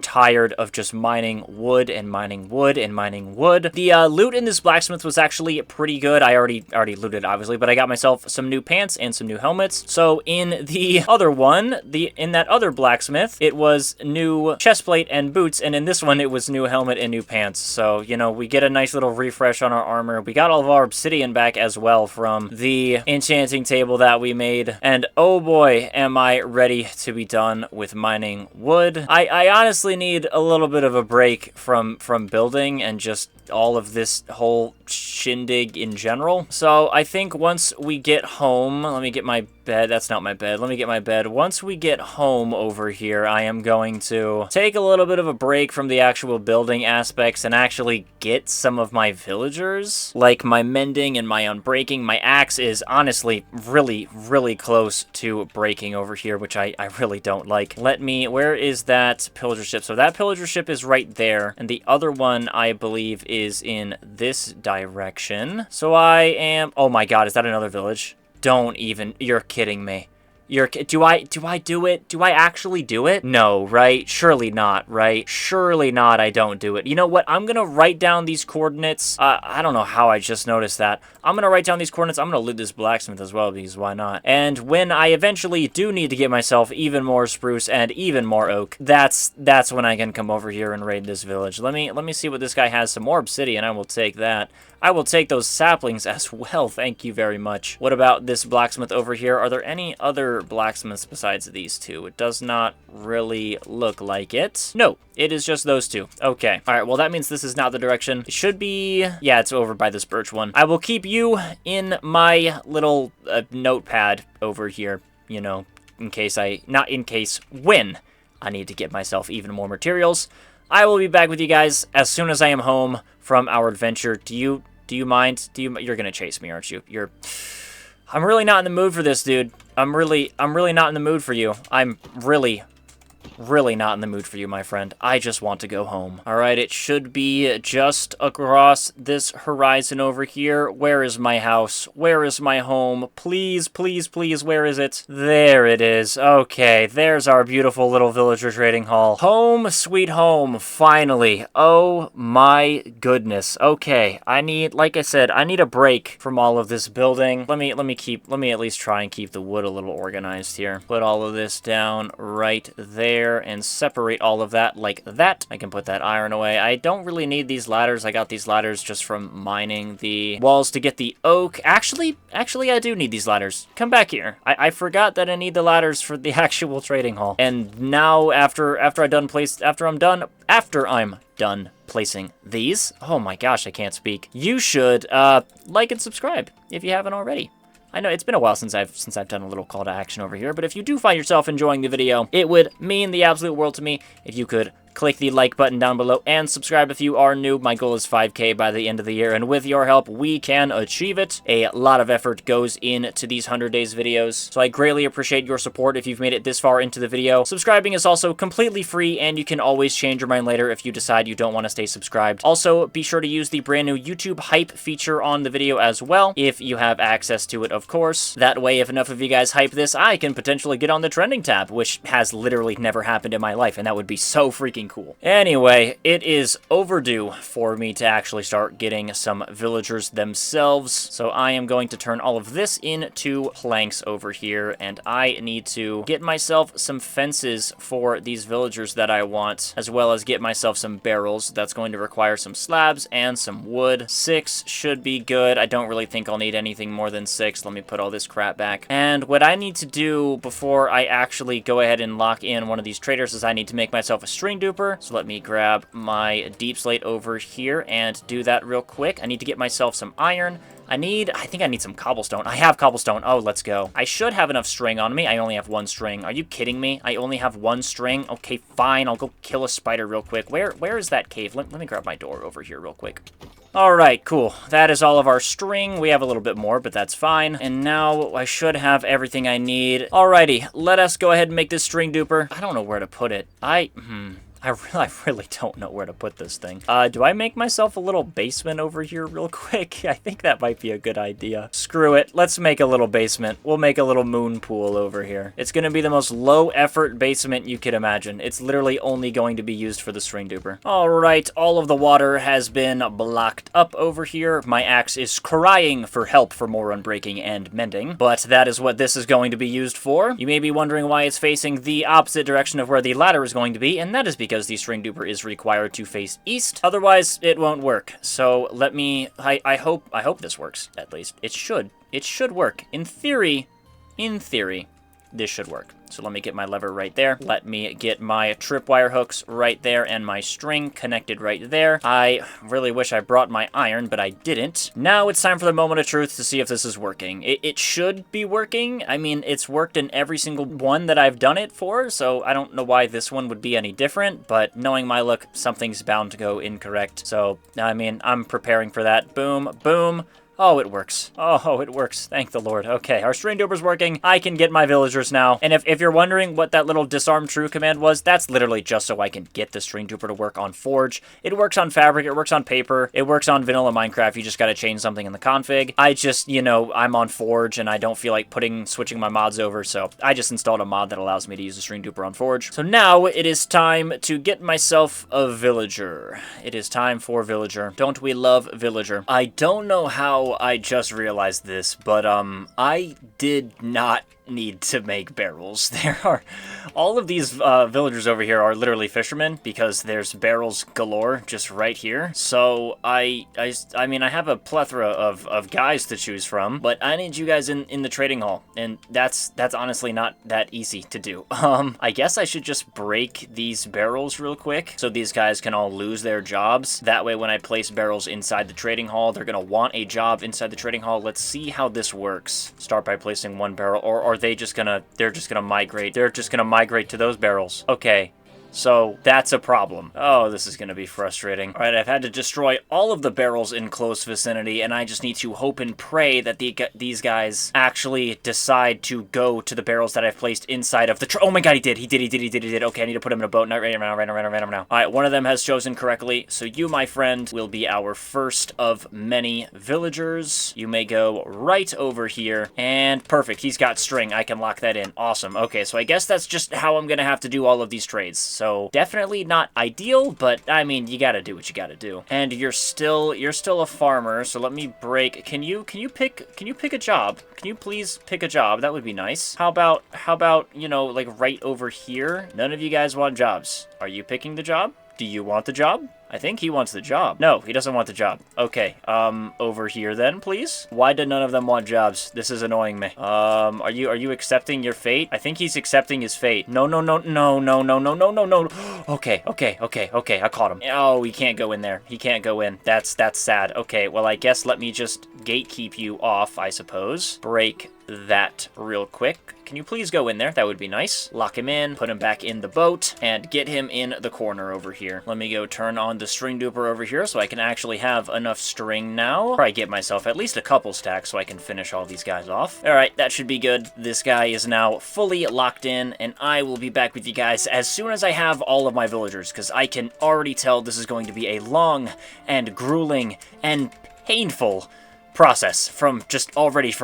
tired of just mining wood and mining wood and mining wood. The loot in this blacksmith was actually pretty good. I already looted, obviously, but I got myself some new pants and some new helmets. So in the other one, in that other blacksmith, it was new chestplate and boots, and in this one, it was new helmet and new pants. So, you know, we get a nice little refresh on our armor. We got all of our obsidian back as well from the enchanting table that we made, and oh boy, am I ready to be done with mining wood. I honestly need a little bit of a break from building and just all of this whole shindig in general. So I think once we get home, let me get my bed. That's not my bed. Let me get my bed. Once we get home over here, I am going to take a little bit of a break from the actual building aspects and actually get some of my villagers, like my mending and my unbreaking. My axe is honestly really, really close to breaking over here, which I really don't like. Where is that pillager ship? So that pillager ship is right there, and the other one, I believe, is in this direction. So I am... oh my god, is that another village? Don't even... you're kidding me. Do I do it? Do I actually do it? No, right? Surely not, right? Surely not, I don't do it. You know what? I'm gonna write down these coordinates. I don't know how I just noticed that. I'm gonna write down these coordinates. I'm gonna loot this blacksmith as well, because why not? And when I eventually do need to get myself even more spruce and even more oak, that's when I can come over here and raid this village. Let me see what this guy has. Some more obsidian. I will take that. I will take those saplings as well. Thank you very much. What about this blacksmith over here? Are there any other blacksmiths besides these two? It does not really look like it. No, it is just those two. Okay. All right, well, that means this is not the direction. It should be... yeah, it's over by this birch one. I will keep you in my little notepad over here, you know, in case when I need to get myself even more materials. I will be back with you guys as soon as I am home from our adventure. Do you mind? You're gonna chase me, aren't you? I'm really not in the mood for this, dude. I'm really not in the mood for you. I'm really not in the mood for you, my friend. I just want to go home. All right, it should be just across this horizon over here. Where is my house? Where is my home? Please, please, please, where is it? There it is. Okay, there's our beautiful little villager trading hall. Home, sweet home, finally. Oh my goodness. Okay, like I said, I need a break from all of this building. Let me at least try and keep the wood a little organized here. Put all of this down right there and separate all of that like that. I can put that iron away. I don't really need these ladders. I got these ladders just from mining the walls to get the oak. Actually, I do need these ladders. Come back here. I forgot that I need the ladders for the actual trading hall. And now after I'm done placing these, oh my gosh, I can't speak. You should like and subscribe if you haven't already. I know it's been a while since I've done a little call to action over here, but if you do find yourself enjoying the video, it would mean the absolute world to me if you could click the like button down below, and subscribe if you are new. My goal is 5K by the end of the year, and with your help, we can achieve it. A lot of effort goes into these 100 days videos, so I greatly appreciate your support if you've made it this far into the video. Subscribing is also completely free, and you can always change your mind later if you decide you don't want to stay subscribed. Also, be sure to use the brand new YouTube hype feature on the video as well, if you have access to it, of course. That way, if enough of you guys hype this, I can potentially get on the trending tab, which has literally never happened in my life, and that would be so freaking cool. Anyway, it is overdue for me to actually start getting some villagers themselves, so I am going to turn all of this into planks over here, and I need to get myself some fences for these villagers that I want, as well as get myself some barrels. That's going to require some slabs and some wood. 6 should be good. I don't really think I'll need anything more than 6. Let me put all this crap back. And what I need to do before I actually go ahead and lock in one of these traders is I need to make myself a string duper. So let me grab my deep slate over here and do that real quick. I need to get myself some iron. I think I need some cobblestone. I have cobblestone. Oh, let's go. I should have enough string on me. I only have 1 string. Are you kidding me? I only have 1 string? Okay, fine. I'll go kill a spider real quick. Where is that cave? Let me grab my door over here real quick. Alright, cool. That is all of our string. We have a little bit more, but that's fine. And now I should have everything I need. Alrighty, let us go ahead and make this string duper. I don't know where to put it. I really don't know where to put this thing. Do I make myself a little basement over here real quick? I think that might be a good idea. Screw it. Let's make a little basement. We'll make a little moon pool over here. It's going to be the most low-effort basement you could imagine. It's literally only going to be used for the string duper. All right, all of the water has been blocked up over here. My axe is crying for help for more unbreaking and mending, but that is what this is going to be used for. You may be wondering why it's facing the opposite direction of where the ladder is going to be, and that is because the string duper is required to face east. Otherwise, it won't work. So let me, I hope this works, at least. It should work. In theory, this should work. So let me get my lever right there. Let me get my tripwire hooks right there and my string connected right there. I really wish I brought my iron, but I didn't. Now it's time for the moment of truth to see if this is working. It should be working. I mean, it's worked in every single one that I've done it for, so I don't know why this one would be any different, but knowing my luck, something's bound to go incorrect. So, I mean, I'm preparing for that. Boom, boom. Oh, it works. Oh, it works. Thank the Lord. Okay, our string duper's working. I can get my villagers now. And if you're wondering what that little disarm true command was, that's literally just so I can get the string duper to work on Forge. It works on Fabric. It works on Paper. It works on vanilla Minecraft. You just gotta change something in the config. I just, you know, I'm on Forge and I don't feel like switching my mods over, so I just installed a mod that allows me to use the string duper on Forge. So now it is time to get myself a villager. It is time for villager. Don't we love villager? I don't know how I just realized this, but I did not need to make barrels. There are all of these villagers over here are literally fishermen because there's barrels galore just right here. So I mean, I have a plethora of guys to choose from, but I need you guys in the trading hall, and that's honestly not that easy to do. I guess I should just break these barrels real quick so these guys can all lose their jobs. That way, when I place barrels inside the trading hall, they're gonna want a job inside the trading hall. Let's see how this works. Start by placing 1 barrel, or are they just gonna, they're just gonna migrate to those barrels. Okay. So that's a problem. Oh, this is going to be frustrating. All right, I've had to destroy all of the barrels in close vicinity, and I just need to hope and pray that these guys actually decide to go to the barrels that I've placed inside of the... Oh my god, he did. Okay, I need to put him in a boat. Right now. All right, one of them has chosen correctly, so you, my friend, will be our first of many villagers. You may go right over here, and perfect. He's got string. I can lock that in. Awesome. Okay, so I guess that's just how I'm going to have to do all of these trades. So definitely not ideal, but I mean, you gotta do what you gotta do. And you're still a farmer, so let me break. Can you pick a job? Can you please pick a job? That would be nice. How about, you know, like right over here? None of you guys want jobs. Are you picking the job? Do you want the job? I think he wants the job. No, he doesn't want the job. Okay, over here then, please. Why do none of them want jobs? This is annoying me. Are you accepting your fate? I think he's accepting his fate. No. Okay, I caught him. Oh, he can't go in there. He can't go in. That's sad. Okay, well, I guess let me just gatekeep you off, I suppose. Break that real quick. Can you please go in there? That would be nice. Lock him in, put him back in the boat, and get him in the corner over here. Let me go turn on the string duper over here so I can actually have enough string now. Probably get myself at least a couple stacks so I can finish all these guys off. All right, that should be good. This guy is now fully locked in, and I will be back with you guys as soon as I have all of my villagers, because I can already tell this is going to be a long and grueling and painful process from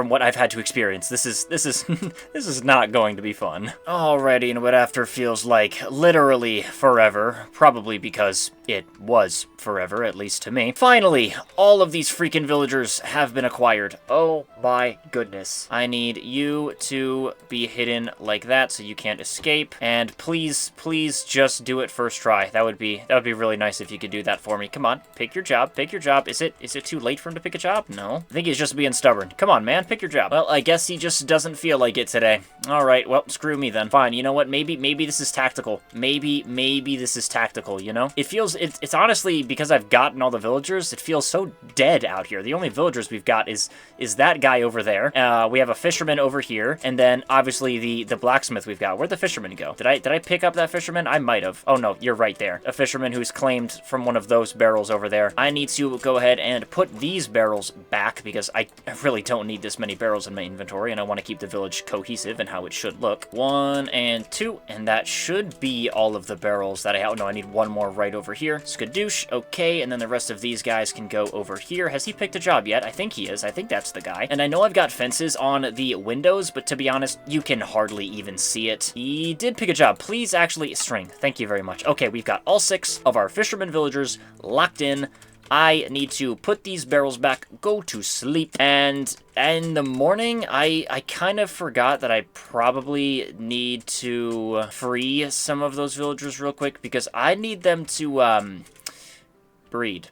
what I've had to experience. This is this is not going to be fun. Alrighty, and what after feels like literally forever, probably because it was forever, at least to me. Finally, all of these freaking villagers have been acquired. Oh my goodness. I need you to be hidden like that so you can't escape. And please, please just do it first try. That would be really nice if you could do that for me. Come on, pick your job, pick your job. Is it too late for him to pick a job? No. I think he's just being stubborn. Come on, man, pick your job. Well, I guess he just doesn't feel like it today. All right, well, screw me then. Fine, you know what? Maybe this is tactical. Maybe this is tactical, you know? It's honestly, because I've gotten all the villagers, it feels so dead out here. The only villagers we've got is that guy over there. We have a fisherman over here, and then obviously the blacksmith we've got. Where'd the fisherman go? Did I pick up that fisherman? I might have. Oh no, you're right there. A fisherman who's claimed from one of those barrels over there. I need to go ahead and put these barrels back because I really don't need this many barrels in my inventory, and I want to keep the village cohesive and how it should look. 1 and 2, and that should be all of the barrels that I have. No, I need one more right over here. Skadoosh, okay, and then the rest of these guys can go over here. Has he picked a job yet? I think he is. I think that's the guy. And I know I've got fences on the windows, but to be honest, you can hardly even see it. He did pick a job. Please actually string. Thank you very much. Okay, we've got all 6 of our fisherman villagers locked in. I need to put these barrels back, go to sleep, and in the morning, I kind of forgot that I probably need to free some of those villagers real quick, because I need them to, breed.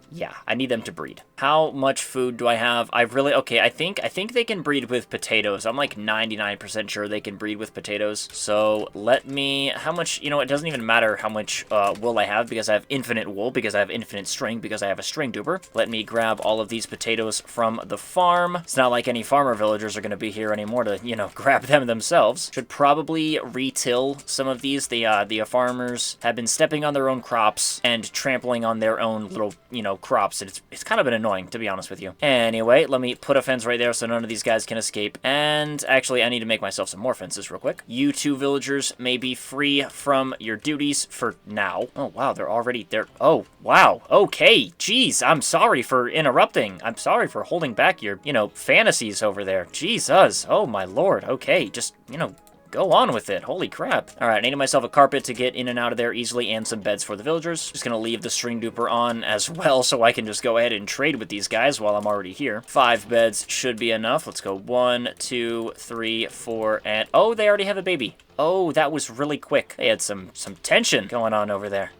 Yeah, I need them to breed. How much food do I have? Okay, I think they can breed with potatoes. I'm like 99% sure they can breed with potatoes. So how much, you know, it doesn't even matter how much wool I have because I have infinite wool, because I have infinite string, because I have a string duper. Let me grab all of these potatoes from the farm. It's not like any farmer villagers are going to be here anymore to, you know, grab them themselves. Should probably retill some of these. The farmers have been stepping on their own crops and trampling on their own little, you know, crops, and it's kind of been annoying, to be honest with you. Anyway, let me put a fence right there so none of these guys can escape. And actually, I need to make myself some more fences real quick. You 2 villagers may be free from your duties for now. Oh, wow, they're already there. Oh, wow. Okay, jeez, I'm sorry for interrupting. I'm sorry for holding back your, you know, fantasies over there. Jesus. Oh, my lord. Okay, just, you know, go on with it. Holy crap. All right, I needed myself a carpet to get in and out of there easily and some beds for the villagers. Just gonna leave the string duper on as well so I can just go ahead and trade with these guys while I'm already here. 5 beds should be enough. Let's go 1, 2, 3, 4, and oh, they already have a baby. Oh, that was really quick. They had some tension going on over there.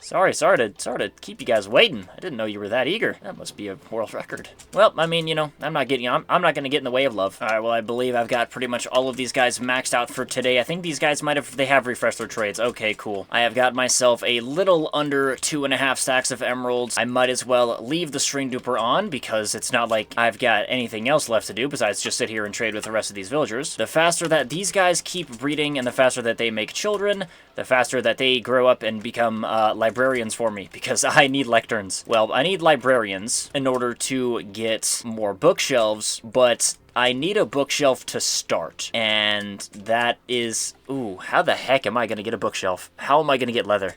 Sorry to keep you guys waiting. I didn't know you were that eager. That must be a world record. Well, I mean, you know, I'm not gonna get in the way of love. All right, well, I believe I've got pretty much all of these guys maxed out for today. I think these guys they have refreshed their trades. Okay, cool. I have got myself a little under 2.5 stacks of emeralds. I might as well leave the string duper on because it's not like I've got anything else left to do besides just sit here and trade with the rest of these villagers. The faster that these guys keep breeding and the faster that they make children, the faster that they grow up and become librarians for me, because I need lecterns. Well, I need librarians in order to get more bookshelves, but I need a bookshelf to start, and that is... Ooh, how the heck am I going to get a bookshelf? How am I going to get leather?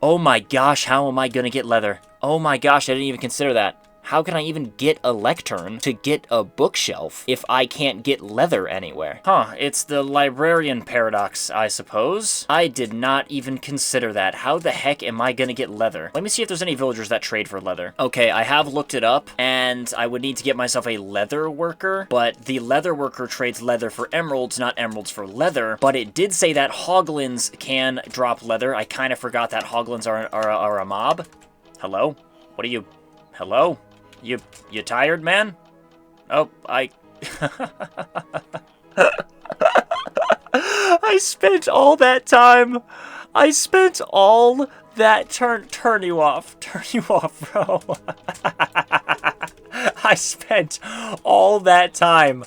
Oh my gosh, how am I going to get leather? Oh my gosh, I didn't even consider that. How can I even get a lectern to get a bookshelf if I can't get leather anywhere? Huh, it's the librarian paradox, I suppose. I did not even consider that. How the heck am I gonna get leather? Let me see if there's any villagers that trade for leather. Okay, I have looked it up, and I would need to get myself a leather worker, but the leather worker trades leather for emeralds, not emeralds for leather, but it did say that hoglins can drop leather. I kind of forgot that hoglins are a mob. Hello? What are you... Hello? You tired, man? Oh, I spent all that time. I spent all that turn you off. Turn you off, bro. I spent all that time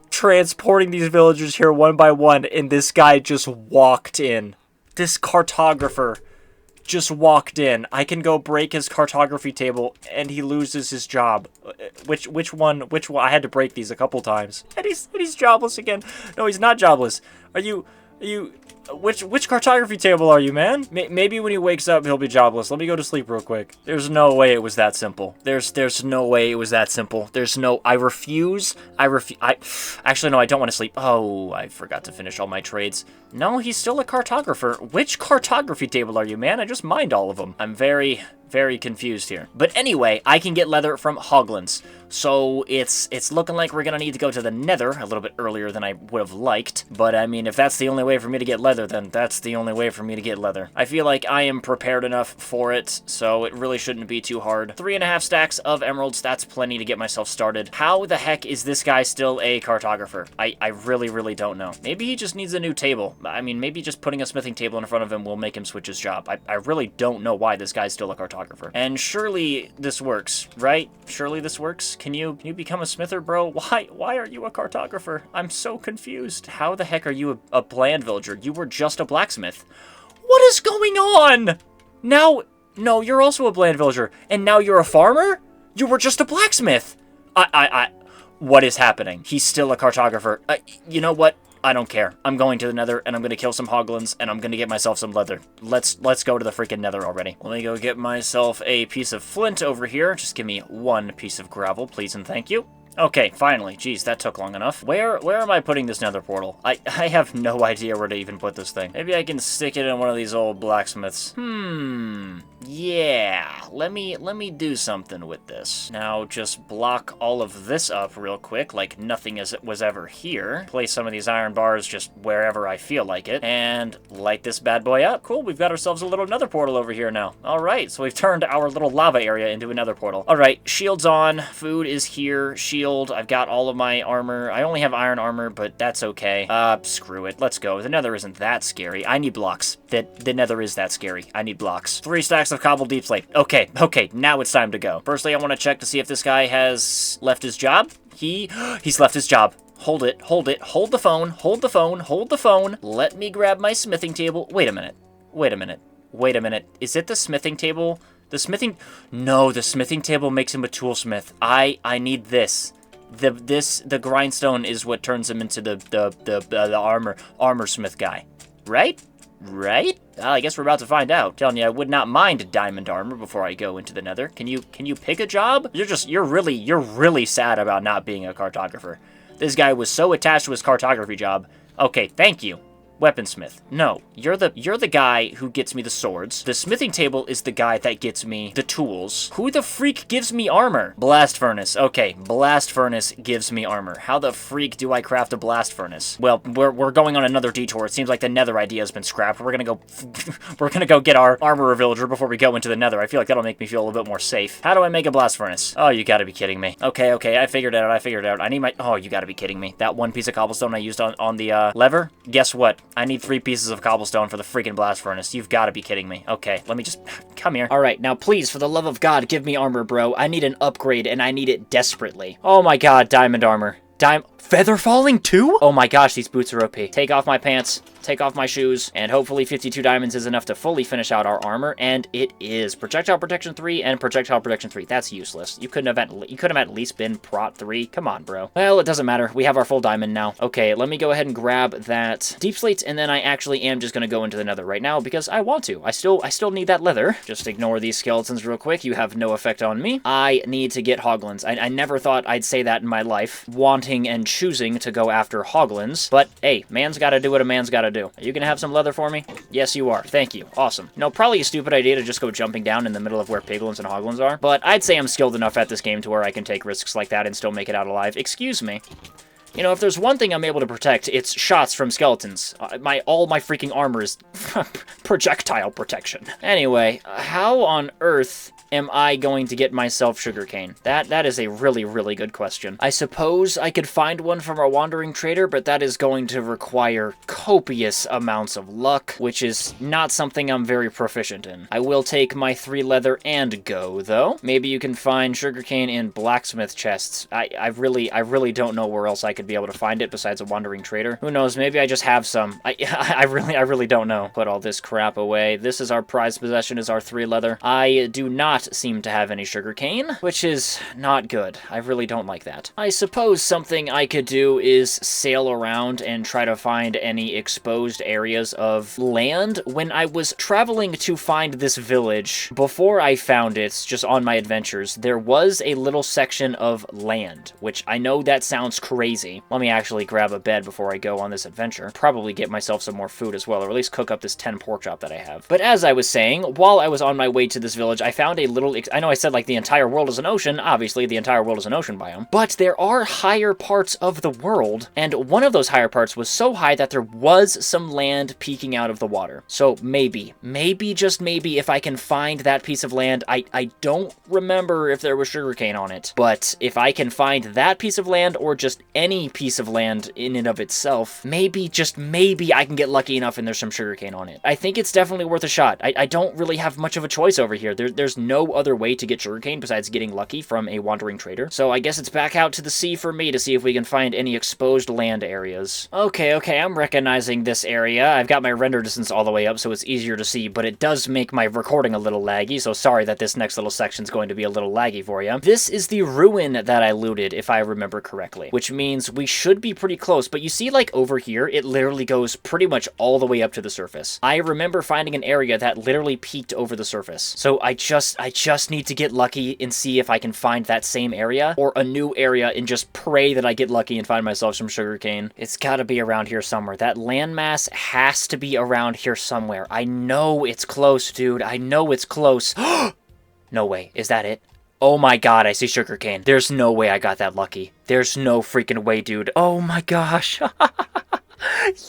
transporting these villagers here one by one, and this guy just walked in. This cartographer just walked in. I can go break his cartography table, and he loses his job. Which one? I had to break these a couple times. And he's jobless again. No, he's not jobless. Are you... Which cartography table are you, man? Maybe when he wakes up, he'll be jobless. Let me go to sleep real quick. There's no way it was that simple. There's no way it was that simple. I refuse. Actually, no, I don't want to sleep. Oh, I forgot to finish all my trades. No, he's still a cartographer. Which cartography table are you, man? I just mined all of them. I'm very confused here. But anyway, I can get leather from Hoglins. So it's looking like we're gonna need to go to the Nether a little bit earlier than I would have liked. But I mean, if that's the only way for me to get leather, then that's the only way for me to get leather. I feel like I am prepared enough for it, so it really shouldn't be too hard. 3.5 stacks of emeralds, that's plenty to get myself started. How the heck is this guy still a cartographer? I really don't know. Maybe he just needs a new table. I mean, maybe just putting a smithing table in front of him will make him switch his job. I really don't know why this guy's still a cartographer. And surely this works, right? Surely this works? Can you become a smither, bro? Why are you a cartographer? I'm so confused. How the heck are you a bland villager? You were just a blacksmith. What is going on? Now, no, you're also a bland villager, and now you're a farmer? You were just a blacksmith. What is happening? He's still a cartographer. You know what? I don't care. I'm going to the Nether, and I'm going to kill some hoglins, and I'm going to get myself some leather. Let's go to the freaking Nether already. Let me go get myself a piece of flint over here. Just give me one piece of gravel, please and thank you. Okay, finally. Jeez, that took long enough. Where am I putting this nether portal? I have no idea where to even put this thing. Maybe I can stick it in one of these old blacksmiths. Yeah. Let me do something with this. Now, just block all of this up real quick, like nothing was ever here. Place some of these iron bars just wherever I feel like it, and light this bad boy up. Cool, we've got ourselves a little nether portal over here now. All right, so we've turned our little lava area into a nether portal. All right, shields on. Food is here. Shield. I've got all of my armor. I only have iron armor, but that's okay. Screw it. Let's go. The nether isn't that scary. I need blocks. The nether is that scary. I need blocks. 3 stacks of cobbled deep slate. Okay, now it's time to go. Firstly, I want to check to see if this guy has left his job. He's left his job. Hold it. Hold the phone. Let me grab my smithing table. Wait a minute. Is it the smithing table? No, the smithing table makes him a toolsmith. I need this. The grindstone is what turns him into the armor smith guy. Right? Well, I guess we're about to find out. Telling you, I would not mind diamond armor before I go into the nether. Can you pick a job? You're really sad about not being a cartographer. This guy was so attached to his cartography job. Okay, thank you. Weaponsmith. No, you're the guy who gets me the swords. The smithing table is the guy that gets me the tools. Who the freak gives me armor? Blast furnace. Okay, blast furnace gives me armor. How the freak do I craft a blast furnace? Well, we're going on another detour. It seems like the nether idea has been scrapped. We're gonna go get our armorer villager before we go into the nether. I feel like that'll make me feel a little bit more safe. How do I make a blast furnace? Oh, you gotta be kidding me. Okay, I figured it out. I need my... Oh, you gotta be kidding me. That one piece of cobblestone I used on the lever? Guess what? I need 3 pieces of cobblestone for the freaking blast furnace. You've got to be kidding me. Okay, let me just... Come here. All right, now please, for the love of God, give me armor, bro. I need an upgrade, and I need it desperately. Oh my God, diamond armor. Feather falling too? Oh my gosh, these boots are OP. Take off my pants, take off my shoes, and hopefully 52 diamonds is enough to fully finish out our armor, and it is. Projectile protection 3 and projectile protection 3. That's useless. You couldn't have at least been prot 3. Come on, bro. Well, it doesn't matter. We have our full diamond now. Okay, let me go ahead and grab that deep slate, and then I actually am just gonna go into the nether right now because I want to. I still need that leather. Just ignore these skeletons real quick. You have no effect on me. I need to get hoglins. I never thought I'd say that in my life, wanting and choosing to go after hoglins, but hey, man's gotta do what a man's gotta do. Are you gonna have some leather for me? Yes, you are. Thank you. Awesome. No, probably a stupid idea to just go jumping down in the middle of where piglins and hoglins are, but I'd say I'm skilled enough at this game to where I can take risks like that and still make it out alive. Excuse me. You know, if there's one thing I'm able to protect, it's shots from skeletons. All my freaking armor is projectile protection. Anyway, how on earth am I going to get myself sugarcane? That is a really, really good question. I suppose I could find one from a wandering trader, but that is going to require copious amounts of luck, which is not something I'm very proficient in. I will take my 3 leather and go, though. Maybe you can find sugarcane in blacksmith chests. I really don't know where else I could be able to find it besides a wandering trader. Who knows? Maybe I just have some. I really don't know. Put all this crap away. This is our prized possession, is our 3 leather. I do not seem to have any sugarcane, which is not good. I really don't like that. I suppose something I could do is sail around and try to find any exposed areas of land. When I was traveling to find this village, before I found it, just on my adventures, there was a little section of land, which I know that sounds crazy. Let me actually grab a bed before I go on this adventure. Probably get myself some more food as well, or at least cook up this 10 pork chop that I have. But as I was saying, while I was on my way to this village, I found a little... I know I said, like, the entire world is an ocean. Obviously, the entire world is an ocean biome. But there are higher parts of the world, and one of those higher parts was so high that there was some land peeking out of the water. So maybe, just maybe, if I can find that piece of land, I don't remember if there was sugarcane on it, but if I can find that piece of land, or just any piece of land in and of itself, maybe, just maybe, I can get lucky enough and there's some sugarcane on it. I think it's definitely worth a shot. I don't really have much of a choice over here. There's no other way to get sugarcane besides getting lucky from a wandering trader. So I guess it's back out to the sea for me to see if we can find any exposed land areas. Okay, I'm recognizing this area. I've got my render distance all the way up so it's easier to see, but it does make my recording a little laggy, so sorry that this next little section's going to be a little laggy for you. This is the ruin that I looted, if I remember correctly, which means we should be pretty close, but you see, like, over here, it literally goes pretty much all the way up to the surface. I remember finding an area that literally peaked over the surface, so I just need to get lucky and see if I can find that same area or a new area and just pray that I get lucky and find myself some sugarcane. It's gotta be around here somewhere. That landmass has to be around here somewhere. I know it's close, dude. I know it's close. No way. Is that it? Oh my god, I see sugarcane. There's no way I got that lucky. There's no freaking way, dude. Oh my gosh.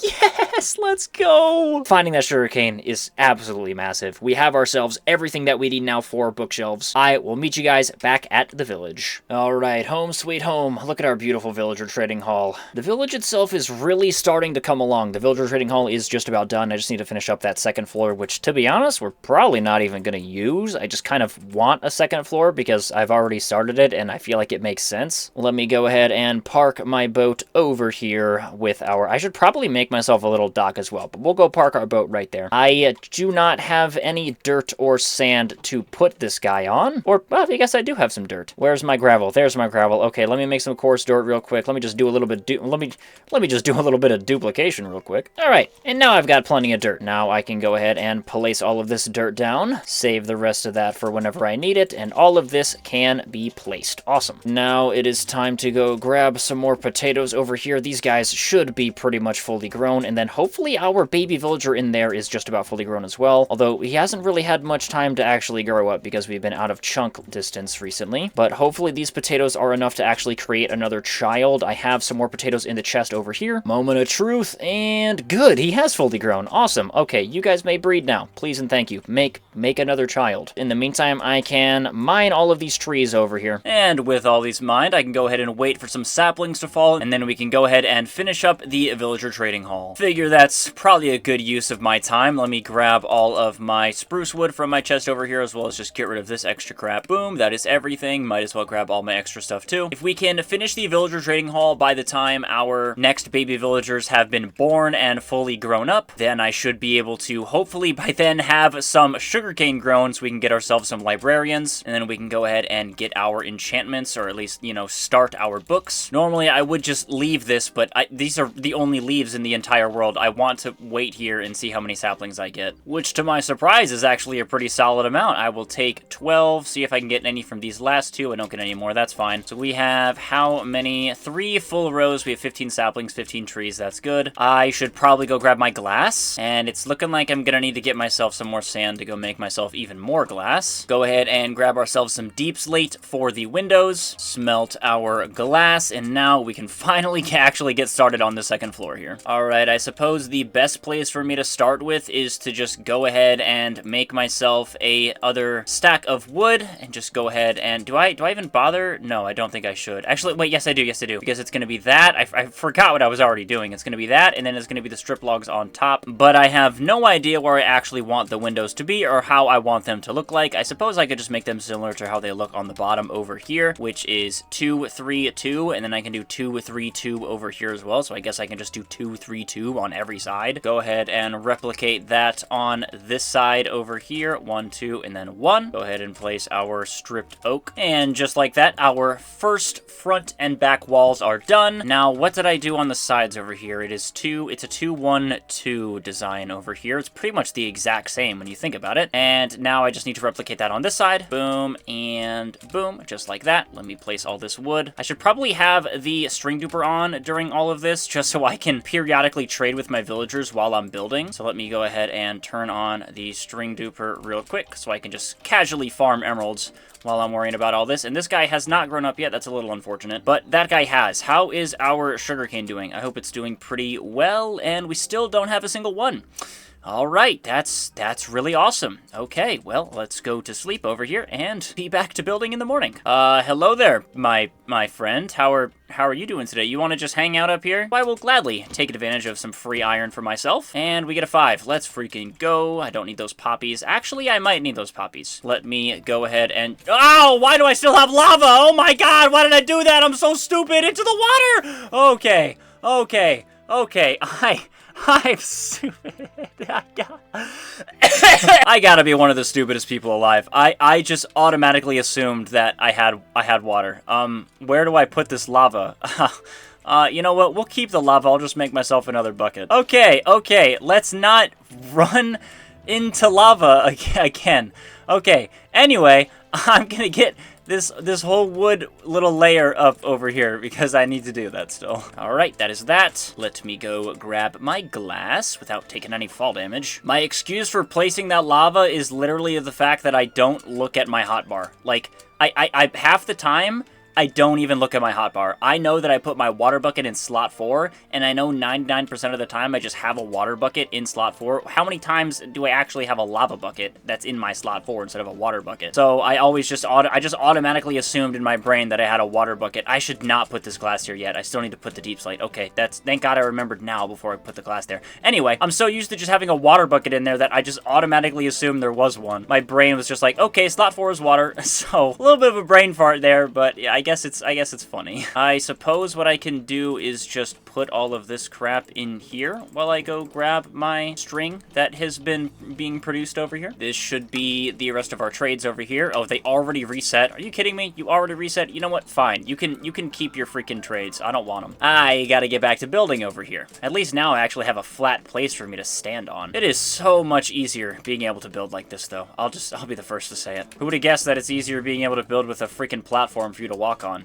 Yes, let's go! Finding that sugarcane is absolutely massive. We have ourselves everything that we need now for bookshelves. I will meet you guys back at the village. Alright, home sweet home. Look at our beautiful villager trading hall. The village itself is really starting to come along. The villager trading hall is just about done. I just need to finish up that second floor, which, to be honest, we're probably not even going to use. I just kind of want a second floor because I've already started it and I feel like it makes sense. Let me go ahead and park my boat over here with our... I should probably make myself a little dock as well, but we'll go park our boat right there. I do not have any dirt or sand to put this guy on, or, well, I guess I do have some dirt. Where's my gravel? There's my gravel. Okay, let me make some coarse dirt real quick. Let me just do a little bit, let me just do a little bit of duplication real quick. All right, and now I've got plenty of dirt. Now I can go ahead and place all of this dirt down, save the rest of that for whenever I need it, and all of this can be placed. Awesome. Now it is time to go grab some more potatoes over here. These guys should be pretty much fully grown, and then hopefully our baby villager in there is just about fully grown as well, although he hasn't really had much time to actually grow up because we've been out of chunk distance recently, but hopefully these potatoes are enough to actually create another child. I have some more potatoes in the chest over here. Moment of truth, and good, he has fully grown. Awesome. Okay, you guys may breed now. Please and thank you. Make another child. In the meantime, I can mine all of these trees over here. And with all these mined, I can go ahead and wait for some saplings to fall, and then we can go ahead and finish up the villager trading hall. Figure that's probably a good use of my time. Let me grab all of my spruce wood from my chest over here, as well as just get rid of this extra crap. Boom, that is everything. Might as well grab all my extra stuff too. If we can finish the villager trading hall by the time our next baby villagers have been born and fully grown up, then I should be able to hopefully by then have some sugarcane grown so we can get ourselves some librarians, and then we can go ahead and get our enchantments, or at least, you know, start our books. Normally I would just leave this, but these are the only leaves leaves in the entire world. I want to wait here and see how many saplings I get, which to my surprise is actually a pretty solid amount. I will take 12, see if I can get any from these last two. I don't get any more, that's fine. So we have how many? 3 full rows. We have 15 saplings, 15 trees, that's good. I should probably go grab my glass, and it's looking like I'm gonna need to get myself some more sand to go make myself even more glass. Go ahead and grab ourselves some deep slate for the windows, smelt our glass, and now we can finally actually get started on the second floor here. Alright, I suppose the best place for me to start with is to just go ahead and make myself a other stack of wood, and just go ahead and, do I even bother? No, I don't think I should. Actually, wait, yes I do, because it's gonna be that. I forgot what I was already doing. It's gonna be that, and then it's gonna be the strip logs on top, but I have no idea where I actually want the windows to be, or how I want them to look like. I suppose I could just make them similar to how they look on the bottom over here, which is 2, 3, 2, and then I can do 2, 3, 2 over here as well, so I guess I can just do 2, 3, 2 on every side. Go ahead and replicate that on this side over here, 1, 2, and then 1. Go ahead and place our stripped oak, and just like that, our first front and back walls are done. Now, what did I do on the sides over here? It's a 2, 1, 2 design over here. It's pretty much the exact same when you think about it, and now I just need to replicate that on this side. Boom, and boom, just like that. Let me place all this wood. I should probably have the string duper on during all of this, just so I can periodically trade with my villagers while I'm building. So let me go ahead and turn on the string duper real quick, so I can just casually farm emeralds while I'm worrying about all this. And this guy has not grown up yet. That's a little unfortunate, but that guy has. How is our sugarcane doing? I hope it's doing pretty well, and we still don't have a single one. All right, that's really awesome. Okay, well, let's go to sleep over here and be back to building in the morning. Hello there, my friend. How are you doing today? You want to just hang out up here? I will gladly take advantage of some free iron for myself. And we get a 5. Let's freaking go. I don't need those poppies. Actually, I might need those poppies. Let me go ahead and... Oh, why do I still have lava? Oh my god, why did I do that? I'm so stupid. Into the water! Okay. I'm stupid. I gotta be one of the stupidest people alive. I just automatically assumed that I had water. Where do I put this lava? You know what? We'll keep the lava. I'll just make myself another bucket. Okay. Let's not run into lava again. Okay. Anyway, I'm gonna get this whole wood little layer up over here because I need to do that still. All right, that is that. Let me go grab my glass without taking any fall damage. My excuse for placing that lava is literally the fact that I don't look at my hotbar. Like, I half the time, I don't even look at my hotbar. I know that I put my water bucket in slot 4, and I know 99% of the time I just have a water bucket in slot 4. How many times do I actually have a lava bucket that's in my slot 4 instead of a water bucket? So I always just automatically assumed in my brain that I had a water bucket. I should not put this glass here yet. I still need to put the deep slate. Okay, thank God I remembered now before I put the glass there. Anyway, I'm so used to just having a water bucket in there that I just automatically assumed there was one. My brain was just like, okay, slot 4 is water. So a little bit of a brain fart there, but yeah, I guess it's funny. I suppose what I can do is just put all of this crap in here while I go grab my string that has been being produced over here. This should be the rest of our trades over here. Oh, they already reset. Are you kidding me? You already reset? You know what? Fine. You can keep your freaking trades. I don't want them. I gotta get back to building over here. At least now I actually have a flat place for me to stand on. It is so much easier being able to build like this, though. I'll be the first to say it. Who would have guessed that it's easier being able to build with a freaking platform for you to walk on?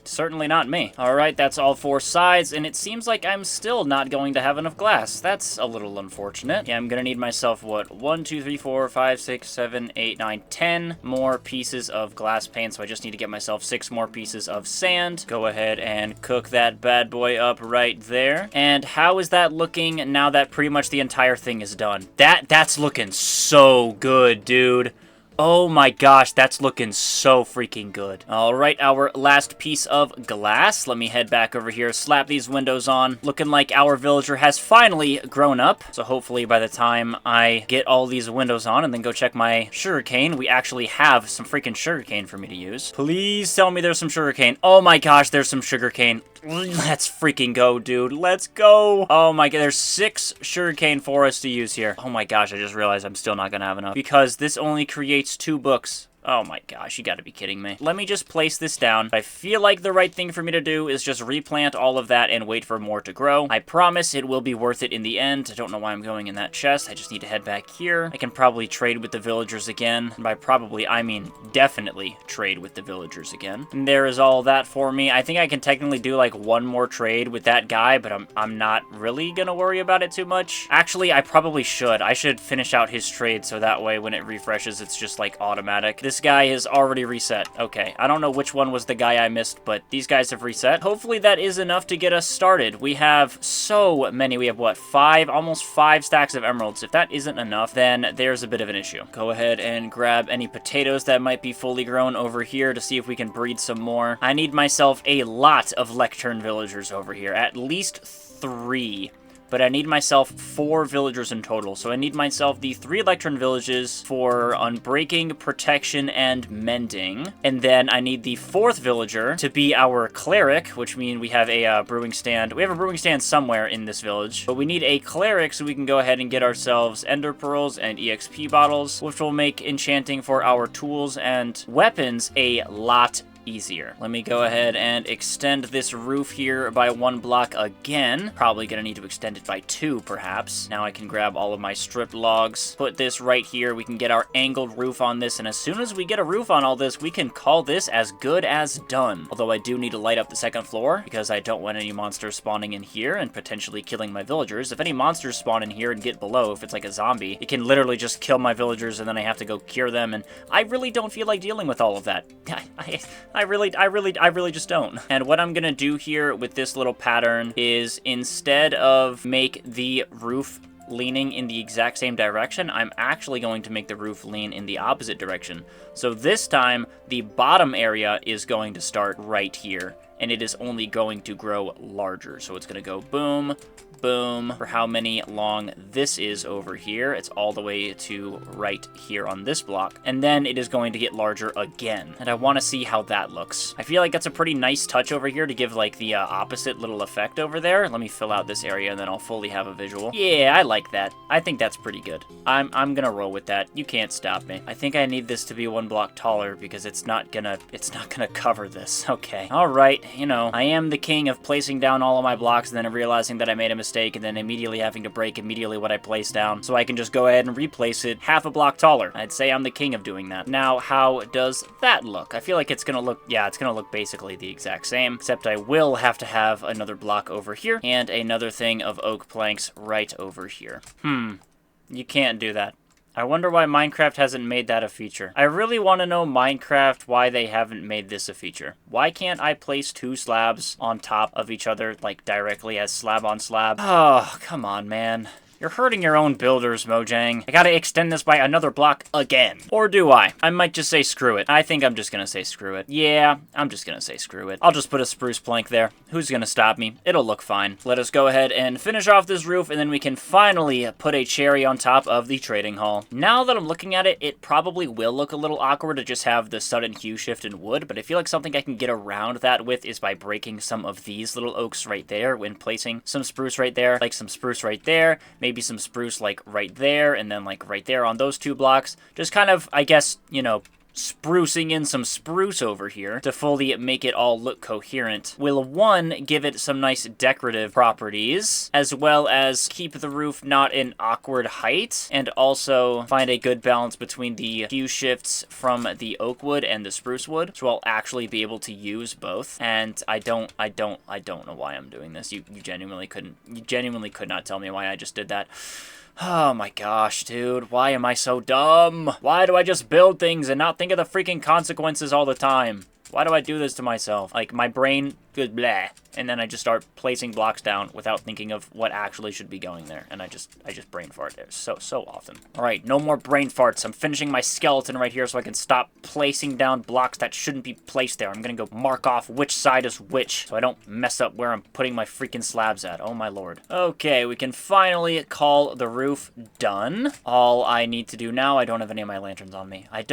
Certainly not me. Alright, that's all 4 sides, and it seems like I'm still not going to have enough glass. That's a little unfortunate. Yeah, I'm gonna need myself, what, 1, 2, 3, 4, 5, 6, 7, 8, 9, 10 more pieces of glass pane, so I just need to get myself 6 more pieces of sand. Go ahead and cook that bad boy up right there. And how is that looking now that pretty much the entire thing is done? That's looking so good, dude. Oh my gosh, that's looking so freaking good. All right, our last piece of glass. Let me head back over here, slap these windows on. Looking like our villager has finally grown up. So hopefully by the time I get all these windows on and then go check my sugarcane, we actually have some freaking sugarcane for me to use. Please tell me there's some sugarcane. Oh my gosh, there's some sugarcane. Let's freaking go, dude. Let's go. Oh my god, there's 6 sugarcane for us to use here. Oh my gosh, I just realized I'm still not gonna have enough because this only creates 2 books. Oh my gosh, you gotta be kidding me. Let me just place this down. I feel like the right thing for me to do is just replant all of that and wait for more to grow. I promise it will be worth it in the end. I don't know why I'm going in that chest. I just need to head back here. I can probably trade with the villagers again. And by probably, I mean definitely trade with the villagers again. And there is all that for me. I think I can technically do like one more trade with that guy, but I'm not really gonna worry about it too much. Actually, I probably should. I should finish out his trade so that way when it refreshes, it's just like automatic. This guy is already reset. Okay, I don't know which one was the guy I missed, but these guys have reset. Hopefully that is enough to get us started. We have so many. We have what, almost five stacks of emeralds. If that isn't enough, then there's a bit of an issue. Go ahead and grab any potatoes that might be fully grown over here to see if we can breed some more. I need myself a lot of lectern villagers over here, at least 3. But I need myself 4 villagers in total. So I need myself the 3 lectern villages for unbreaking, protection, and mending. And then I need the 4th villager to be our cleric, which means we have a brewing stand. We have a brewing stand somewhere in this village. But we need a cleric so we can go ahead and get ourselves ender pearls and EXP bottles, which will make enchanting for our tools and weapons a lot easier. Let me go ahead and extend this roof here by 1 block again. Probably gonna need to extend it by 2, perhaps. Now I can grab all of my stripped logs, put this right here. We can get our angled roof on this, and as soon as we get a roof on all this, we can call this as good as done. Although I do need to light up the 2nd floor, because I don't want any monsters spawning in here and potentially killing my villagers. If any monsters spawn in here and get below, if it's like a zombie, it can literally just kill my villagers, and then I have to go cure them, and I really don't feel like dealing with all of that. I really just don't. And what I'm gonna do here with this little pattern is instead of make the roof leaning in the exact same direction, I'm actually going to make the roof lean in the opposite direction. So this time, the bottom area is going to start right here, and it is only going to grow larger. So it's gonna go boom, boom, for how many long this is over here. It's all the way to right here on this block. And then it is going to get larger again. And I want to see how that looks. I feel like that's a pretty nice touch over here to give like the opposite little effect over there. Let me fill out this area and then I'll fully have a visual. Yeah, I like that. I think that's pretty good. I'm gonna roll with that. You can't stop me. I think I need this to be 1 block taller because it's not gonna cover this. Okay. All right. You know, I am the king of placing down all of my blocks and then realizing that I made a mistake and then immediately having to break immediately what I placed down, so I can just go ahead and replace it half a block taller. I'd say I'm the king of doing that. Now, how does that look? I feel like it's gonna look, yeah, it's gonna look basically the exact same, except I will have to have another block over here and another thing of oak planks right over here. You can't do that. I wonder why Minecraft hasn't made that a feature. I really want to know Minecraft why they haven't made this a feature. Why can't I place 2 slabs on top of each other, like directly as slab on slab? Oh, come on, man. You're hurting your own builders, Mojang. I gotta extend this by another block again. Or do I? I might just say screw it. I think I'm just gonna say screw it. Yeah, I'm just gonna say screw it. I'll just put a spruce plank there. Who's gonna stop me? It'll look fine. Let us go ahead and finish off this roof, and then we can finally put a cherry on top of the trading hall. Now that I'm looking at it, it probably will look a little awkward to just have the sudden hue shift in wood, but I feel like something I can get around that with is by breaking some of these little oaks right there when placing some spruce right there, like some spruce right there, maybe some spruce like right there, and then like right there on those 2 blocks. Just kind of, I guess, you know, sprucing in some spruce over here to fully make it all look coherent will, 1, give it some nice decorative properties, as well as keep the roof not an awkward height, and also find a good balance between the hue shifts from the oak wood and the spruce wood, so I'll actually be able to use both. And I don't know why I'm doing this. You genuinely could not tell me why I just did that. Oh my gosh, dude. Why am I so dumb? Why do I just build things and not think of the freaking consequences all the time? Why do I do this to myself? Like, my brain goes bleh, and then I just start placing blocks down without thinking of what actually should be going there, and I just brain fart there so often. All right, no more brain farts. I'm finishing my skeleton right here so I can stop placing down blocks that shouldn't be placed there. I'm gonna go mark off which side is which so I don't mess up where I'm putting my freaking slabs at. Oh my lord. Okay, we can finally call the roof done. All I need to do now, I don't have any of my lanterns on me. I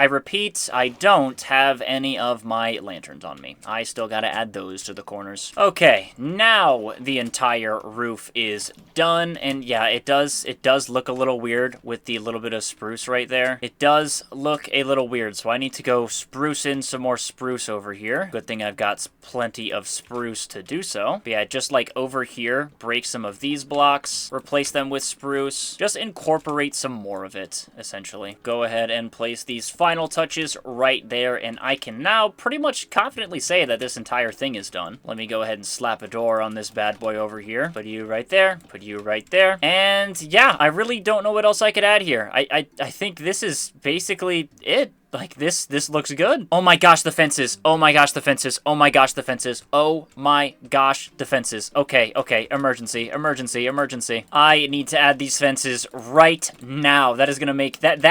repeat, repeat, I don't have any of my lanterns on me. I still gotta add those to the corners. Okay, now the entire roof is done, and yeah, it does look a little weird with the little bit of spruce right there. It does look a little weird, so I need to go spruce in some more spruce over here. Good thing I've got plenty of spruce to do so. But yeah, just like over here, break some of these blocks, replace them with spruce, just incorporate some more of it, essentially. Go ahead and place these final touches right there, and I can now pretty much confidently say that this entire thing is done. Let me go ahead and slap a door on this bad boy over here. Put you right there, put you right there, and yeah, I really don't know what else I could add here. I think this is basically it. Like, this looks good. Oh my gosh, the fences. Oh my gosh, the fences. Oh my gosh, the fences. Oh my gosh, the fences. Okay, okay, emergency, emergency, emergency. I need to add these fences right now. That is gonna make then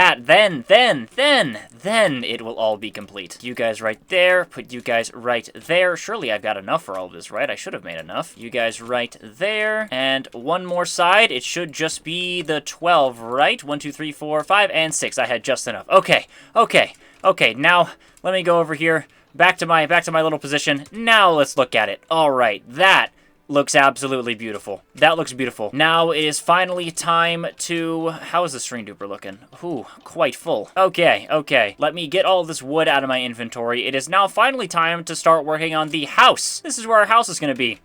it will all be complete. You guys right there, put you guys right there. Surely I've got enough for all of this, right? I should have made enough. You guys right there, and one more side. It should just be the 12, right? 1, 2, 3, 4, 5, and 6. I had just enough. Okay, okay. Okay, now let me go over here, back to my little position. Now let's look at it. All right, that looks absolutely beautiful. That looks beautiful. Now it is finally time to... How is the string duper looking? Ooh, quite full. Okay, okay. Let me get all this wood out of my inventory. It is now finally time to start working on the house. This is where our house is going to be.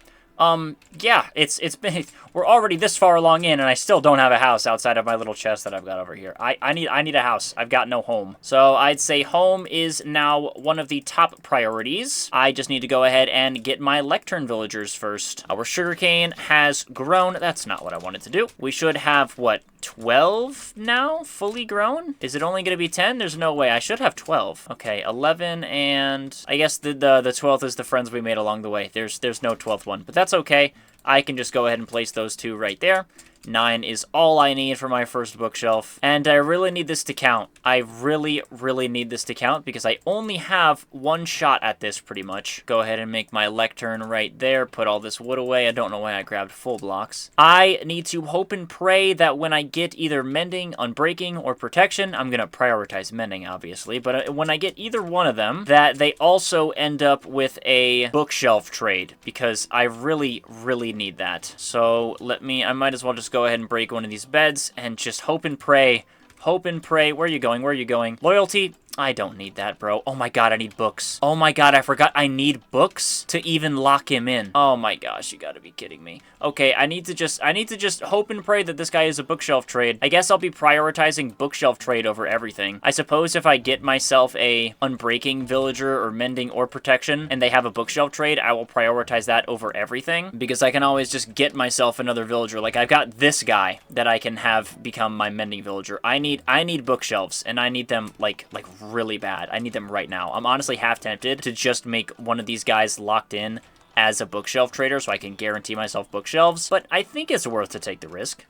Yeah, it's been, we're already this far along in, and I still don't have a house outside of my little chest that I've got over here. I need a house. I've got no home. So I'd say home is now one of the top priorities. I just need to go ahead and get my lectern villagers first. Our sugarcane has grown. That's not what I wanted to do. We should have, what, 12 now? Fully grown? Is it only going to be 10? There's no way. I should have 12. Okay, 11, and I guess the 12th is the friends we made along the way. There's no 12th one, but that's okay. I can just go ahead and place those two right there. 9 is all I need for my first bookshelf. And I really need this to count. I really, really need this to count because I only have one shot at this pretty much. Go ahead and make my lectern right there. Put all this wood away. I don't know why I grabbed full blocks. I need to hope and pray that when I get either mending, unbreaking, or protection, I'm going to prioritize mending, obviously, but when I get either one of them, that they also end up with a bookshelf trade because I really, really need that. So I might as well just go ahead and break one of these beds and just hope and pray. Hope and pray. Where are you going? Where are you going? Loyalty. I don't need that, bro. Oh my god, I need books. Oh my god, I forgot I need books to even lock him in. Oh my gosh, you gotta be kidding me. Okay, I need to just hope and pray that this guy is a bookshelf trade. I guess I'll be prioritizing bookshelf trade over everything. I suppose if I get myself a unbreaking villager or mending or protection and they have a bookshelf trade, I will prioritize that over everything because I can always just get myself another villager. Like I've got this guy that I can have become my mending villager. I need bookshelves and I need them like really bad. I need them right now. I'm honestly half tempted to just make one of these guys locked in as a bookshelf trader so I can guarantee myself bookshelves, but I think it's worth to take the risk.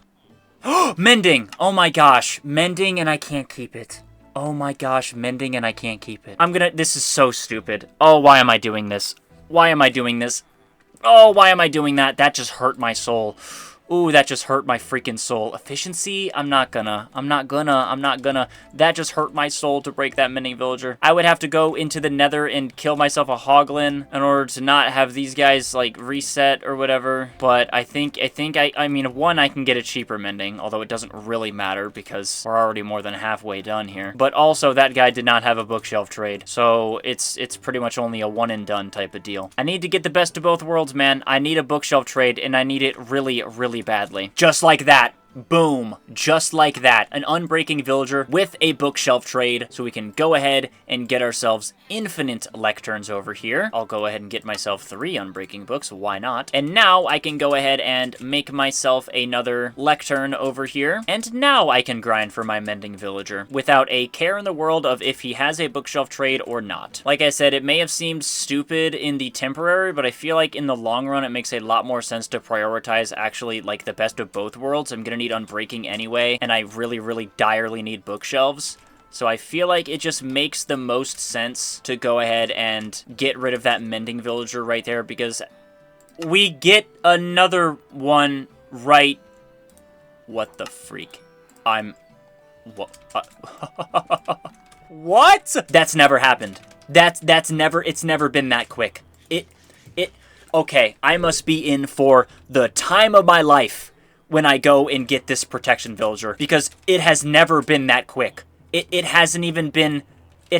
Mending! Oh my gosh. Mending and I can't keep it. Oh my gosh, mending and I can't keep it. This is so stupid. Oh, why am I doing this? Why am I doing this? Oh, why am I doing that? That just hurt my soul. Ooh, that just hurt my freaking soul. Efficiency? I'm not gonna. That just hurt my soul to break that mending villager. I would have to go into the nether and kill myself a hoglin in order to not have these guys, like, reset or whatever. But I mean, one, I can get a cheaper mending, although it doesn't really matter because we're already more than halfway done here. But also, that guy did not have a bookshelf trade, so it's pretty much only a one and done type of deal. I need to get the best of both worlds, man. I need a bookshelf trade, and I need it really, really badly. Just like that. Boom. Just like that. An unbreaking villager with a bookshelf trade, so we can go ahead and get ourselves infinite lecterns over here. I'll go ahead and get myself 3 unbreaking books. Why not? And now I can go ahead and make myself another lectern over here. And now I can grind for my mending villager without a care in the world of if he has a bookshelf trade or not. Like I said, it may have seemed stupid in the temporary, but I feel like in the long run, it makes a lot more sense to prioritize actually like the best of both worlds. I'm gonna need unbreaking anyway, and I really, really direly need bookshelves. So I feel like it just makes the most sense to go ahead and get rid of that mending villager right there because we get another one right... What the freak? What? What? That's never happened. It's never been that quick. Okay, I must be in for the time of my life when I go and get this protection villager, because it has never been that quick. It hasn't even been a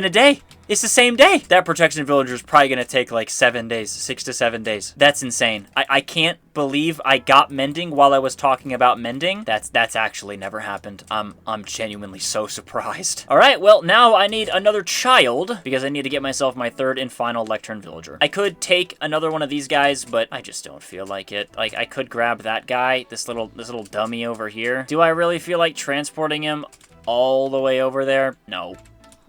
day. It's the same day. That protection villager is probably going to take like 7 days, 6 to 7 days. That's insane. I can't believe I got mending while I was talking about mending. That's actually never happened. I'm genuinely so surprised. All right, well, now I need another child because I need to get myself my third and final lectern villager. I could take another one of these guys, but I just don't feel like it. Like, I could grab that guy, this little dummy over here. Do I really feel like transporting him all the way over there? No.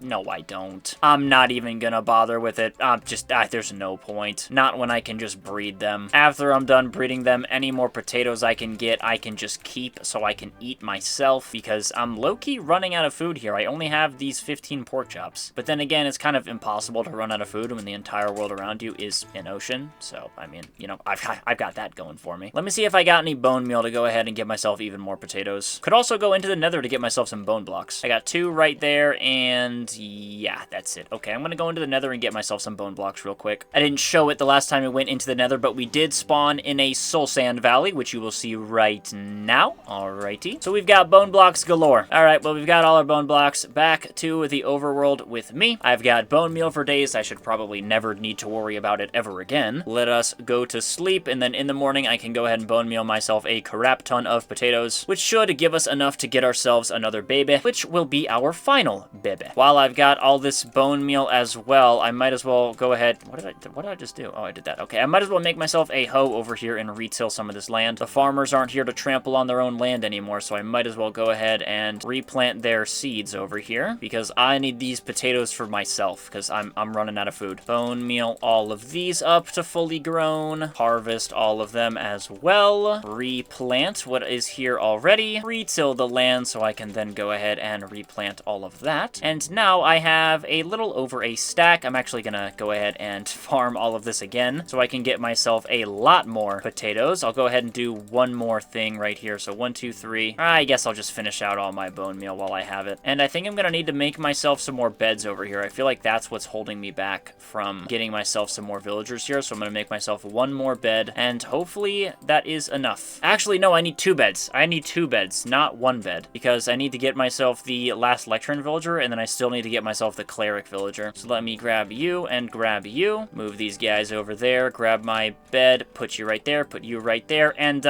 No, I don't. I'm not even gonna bother with it. There's no point. Not when I can just breed them. After I'm done breeding them, any more potatoes I can get, I can just keep so I can eat myself, because I'm low-key running out of food here. I only have these 15 pork chops. But then again, it's kind of impossible to run out of food when the entire world around you is an ocean. So, I mean, you know, I've got that going for me. Let me see if I got any bone meal to go ahead and get myself even more potatoes. Could also go into the nether to get myself some bone blocks. I got 2 right there, and yeah, that's it. Okay, I'm gonna go into the nether and get myself some bone blocks real quick. I didn't show it the last time I went into the nether, but we did spawn in a soul sand valley, which you will see right now. Alrighty. So we've got bone blocks galore. Alright, well, we've got all our bone blocks. Back to the overworld with me. I've got bone meal for days. I should probably never need to worry about it ever again. Let us go to sleep, and then in the morning I can go ahead and bone meal myself a crap ton of potatoes, which should give us enough to get ourselves another baby, which will be our final baby. While I've got all this bone meal as well, I might as well go ahead. What did I just do? Oh, I did that. Okay, I might as well make myself a hoe over here and retill some of this land. The farmers aren't here to trample on their own land anymore, so I might as well go ahead and replant their seeds over here, because I need these potatoes for myself, because I'm running out of food. Bone meal all of these up to fully grown. Harvest all of them as well. Replant what is here already. Retill the land so I can then go ahead and replant all of that. And now I have a little over a stack. I'm actually gonna go ahead and farm all of this again so I can get myself a lot more potatoes. I'll go ahead and do one more thing right here. So 1, 2, 3. I guess I'll just finish out all my bone meal while I have it. And I think I'm gonna need to make myself some more beds over here. I feel like that's what's holding me back from getting myself some more villagers here. So I'm gonna make myself one more bed, and hopefully that is enough. Actually, no, I need 2 beds. I need 2 beds, not 1 bed, because I need to get myself the last lectern villager, and then I still need to get myself the cleric villager. So let me grab you and grab you. Move these guys over there. Grab my bed. Put you right there. Put you right there. And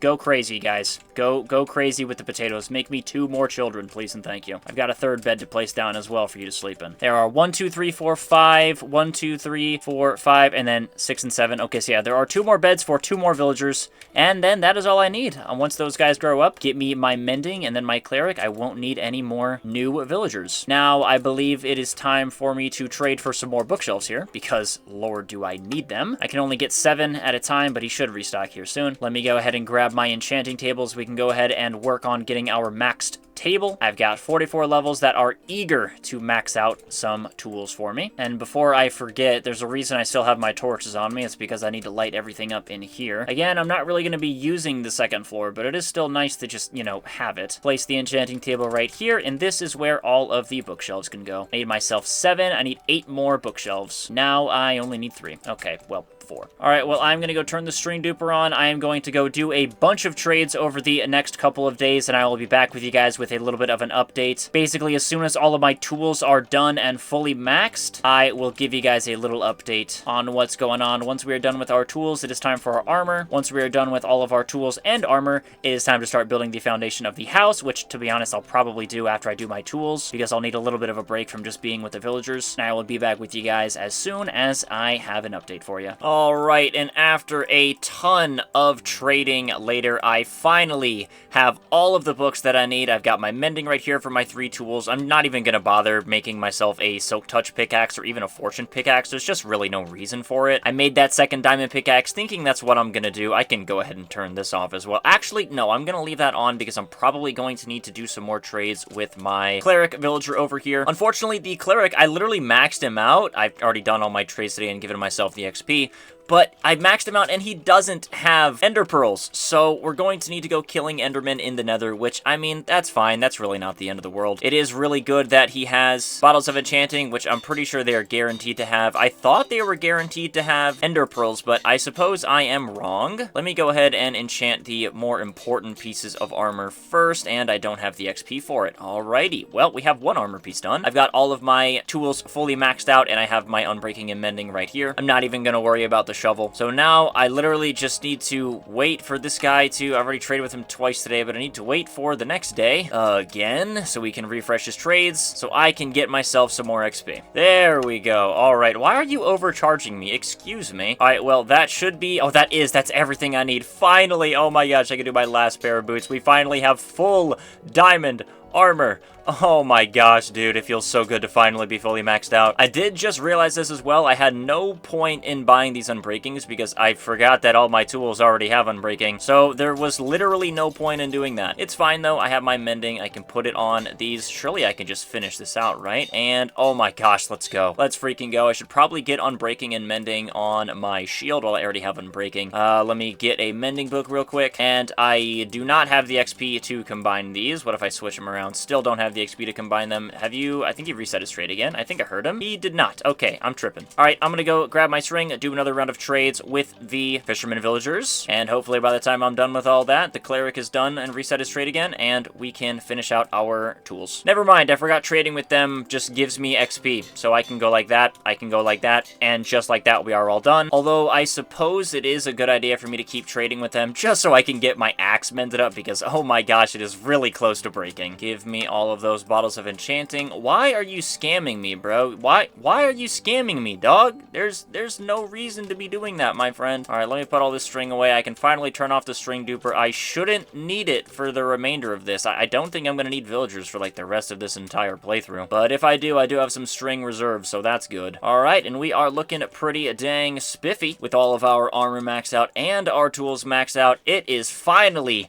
go crazy, guys. Go crazy with the potatoes. Make me 2 more children, please and thank you. I've got a 3rd bed to place down as well for you to sleep in. There are 1, 2, 3, 4, 5. 1, 2, 3, 4, 5, and then 6 and 7. Okay, so yeah, there are 2 more beds for 2 more villagers, and then that is all I need. Once those guys grow up, get me my mending and then my cleric, I won't need any more new villagers. Now, I believe it is time for me to trade for some more bookshelves here, because lord do I need them. I can only get 7 at a time, but he should restock here soon. Let me go ahead and grab my enchanting tables. We can go ahead and work on getting our maxed table. I've got 44 levels that are eager to max out some tools for me. And before I forget, there's a reason I still have my torches on me. It's because I need to light everything up in here. Again, I'm not really going to be using the 2nd floor, but it is still nice to just, you know, have it. Place the enchanting table right here, and this is where all of the bookshelves can go. I need myself 7. I need 8 more bookshelves. Now I only need 3. Okay, well, 4. Alright, well, I'm going to go turn the string duper on. I am going to go do a bunch of trades over the next couple of days, and I will be back with you guys with a little bit of an update. Basically, as soon as all of my tools are done and fully maxed, I will give you guys a little update on what's going on. Once we are done with our tools, it is time for our armor. Once we are done with all of our tools and armor, it is time to start building the foundation of the house, which, to be honest, I'll probably do after I do my tools, because I'll need a little bit of a break from just being with the villagers. And I will be back with you guys as soon as I have an update for you. Alright, and after a ton of trading later, I finally have all of the books that I need. I've got my mending right here for my 3 tools. I'm not even going to bother making myself a silk touch pickaxe or even a fortune pickaxe. There's just really no reason for it. I made that 2nd diamond pickaxe thinking that's what I'm going to do. I can go ahead and turn this off as well. Actually, no, I'm going to leave that on because I'm probably going to need to do some more trades with my cleric villager over here. Unfortunately, the cleric, I literally maxed him out. I've already done all my trades today and given myself the XP, but I maxed him out and he doesn't have ender pearls. So we're going to need to go killing endermen in the nether, which, I mean, that's fine. That's really not the end of the world. It is really good that he has bottles of enchanting, which I'm pretty sure they are guaranteed to have. I thought they were guaranteed to have ender pearls, but I suppose I am wrong. Let me go ahead and enchant the more important pieces of armor first, and I don't have the XP for it. Alrighty. Well, we have one armor piece done. I've got all of my tools fully maxed out, and I have my unbreaking and mending right here. I'm not even going to worry about the shovel. So now I literally just need to wait for this guy to... I've already traded with him twice today, but I need to wait for the next day again so we can refresh his trades so I can get myself some more XP. There we go. All right. Why are you overcharging me? Excuse me. All right. Well, that should be... Oh, that's everything I need. Finally. Oh my gosh. I can do my last pair of boots. We finally have full diamond armor. Oh my gosh, dude, it feels so good to finally be fully maxed out. I did just realize this as well. I had no point in buying these unbreakings because I forgot that all my tools already have unbreaking. So there was literally no point in doing that. It's fine though. I have my mending. I can put it on these. Surely I can just finish this out, right? And oh my gosh, let's go. Let's freaking go. I should probably get unbreaking and mending on my shield. Well, I already have unbreaking. Let me get a mending book real quick. And I do not have the XP to combine these. What if I switch them around? Still don't have the XP to combine them. Have you... I think he reset his trade again. I think I heard him. He did not. Okay, I'm tripping. All right, I'm gonna go grab my string, do another round of trades with the fisherman villagers, and hopefully by the time I'm done with all that, the cleric is done and reset his trade again, and we can finish out our tools. Never mind, I forgot trading with them just gives me XP, so I can go like that, I can go like that, and just like that, we are all done. Although, I suppose it is a good idea for me to keep trading with them, just so I can get my axe mended up, because, oh my gosh, it is really close to breaking. Give me all of those bottles of enchanting. Why are you scamming me, bro? Why are you scamming me, dog? There's no reason to be doing that, my friend. All right, let me put all this string away. I can finally turn off the string duper. I shouldn't need it for the remainder of this. I don't think I'm gonna need villagers for like the rest of this entire playthrough. But if I do have some string reserves, so that's good. All right, and we are looking pretty dang spiffy with all of our armor maxed out and our tools maxed out. It is finally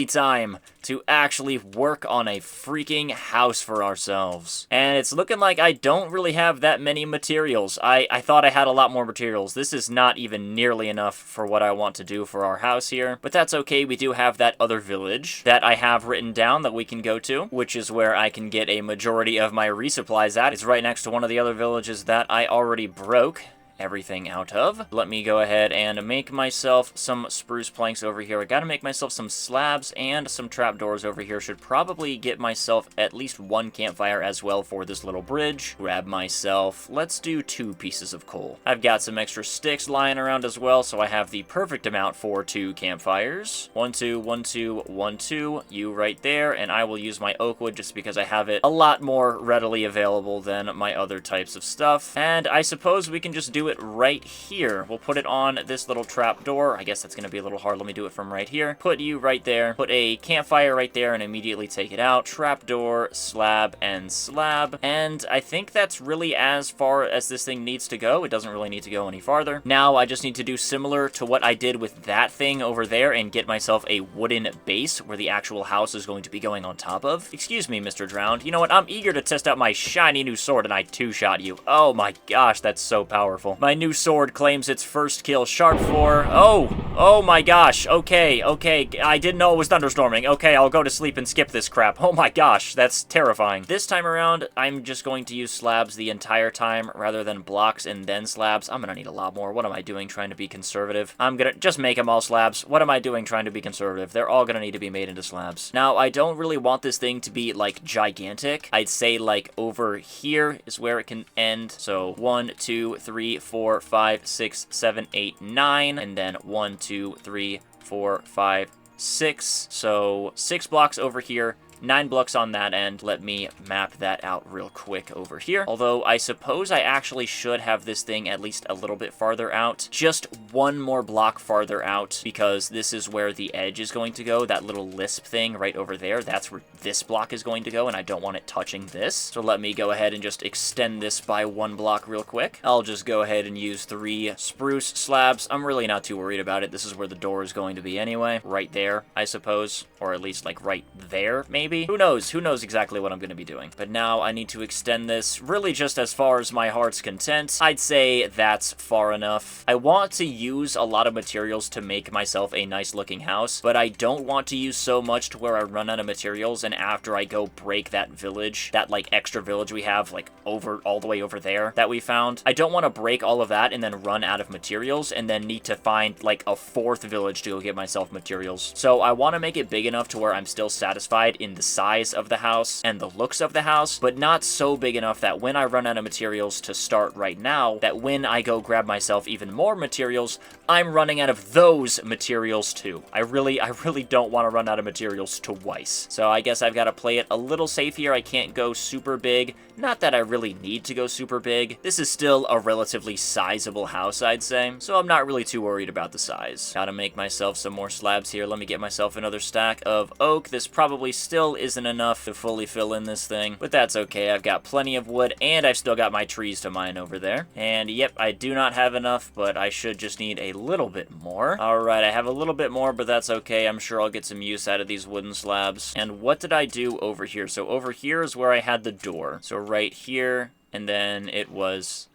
time to actually work on a freaking house for ourselves. And it's looking like I don't really have that many materials. I thought I had a lot more materials. This is not even nearly enough for what I want to do for our house here. But that's okay. We do have that other village that I have written down that we can go to, which is where I can get a majority of my resupplies at. It's right next to one of the other villages that I already broke everything out of. Let me go ahead and make myself some spruce planks over here. I gotta make myself some slabs and some trapdoors over here. Should probably get myself at least one campfire as well for this little bridge. Grab myself, let's do 2 pieces of coal. I've got some extra sticks lying around as well, so I have the perfect amount for 2 campfires. 1, 2, 1, 2, 1, 2. You right there, and I will use my oak wood just because I have it a lot more readily available than my other types of stuff. And I suppose we can just do it right here. We'll put it on this little trap door. I guess that's going to be a little hard. Let me do it from right here. Put you right there. Put a campfire right there and immediately take it out. Trapdoor, slab, and slab. And I think that's really as far as this thing needs to go. It doesn't really need to go any farther. Now I just need to do similar to what I did with that thing over there and get myself a wooden base where the actual house is going to be going on top of. Excuse me, Mr. Drowned. You know what? I'm eager to test out my shiny new sword and I two-shot you. Oh my gosh, that's so powerful. My new sword claims its first kill. Sharp 4. Oh my gosh. Okay. I didn't know it was thunderstorming. Okay, I'll go to sleep and skip this crap. Oh my gosh, that's terrifying. This time around, I'm just going to use slabs the entire time rather than blocks and then slabs. I'm gonna need a lot more. What am I doing trying to be conservative? I'm gonna just make them all slabs. What am I doing trying to be conservative? They're all gonna need to be made into slabs. Now, I don't really want this thing to be, like, gigantic. I'd say, like, over here is where it can end. So, 1, 2, 3, 4, 5, 6, 7, 8, 9, and then 1, 2, 3, 4, 5, 6. So 6 blocks over here, 9 blocks on that end. Let me map that out real quick over here. Although I suppose I actually should have this thing at least a little bit farther out. Just 1 more block farther out because this is where the edge is going to go. That little lisp thing right over there, that's where this block is going to go and I don't want it touching this. So let me go ahead and just extend this by 1 block real quick. I'll just go ahead and use 3 spruce slabs. I'm really not too worried about it. This is where the door is going to be anyway. Right there, I suppose. Or at least like right there, maybe. maybe? Who knows? Who knows exactly what I'm going to be doing? But now I need to extend this really just as far as my heart's content. I'd say that's far enough. I want to use a lot of materials to make myself a nice looking house, but I don't want to use so much to where I run out of materials, and after I go break that village, that like extra village we have like over all the way over there that we found, I don't want to break all of that and then run out of materials and then need to find like a fourth village to go get myself materials. So I want to make it big enough to where I'm still satisfied in the size of the house and the looks of the house, but not so big enough that when I run out of materials to start right now, that when I go grab myself even more materials, I'm running out of those materials too. I really don't want to run out of materials twice. So I guess I've got to play it a little safe here. I can't go super big. Not that I really need to go super big. This is still a relatively sizable house, I'd say, so I'm not really too worried about the size. Gotta make myself some more slabs here. Let me get myself another stack of oak. This probably still isn't enough to fully fill in this thing, but that's okay. I've got plenty of wood, and I've still got my trees to mine over there. And yep, I do not have enough, but I should just need a little bit more. Alright, I have a little bit more, but that's okay. I'm sure I'll get some use out of these wooden slabs. And what did I do over here? So over here is where I had the door. So right here, and then it was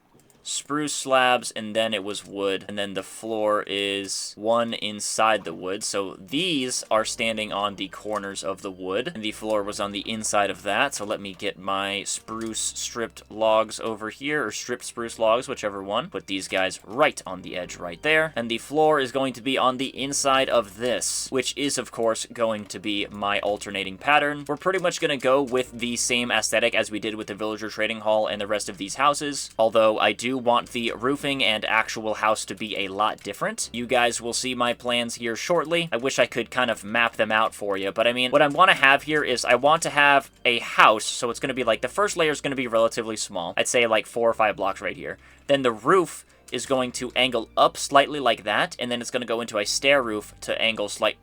spruce slabs, and then it was wood, and then the floor is one inside the wood. So these are standing on the corners of the wood, and the floor was on the inside of that. So let me get my spruce stripped logs over here, or stripped spruce logs, whichever one. Put these guys right on the edge right there, and the floor is going to be on the inside of this, which is of course going to be my alternating pattern. We're pretty much going to go with the same aesthetic as we did with the villager trading hall and the rest of these houses, although I do want the roofing and actual house to be a lot different. You guys will see my plans here shortly. I wish I could kind of map them out for you, but I mean, what I want to have here is I want to have a house, so it's going to be like, the first layer is going to be relatively small. I'd say like 4 or 5 blocks right here. Then the roof is going to angle up slightly like that, and then it's going to go into a stair roof to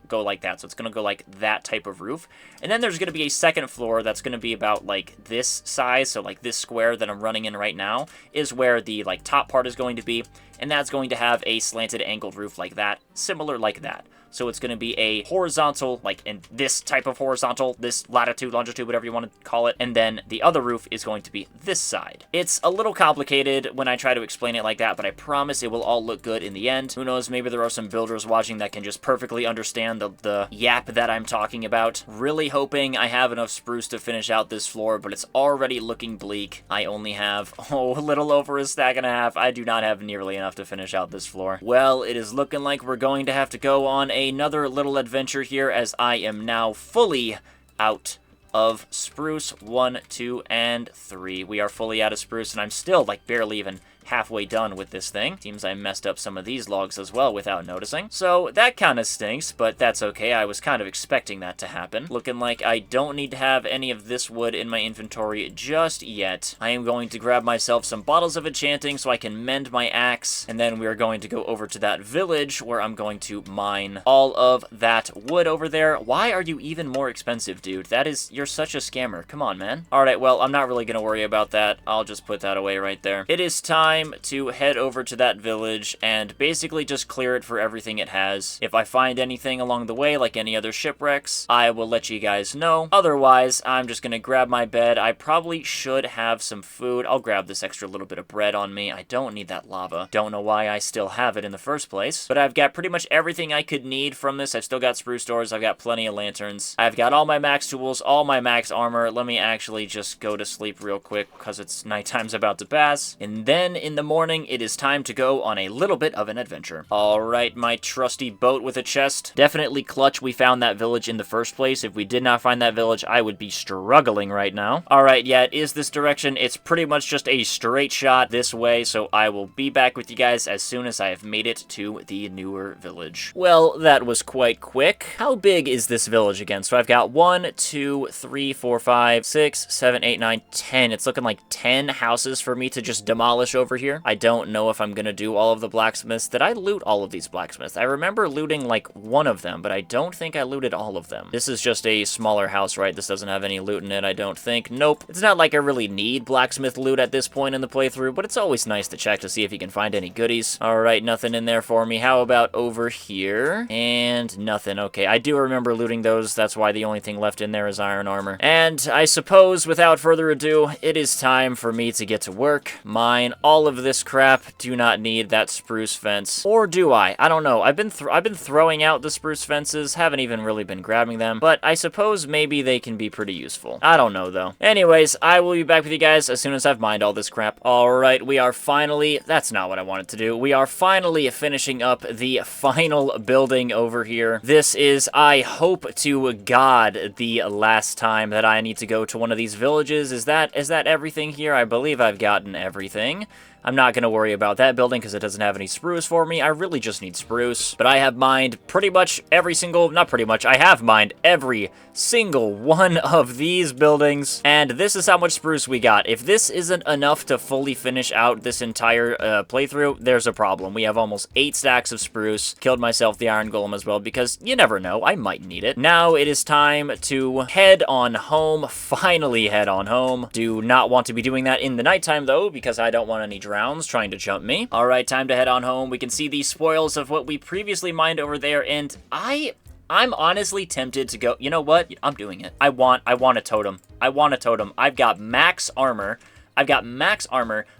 go like that. So it's going to go like that type of roof. And then there's going to be a second floor that's going to be about like this size, so like this square that I'm running in right now is where the like top part is going to be, and that's going to have a slanted angled roof like that, similar like that. So it's going to be a horizontal, like in this type of horizontal, this latitude, longitude, whatever you want to call it. And then the other roof is going to be this side. It's a little complicated when I try to explain it like that, but I promise it will all look good in the end. Who knows, maybe there are some builders watching that can just perfectly understand the yap that I'm talking about. Really hoping I have enough spruce to finish out this floor, but it's already looking bleak. I only have, a little over a stack and a half. I do not have nearly enough to finish out this floor. Well, it is looking like we're going to have to go on another little adventure here, as I am now fully out of spruce. 1, 2, and 3. We are fully out of spruce, and I'm still like barely even halfway done with this thing. Seems I messed up some of these logs as well without noticing. So that kind of stinks, but that's okay. I was kind of expecting that to happen. Looking like I don't need to have any of this wood in my inventory just yet. I am going to grab myself some bottles of enchanting so I can mend my axe, and then we are going to go over to that village where I'm going to mine all of that wood over there. Why are you even more expensive, dude? You're such a scammer. Come on, man. Alright, well, I'm not really going to worry about that. I'll just put that away right there. It is time to head over to that village and basically just clear it for everything it has. If I find anything along the way, like any other shipwrecks, I will let you guys know. Otherwise, I'm just gonna grab my bed. I probably should have some food. I'll grab this extra little bit of bread on me. I don't need that lava. Don't know why I still have it in the first place, but I've got pretty much everything I could need from this. I've still got spruce doors. I've got plenty of lanterns. I've got all my max tools, all my max armor. Let me actually just go to sleep real quick because it's nighttime's about to pass. And then in the morning, it is time to go on a little bit of an adventure. Alright, my trusty boat with a chest. Definitely clutch we found that village in the first place. If we did not find that village, I would be struggling right now. Alright, yeah, it is this direction. It's pretty much just a straight shot this way, so I will be back with you guys as soon as I have made it to the newer village. Well, that was quite quick. How big is this village again? So I've got 1, 2, 3, 4, 5, 6, 7, 8, 9, 10. It's looking like 10 houses for me to just demolish over over here. I don't know if I'm gonna do all of the blacksmiths. Did I loot all of these blacksmiths? I remember looting like one of them, but I don't think I looted all of them. This is just a smaller house, right? This doesn't have any loot in it, I don't think. Nope. It's not like I really need blacksmith loot at this point in the playthrough, but it's always nice to check to see if you can find any goodies. Alright, nothing in there for me. How about over here? And nothing. Okay, I do remember looting those. That's why the only thing left in there is iron armor. And I suppose, without further ado, it is time for me to get to work. Mine all of this crap. Do not need that spruce fence. Or do I? I don't know. I've been throwing out the spruce fences. Haven't even really been grabbing them. But I suppose maybe they can be pretty useful. I don't know, though. Anyways, I will be back with you guys as soon as I've mined all this crap. Alright, we are finally... That's not what I wanted to do. We are finally finishing up the final building over here. This is, I hope to God, the last time that I need to go to one of these villages. Is that everything here? I believe I've gotten everything. I'm not going to worry about that building because it doesn't have any spruce for me. I really just need spruce. But I have mined pretty much every single... Not pretty much. I have mined every single one of these buildings. And this is how much spruce we got. If this isn't enough to fully finish out this entire playthrough, there's a problem. We have almost 8 stacks of spruce. Killed myself the iron golem as well because you never know. I might need it. Now it is time to head on home. Finally head on home. Do not want to be doing that in the nighttime though because I don't want any drowns trying to jump me. Alright, time to head on home. We can see the spoils of what we previously mined over there, and I'm honestly tempted to go, you know what? I'm doing it. I want a totem. I want a totem. I've got max armor.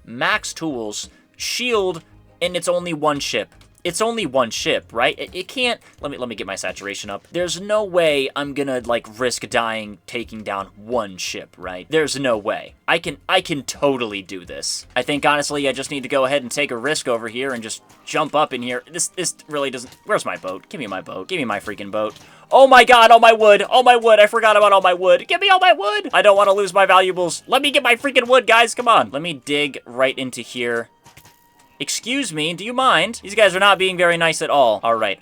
Max tools, shield, and it's only one ship. It's only one ship, right? It can't... Let me get my saturation up. There's no way I'm gonna, like, risk dying taking down one ship, right? There's no way. I can totally do this. I think, honestly, I just need to go ahead and take a risk over here and just jump up in here. This really doesn't... Where's my boat? Give me my boat. Give me my freaking boat. Oh my god, all my wood. All my wood. I forgot about all my wood. Give me all my wood. I don't want to lose my valuables. Let me get my freaking wood, guys. Come on. Let me dig right into here. Excuse me, do you mind? These guys are not being very nice at all. Alright.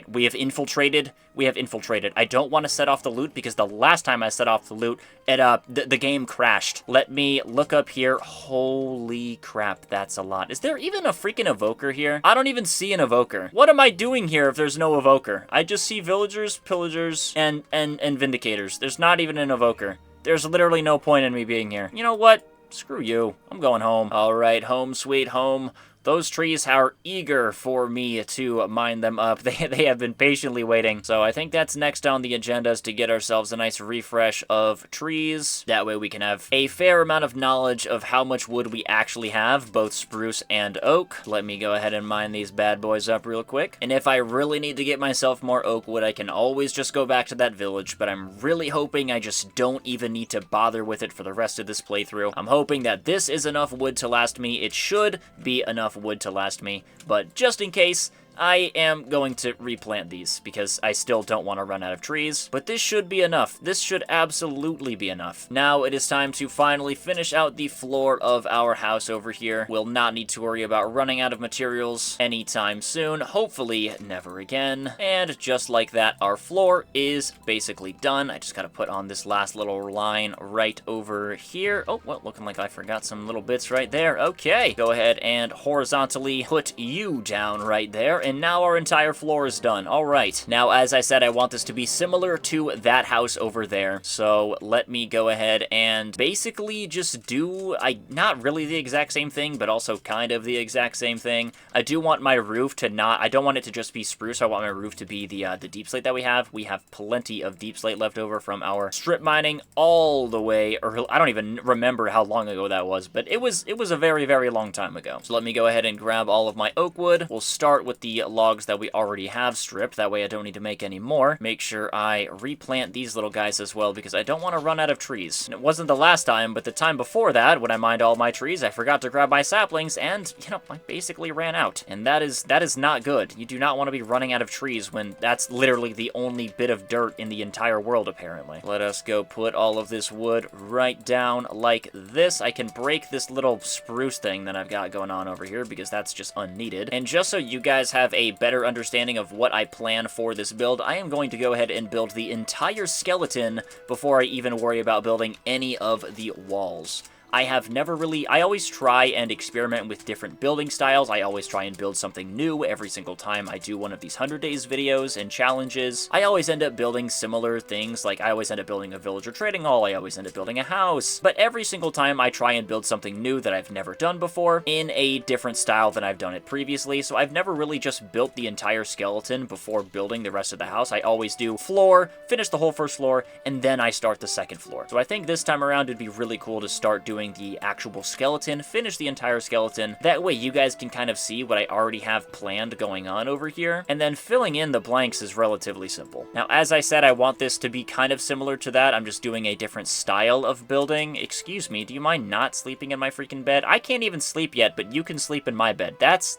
We have infiltrated. I don't want to set off the loot because the last time I set off the loot, the game crashed. Let me look up here. Holy crap, that's a lot. Is there even a freaking evoker here? I don't even see an evoker. What am I doing here if there's no evoker? I just see villagers, pillagers, and vindicators. There's not even an evoker. There's literally no point in me being here. You know what? Screw you. I'm going home. Alright, home sweet home. Those trees are eager for me to mine them up. They have been patiently waiting. So I think that's next on the agenda is to get ourselves a nice refresh of trees. That way we can have a fair amount of knowledge of how much wood we actually have, both spruce and oak. Let me go ahead and mine these bad boys up real quick. And if I really need to get myself more oak wood, I can always just go back to that village. But I'm really hoping I just don't even need to bother with it for the rest of this playthrough. I'm hoping that this is enough wood to last me. It should be enough wood to last me, but just in case, I am going to replant these because I still don't want to run out of trees, but this should be enough. This should absolutely be enough. Now it is time to finally finish out the floor of our house over here. We'll not need to worry about running out of materials anytime soon. Hopefully never again. And just like that, our floor is basically done. I just got to put on this last little line right over here. Oh, well, looking like I forgot some little bits right there. Okay, go ahead and horizontally put you down right there. And now our entire floor is done. All right. Now, as I said, I want this to be similar to that house over there. So let me go ahead and basically just do, not really the exact same thing, but also kind of the exact same thing. I do want my roof to not, I don't want it to just be spruce. I want my roof to be the deep slate that we have. We have plenty of deep slate left over from our strip mining all the way, or I don't even remember how long ago that was, but it was a very, very long time ago. So let me go ahead and grab all of my oak wood. We'll start with the logs that we already have stripped. That way I don't need to make any more. Make sure I replant these little guys as well because I don't want to run out of trees. And it wasn't the last time, but the time before that, when I mined all my trees, I forgot to grab my saplings and, you know, I basically ran out. And that is not good. You do not want to be running out of trees when that's literally the only bit of dirt in the entire world, apparently. Let us go put all of this wood right down like this. I can break this little spruce thing that I've got going on over here because that's just unneeded. And just so you guys have a better understanding of what I plan for this build, I am going to go ahead and build the entire skeleton before I even worry about building any of the walls. I have never really, I always try and experiment with different building styles. I always try and build something new every single time I do one of these 100 days videos and challenges. I always end up building similar things, like I always end up building a village or trading hall, I always end up building a house. But every single time I try and build something new that I've never done before in a different style than I've done it previously. So I've never really just built the entire skeleton before building the rest of the house. I always do floor, finish the whole first floor, and then I start the second floor. So I think this time around it'd be really cool to start doing the actual skeleton, finish the entire skeleton. That way you guys can kind of see what I already have planned going on over here, and then filling in the blanks is relatively simple. Now, as I said, I want this to be kind of similar to that. I'm just doing a different style of building. Excuse me, do you mind not sleeping in my freaking bed? I can't even sleep yet, but you can sleep in my bed. That's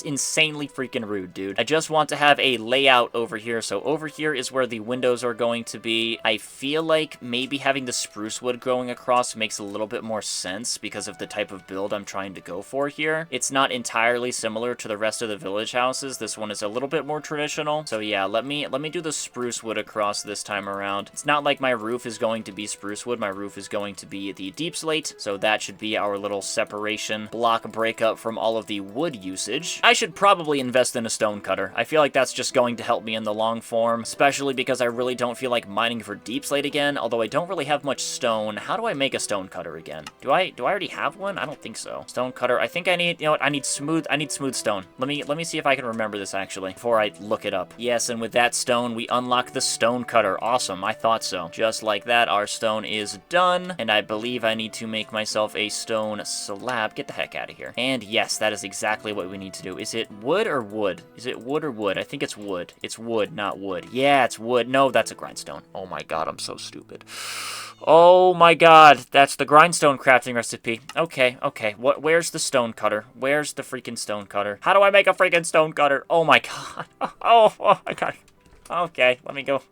insanely freaking rude, dude. I just want to have a layout over here. So over here is where the windows are going to be. I feel like maybe having the spruce wood growing across makes a little bit more sense because of the type of build I'm trying to go for here. It's not entirely similar to the rest of the village houses. This one is a little bit more traditional. So yeah, let me do the spruce wood across this time around. It's not like my roof is going to be spruce wood. My roof is going to be the deep slate. So that should be our little separation block breakup from all of the wood usage. I should probably invest in a stone cutter. I feel like that's just going to help me in the long form, especially because I really don't feel like mining for deep slate again, although I don't really have much stone. How do I make a stone cutter again? Do I already have one? I don't think so. Stone cutter. I think I need, you know what? I need smooth stone. Let me see if I can remember this actually before I look it up. Yes, and with that stone, we unlock the stone cutter. Awesome. I thought so. Just like that, our stone is done, and I believe I need to make myself a stone slab. Get the heck out of here. And yes, that is exactly what we need to do. Is it wood or wood? Is it wood or wood? I think it's wood. It's wood, not wood. Yeah, it's wood. No, that's a grindstone. Oh my god, I'm so stupid. Oh my god, that's the grindstone crafting recipe. Okay. Where's the stone cutter? Where's the freaking stone cutter? How do I make a freaking stone cutter? Oh my god. Oh my god. Okay, let me go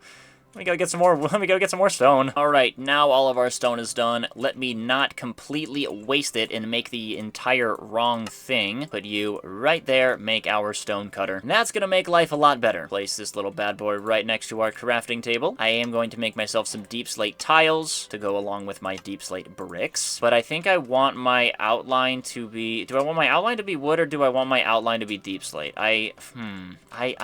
get some more stone. All right, now all of our stone is done. Let me not completely waste it and make the entire wrong thing. Put you right there, make our stone cutter. And that's gonna make life a lot better. Place this little bad boy right next to our crafting table. I am going to make myself some deep slate tiles to go along with my deep slate bricks. But I think I want my outline to be, do I want my outline to be wood or do I want my outline to be deep slate? I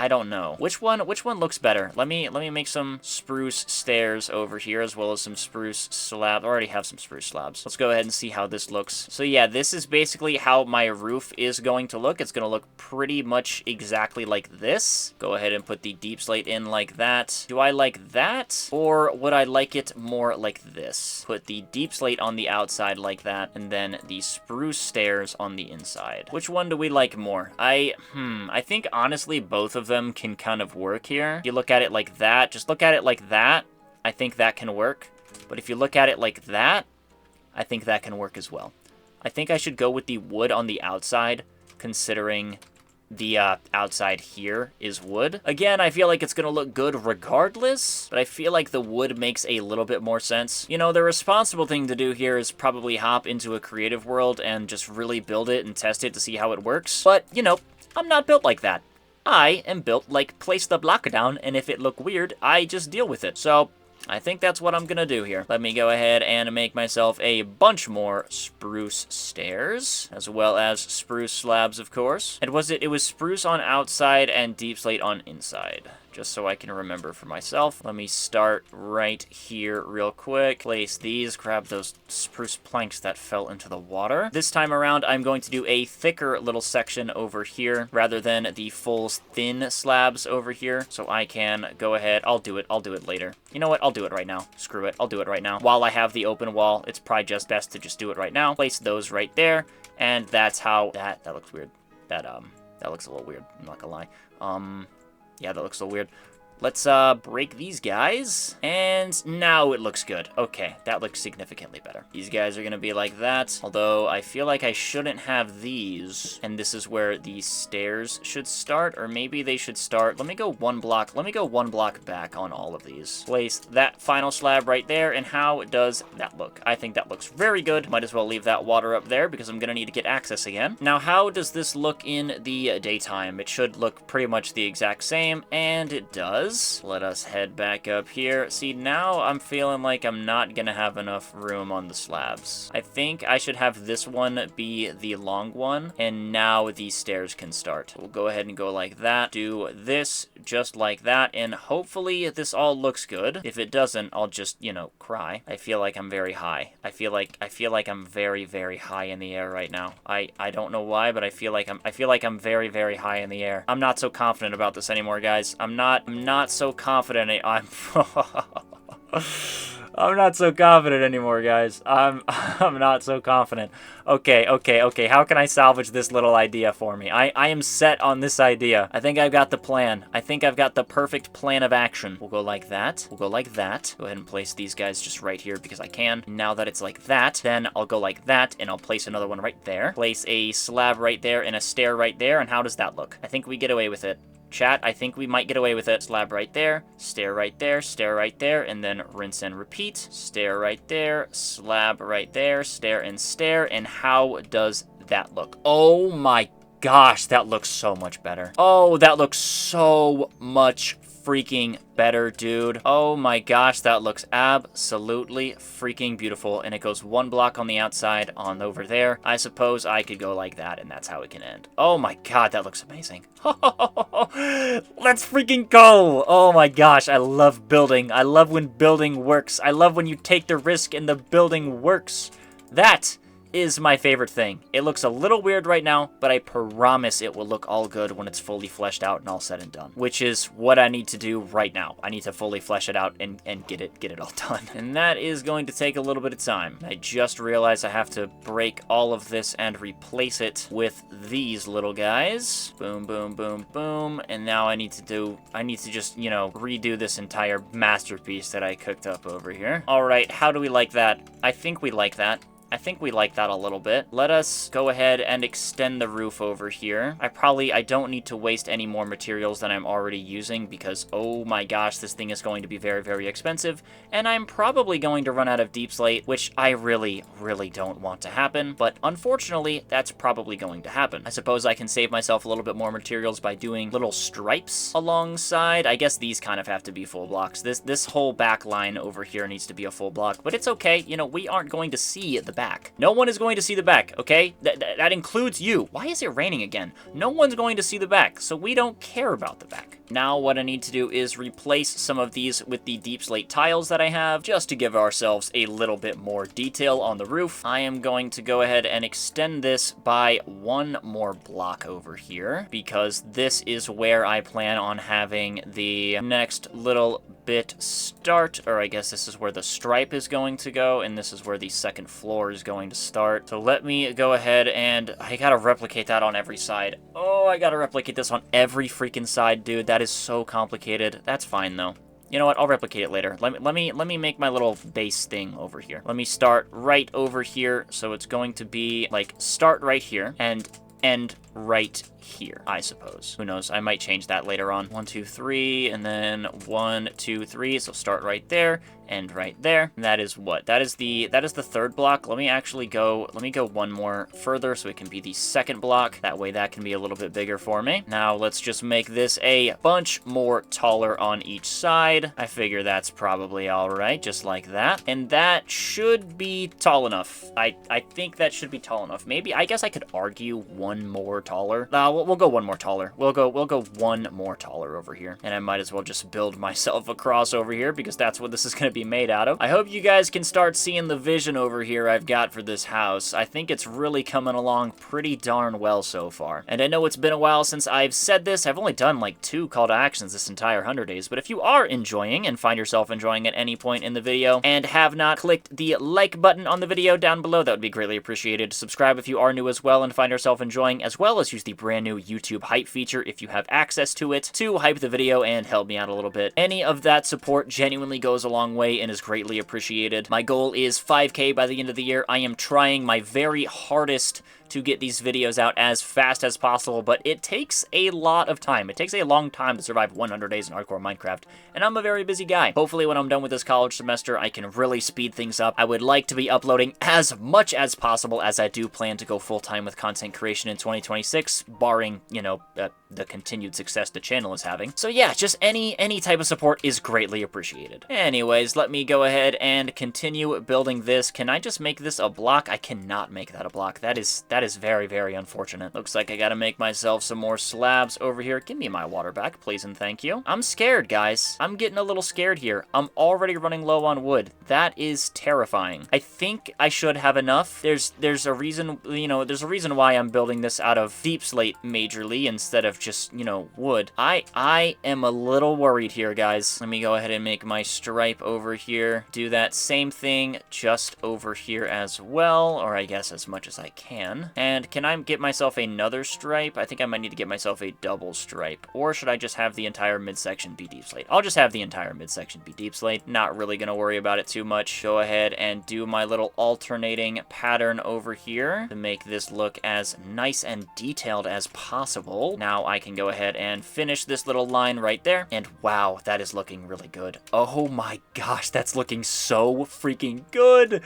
don't know. Which one looks better? Let me make some spruce stairs over here, as well as some spruce slabs. I already have some spruce slabs. Let's go ahead and see how this looks. So yeah, this is basically how my roof is going to look. It's going to look pretty much exactly like this. Go ahead and put the deep slate in like that. Do I like that? Or would I like it more like this? Put the deep slate on the outside like that, and then the spruce stairs on the inside. Which one do we like more? I think honestly both of them can kind of work here. If you look at it like that, just look at it like that, I think that can work. But if you look at it like that, I think that can work as well. I think I should go with the wood on the outside, considering the outside here is wood. Again, I feel like it's gonna look good regardless, but I feel like the wood makes a little bit more sense. You know, the responsible thing to do here is probably hop into a creative world and just really build it and test it to see how it works. But, you know, I'm not built like that. I am built like place the block down, and if it look weird, I just deal with it. So I think that's what I'm gonna do here. Let me go ahead and make myself a bunch more spruce stairs, as well as spruce slabs, of course. And it was spruce on outside and deep slate on inside. Just so I can remember for myself. Let me start right here real quick. Place these, grab those spruce planks that fell into the water. This time around, I'm going to do a thicker little section over here rather than the full thin slabs over here. So I can go ahead. I'll do it later. You know what? I'll do it right now. Screw it. I'll do it right now. While I have the open wall, it's probably just best to just do it right now. Place those right there. And that's how that looks weird. That looks a little weird. I'm not gonna lie. Yeah, that looks a little weird. Let's break these guys, and now it looks good. Okay, that looks significantly better. These guys are gonna be like that, although I feel like I shouldn't have these, and this is where the stairs should start, or maybe they should start. Let me go one block back on all of these. Place that final slab right there, and how does that look? I think that looks very good. Might as well leave that water up there, because I'm gonna need to get access again. Now, how does this look in the daytime? It should look pretty much the exact same, and it does. is. Let us head back up here. See, now I'm feeling like I'm not gonna have enough room on the slabs. I think I should have this one be the long one, and now these stairs can start. We'll go ahead and go like that. Do this just like that, and hopefully this all looks good. If it doesn't, I'll just, you know, cry. I feel like I'm very high. I feel like I'm very, very high in the air right now. I don't know why, but I feel like I'm very, very high in the air. I'm not so confident about this anymore, guys. I'm not so confident. I'm not so confident anymore, guys. I'm not so confident. Okay. How can I salvage this little idea for me? I am set on this idea. I think I've got the plan. I think I've got the perfect plan of action. We'll go like that. We'll go like that. Go ahead and place these guys just right here because I can. Now that it's like that, then I'll go like that, and I'll place another one right there. Place a slab right there and a stair right there, and how does that look? I think we get away with it. Chat, I think we might get away with it. Slab right there, stair right there, and then rinse and repeat. Stair right there, slab right there, stair, and how does that look? Oh my gosh, that looks so much better. Oh, that looks so much freaking better, dude. Oh my gosh, that looks absolutely freaking beautiful. And it goes one block on the outside on over there. I suppose I could go like that, and that's how it can end. Oh my god, that looks amazing. Let's freaking go. Oh my gosh, I love building. I love when building works. I love when you take the risk and the building works. That is my favorite thing. It looks a little weird right now, but I promise it will look all good when it's fully fleshed out and all said and done, which is what I need to do right now. I need to fully flesh it out and get it all done. And that is going to take a little bit of time. I just realized I have to break all of this and replace it with these little guys. Boom, boom, boom, boom. And now I need to just, you know, redo this entire masterpiece that I cooked up over here. All right, how do we like that? I think we like that. I think we like that a little bit. Let us go ahead and extend the roof over here. I don't need to waste any more materials than I'm already using because, oh my gosh, this thing is going to be very, very expensive. And I'm probably going to run out of deep slate, which I really, really don't want to happen. But unfortunately, that's probably going to happen. I suppose I can save myself a little bit more materials by doing little stripes alongside. I guess these kind of have to be full blocks. This whole back line over here needs to be a full block, but it's okay. You know, we aren't going to see the back. No one is going to see the back, okay? That includes you. Why is it raining again? No one's going to see the back, so we don't care about the back. Now what I need to do is replace some of these with the deep slate tiles that I have, just to give ourselves a little bit more detail on the roof. I am going to go ahead and extend this by one more block over here, because this is where I plan on having the next little bit start, or I guess this is where the stripe is going to go, and this is where the second floor is going to start. So let me go ahead and I gotta replicate that on every side. Oh, I gotta replicate this on every freaking side, dude. That is so complicated. That's fine though. You know what? I'll replicate it later. Let me make my little base thing over here. Let me start right over here. So it's going to be like start right here and end right here, I suppose. Who knows? I might change that later on. 1, 2, 3, and then 1, 2, 3. So start right there, end right there. And that is what? That is the third block. Let me go one more further so it can be the second block. That way that can be a little bit bigger for me. Now let's just make this a bunch more taller on each side. I figure that's probably all right, just like that. And that should be tall enough. I think that should be tall enough. Maybe, I guess I could argue one more taller. We'll go one more taller. We'll go one more taller over here. And I might as well just build myself a cross over here because that's what this is going to be made out of. I hope you guys can start seeing the vision over here I've got for this house. I think it's really coming along pretty darn well so far. And I know it's been a while since I've said this. I've only done like 2 call to actions this entire 100 days. But if you are enjoying and find yourself enjoying at any point in the video and have not clicked the like button on the video down below, that would be greatly appreciated. Subscribe if you are new as well and find yourself enjoying, as well as use the brand new YouTube hype feature if you have access to it to hype the video and help me out a little bit. Any of that support genuinely goes a long way way and is greatly appreciated. My goal is 5K by the end of the year. I am trying my very hardest to get these videos out as fast as possible, but it takes a lot of time. It takes a long time to survive 100 days in hardcore Minecraft, and I'm a very busy guy. Hopefully when I'm done with this college semester, I can really speed things up. I would like to be uploading as much as possible, as I do plan to go full-time with content creation in 2026, barring, you know, the continued success the channel is having. So yeah, just any type of support is greatly appreciated. Anyways, let me go ahead and continue building this. Can I just make this a block? I cannot make that a block. That is very, very unfortunate. Looks like I gotta make myself some more slabs over here. Give me my water back, please and thank you. I'm scared, guys. I'm getting a little scared here. I'm already running low on wood. That is terrifying. I think I should have enough. There's a reason, you know, there's a reason why I'm building this out of deep slate majorly instead of just, you know, wood. I am a little worried here, guys. Let me go ahead and make my stripe over here. Do that same thing just over here as well, or I guess as much as I can. And can I get myself another stripe? I think I might need to get myself a double stripe. Or should I just have the entire midsection be deep slate? I'll just have the entire midsection be deep slate. Not really going to worry about it too much. Go ahead and do my little alternating pattern over here to make this look as nice and detailed as possible. Now I can go ahead and finish this little line right there. And wow, that is looking really good. Oh my gosh, that's looking so freaking good.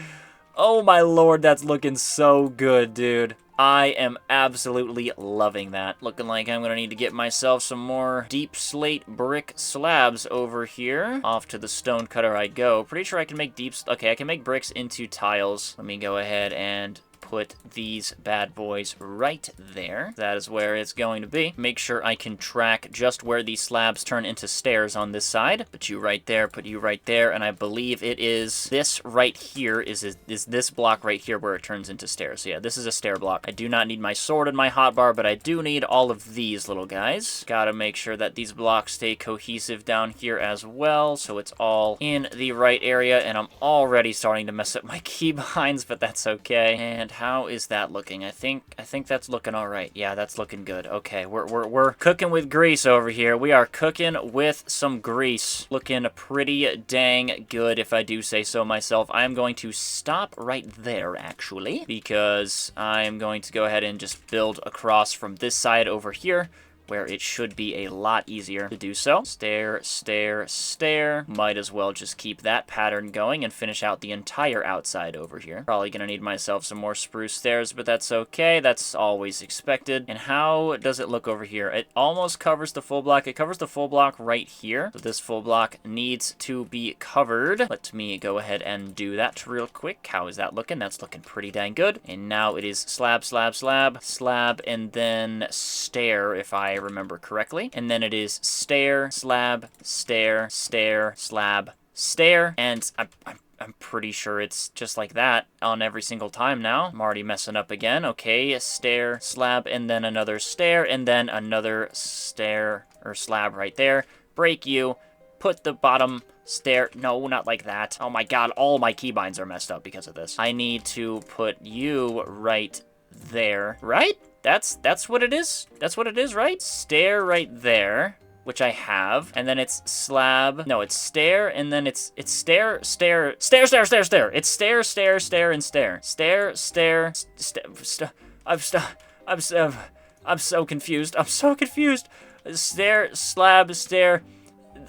Oh my lord, that's looking so good, dude. I am absolutely loving that. Looking like I'm gonna need to get myself some more deep slate brick slabs over here. Off to the stone cutter I go. Pretty sure I can make okay, I can make bricks into tiles. Let me go ahead and put these bad boys right there. That is where it's going to be. Make sure I can track just where these slabs turn into stairs on this side. Put you right there, put you right there, and I believe it is this right here is this block right here where it turns into stairs. So yeah, this is a stair block. I do not need my sword and my hotbar, but I do need all of these little guys. Gotta make sure that these blocks stay cohesive down here as well, so it's all in the right area, and I'm already starting to mess up my keybinds, but that's okay. And how is that looking? I think that's looking all right. Yeah, that's looking good. Okay, we're cooking with grease over here. We are cooking with some grease. Looking pretty dang good, if I do say so myself. I am going to stop right there, actually, because I am going to go ahead and just build across from this side over here, where it should be a lot easier to do so. Stair, stair, stair. Might as well just keep that pattern going and finish out the entire outside over here. Probably gonna need myself some more spruce stairs, but that's okay. That's always expected. And how does it look over here? It almost covers the full block. It covers the full block right here. So this full block needs to be covered. Let me go ahead and do that real quick. How is that looking? That's looking pretty dang good. And now it is slab, slab, slab, slab, and then stair, if I remember correctly. And then it is stair, slab, stair, stair, slab, stair. And I'm pretty sure it's just like that on every single time now. I'm already messing up again. Okay, stair, slab, and then another stair, and then another stair or slab right there. Break you. Put the bottom stair. No, not like that. Oh my god, all my keybinds are messed up because of this. I need to put you right there. Right? That's what it is? That's what it is, right? Stair right there, which I have, and then it's slab. No, it's stair, and then it's stair, stair, stair, stair, stair, stair. It's stair, stair, stair, and stair. Stair, stair, I'm so confused. I'm so confused. Stair, slab, stair,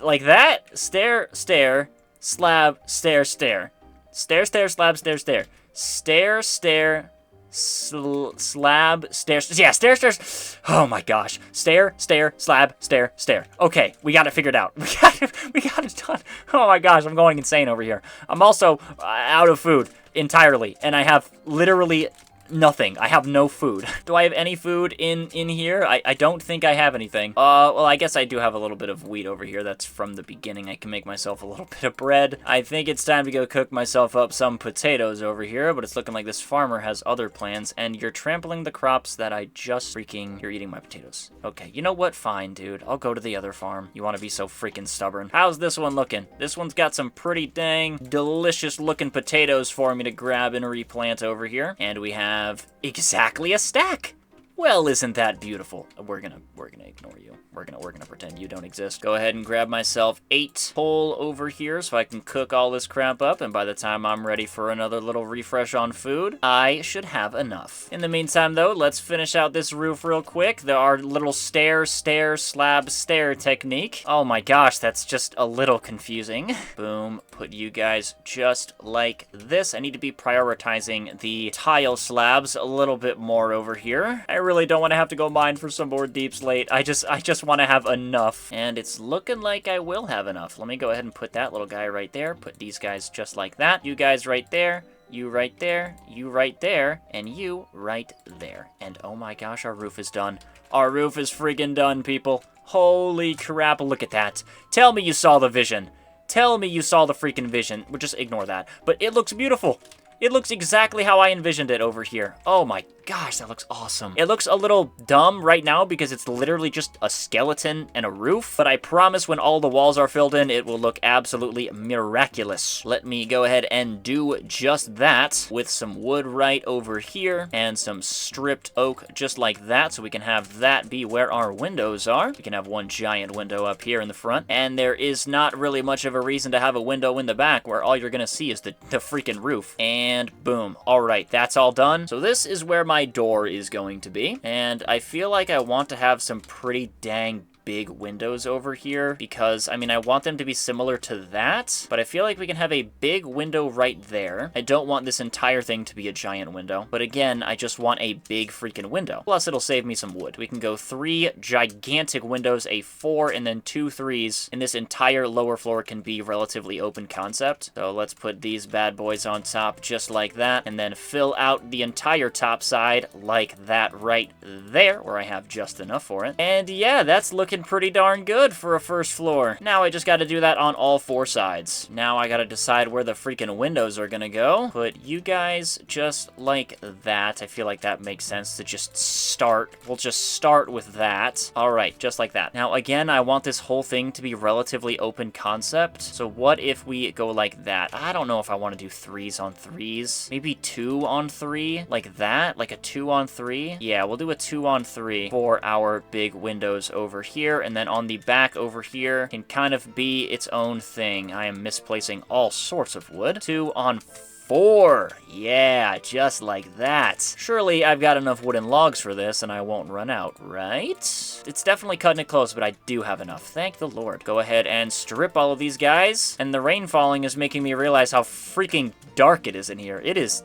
like that. Stair, stair, slab, stair, stair. Stair, stair, slab, stair, stair. Stair, stair, slab, stairs. Yeah, stair, stairs. Oh my gosh. Stair, stair, slab, stair, stair. Okay, we got it figured out. We got it done. Oh my gosh, I'm going insane over here. I'm also out of food entirely, and I have literally nothing. I have no food. Do I have any food in here? I don't think I have anything. Well, I guess I do have a little bit of wheat over here. That's from the beginning. I can make myself a little bit of bread. I think it's time to go cook myself up some potatoes over here, but it's looking like this farmer has other plans, and you're trampling the crops that I just freaking... You're eating my potatoes. Okay, you know what? Fine, dude. I'll go to the other farm. You want to be so freaking stubborn. How's this one looking? This one's got some pretty dang delicious looking potatoes for me to grab and replant over here, and we have exactly a stack. Well, isn't that beautiful? We're gonna ignore you. We're gonna pretend you don't exist. Go ahead and grab myself 8 coal over here so I can cook all this crap up, and by the time I'm ready for another little refresh on food, I should have enough. In the meantime, though, let's finish out this roof real quick. There are little stair, slab, stair technique. Oh my gosh, that's just a little confusing. Boom, put you guys just like this. I need to be prioritizing the tile slabs a little bit more over here. I really don't want to have to go mine for some more deep slate. I just want to have enough. And it's looking like I will have enough. Let me go ahead and put that little guy right there. Put these guys just like that. You guys right there. You right there, you right there, and you right there. And oh my gosh, our roof is done. Our roof is friggin' done, people. Holy crap, look at that. Tell me you saw the vision. Tell me you saw the freaking vision. We'll just ignore that. But it looks beautiful. It looks exactly how I envisioned it over here. Oh my gosh, that looks awesome. It looks a little dumb right now because it's literally just a skeleton and a roof, but I promise when all the walls are filled in, it will look absolutely miraculous. Let me go ahead and do just that with some wood right over here and some stripped oak just like that, so we can have that be where our windows are. We can have one giant window up here in the front, and there is not really much of a reason to have a window in the back where all you're gonna see is the freaking roof. And boom. All right, that's all done. So this is where my door is going to be, and I feel like I want to have some pretty dang big windows over here because, I mean, I want them to be similar to that, but I feel like we can have a big window right there. I don't want this entire thing to be a giant window, but again, I just want a big freaking window. Plus, it'll save me some wood. We can go 3 gigantic windows, a 4, and then 2 3s, and this entire lower floor can be relatively open concept. So let's put these bad boys on top just like that, and then fill out the entire top side like that right there, where I have just enough for it. And yeah, that's looking pretty darn good for a first floor. Now I just got to do that on all 4 sides. Now I got to decide where the freaking windows are gonna go. Put you guys just like that. I feel like that makes sense to just start. We'll just start with that. All right, just like that. Now again, I want this whole thing to be relatively open concept. So what if we go like that? I don't know if I want to do 3s on 3s. Maybe 2 on 3, like that, like a 2 on 3. Yeah, we'll do a 2 on 3 for our big windows over here. And then on the back over here can kind of be its own thing. I am misplacing all sorts of wood. 2 on 4. Yeah, just like that. Surely I've got enough wooden logs for this and I won't run out, right? It's definitely cutting it close, but I do have enough. Thank the Lord. Go ahead and strip all of these guys. And the rain falling is making me realize how freaking dark it is in here. It is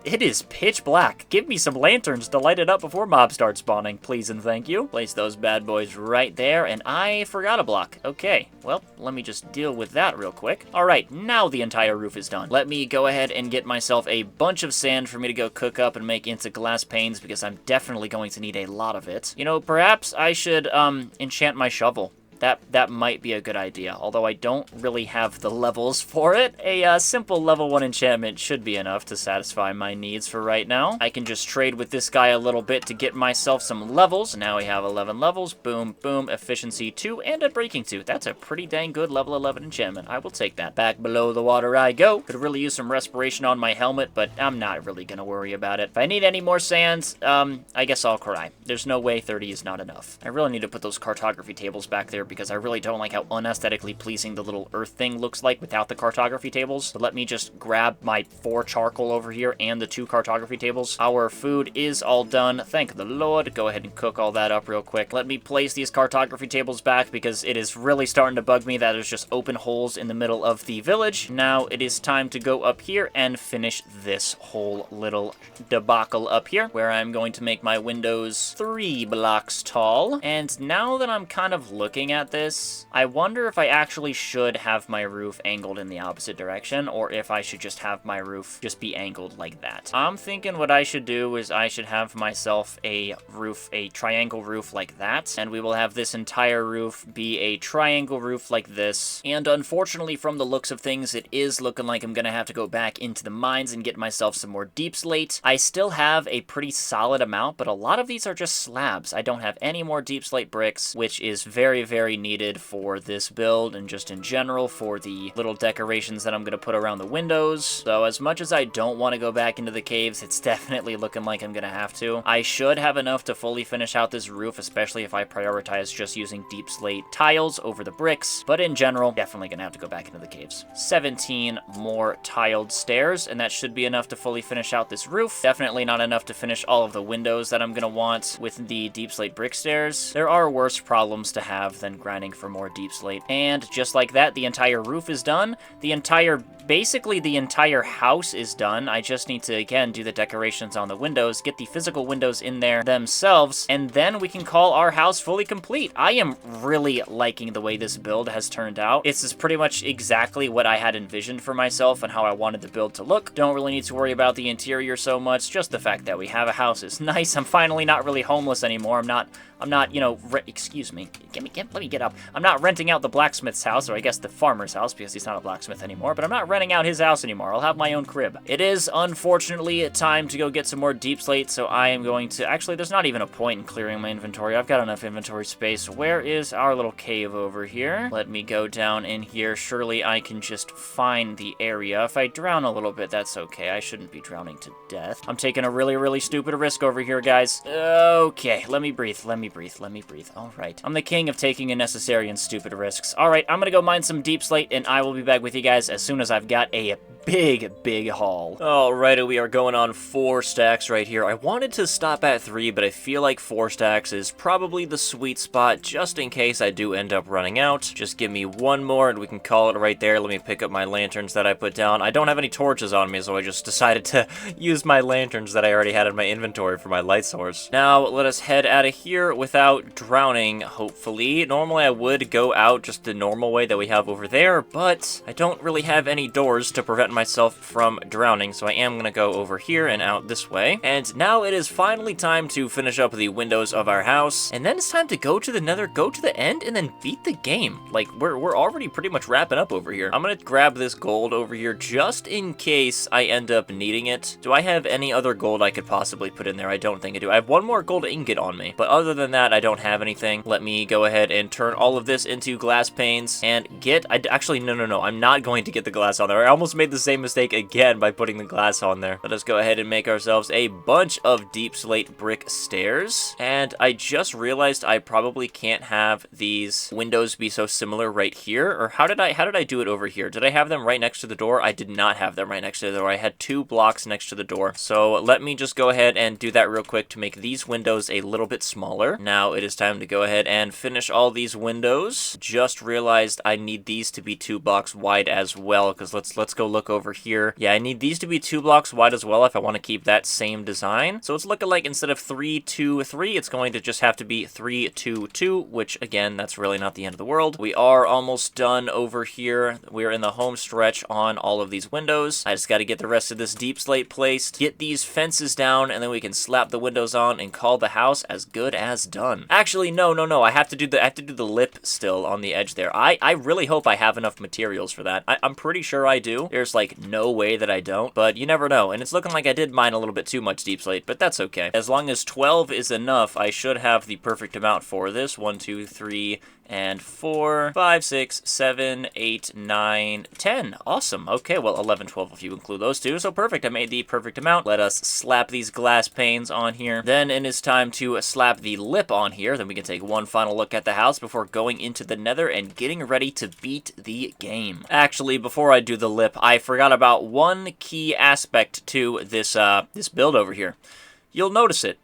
pitch black. Give me some lanterns to light it up before mobs start spawning, please and thank you. Place those bad boys right there, and I forgot a block. Okay, well, let me just deal with that real quick. All right, now the entire roof is done. Let me go ahead and get myself a bunch of sand for me to go cook up and make into glass panes because I'm definitely going to need a lot of it. You know, perhaps I should enchant my shovel. That might be a good idea, although I don't really have the levels for it. A simple level 1 enchantment should be enough to satisfy my needs for right now. I can just trade with this guy a little bit to get myself some levels. Now we have 11 levels. Boom, boom, efficiency 2, and a breaking 2. That's a pretty dang good level 11 enchantment. I will take that. Back below the water I go. Could really use some respiration on my helmet, but I'm not really gonna worry about it. If I need any more sands, I guess I'll cry. There's no way 30 is not enough. I really need to put those cartography tables back there because I really don't like how unaesthetically pleasing the little earth thing looks like without the cartography tables. So let me just grab my 4 charcoal over here and the 2 cartography tables. Our food is all done. Thank the Lord. Go ahead and cook all that up real quick. Let me place these cartography tables back because it is really starting to bug me that there's just open holes in the middle of the village. Now it is time to go up here and finish this whole little debacle up here where I'm going to make my windows 3 blocks tall. And now that I'm kind of looking at this, I wonder if I actually should have my roof angled in the opposite direction or if I should just have my roof just be angled like that. I'm thinking what I should do is I should have myself a roof, a triangle roof like that, and we will have this entire roof be a triangle roof like this. And unfortunately, from the looks of things, it is looking like I'm gonna have to go back into the mines and get myself some more deep slate. I still have a pretty solid amount, but a lot of these are just slabs. I don't have any more deep slate bricks, which is very, very very needed for this build and just in general for the little decorations that I'm going to put around the windows. So as much as I don't want to go back into the caves, it's definitely looking like I'm going to have to. I should have enough to fully finish out this roof, especially if I prioritize just using deep slate tiles over the bricks. But in general, definitely going to have to go back into the caves. 17 more tiled stairs, and that should be enough to fully finish out this roof. Definitely not enough to finish all of the windows that I'm going to want with the deep slate brick stairs. There are worse problems to have than grinding for more deep slate. And just like that, the entire roof is done. Basically the entire house is done. I just need to, again, do the decorations on the windows, get the physical windows in there themselves, and then we can call our house fully complete. I am really liking the way this build has turned out. This is pretty much exactly what I had envisioned for myself and how I wanted the build to look. Don't really need to worry about the interior so much. Just the fact that we have a house is nice. I'm finally not really homeless anymore. I'm not, you know, excuse me. Let me get up. I'm not renting out the blacksmith's house, or I guess the farmer's house, because he's not a blacksmith anymore, but I'm not renting out his house anymore. I'll have my own crib. It is, unfortunately, time to go get some more deep slate, so I am going to... Actually, there's not even a point in clearing my inventory. I've got enough inventory space. Where is our little cave over here? Let me go down in here. Surely I can just find the area. If I drown a little bit, that's okay. I shouldn't be drowning to death. I'm taking a really, really stupid risk over here, guys. Okay, let me breathe. Let me breathe. All right. I'm the king of taking unnecessary and stupid risks. All right, I'm gonna go mine some deep slate, and I will be back with you guys as soon as I've got a big haul. Alrighty, we are going on 4 stacks right here. I wanted to stop at 3, but I feel like 4 stacks is probably the sweet spot just in case I do end up running out. Just give me one more and we can call it right there. Let me pick up my lanterns that I put down. I don't have any torches on me, so I just decided to use my lanterns that I already had in my inventory for my light source. Now, let us head out of here without drowning, hopefully. Normally, I would go out just the normal way that we have over there, but I don't really have any doors to prevent myself from drowning, so I am gonna go over here and out this way. And now it is finally time to finish up the windows of our house, and then it's time to go to the nether, go to the end, and then beat the game. Like, we're already pretty much wrapping up over here. I'm gonna grab this gold over here just in case I end up needing it. Do I have any other gold I could possibly put in there? I don't think I do. I have one more gold ingot on me, but other than that, I don't have anything. Let me go ahead and turn all of this into glass panes and get... Actually, no. I'm not going to get the glass on there. I almost made the same mistake again by putting the glass on there. Let us go ahead and make ourselves a bunch of deep slate brick stairs. And I just realized I probably can't have these windows be so similar right here. Or how did I do it over here? Did I have them right next to the door? I did not have them right next to the door. I had 2 blocks next to the door. So let me just go ahead and do that real quick to make these windows a little bit smaller. Now it is time to go ahead and finish all these windows. Just realized I need these to be 2 blocks wide as well, because let's go look over here. Yeah, I need these to be 2 blocks wide as well if I want to keep that same design. So it's looking like instead of 3, 2, 3, it's going to just have to be 3, 2, 2, which again, that's really not the end of the world. We are almost done over here. We're in the home stretch on all of these windows. I just got to get the rest of this deep slate placed, get these fences down, and then we can slap the windows on and call the house as good as done. Actually, no. I have to do the lip still on the edge there. I really hope I have enough materials for that. I'm pretty sure I do. There's like no way that I don't, but you never know. And it's looking like I did mine a little bit too much deep slate, but that's okay. As long as 12 is enough, I should have the perfect amount for this. 1, 2, 3, and 4, 5, 6, 7, 8, 9, 10. Awesome. Okay, well, 11, 12 if you include those two. So perfect. I made the perfect amount. Let us slap these glass panes on here. Then it is time to slap the lip on here. Then we can take one final look at the house before going into the nether and getting ready to beat the game. Actually, before I do the lip, I forgot about one key aspect to this build over here. You'll notice it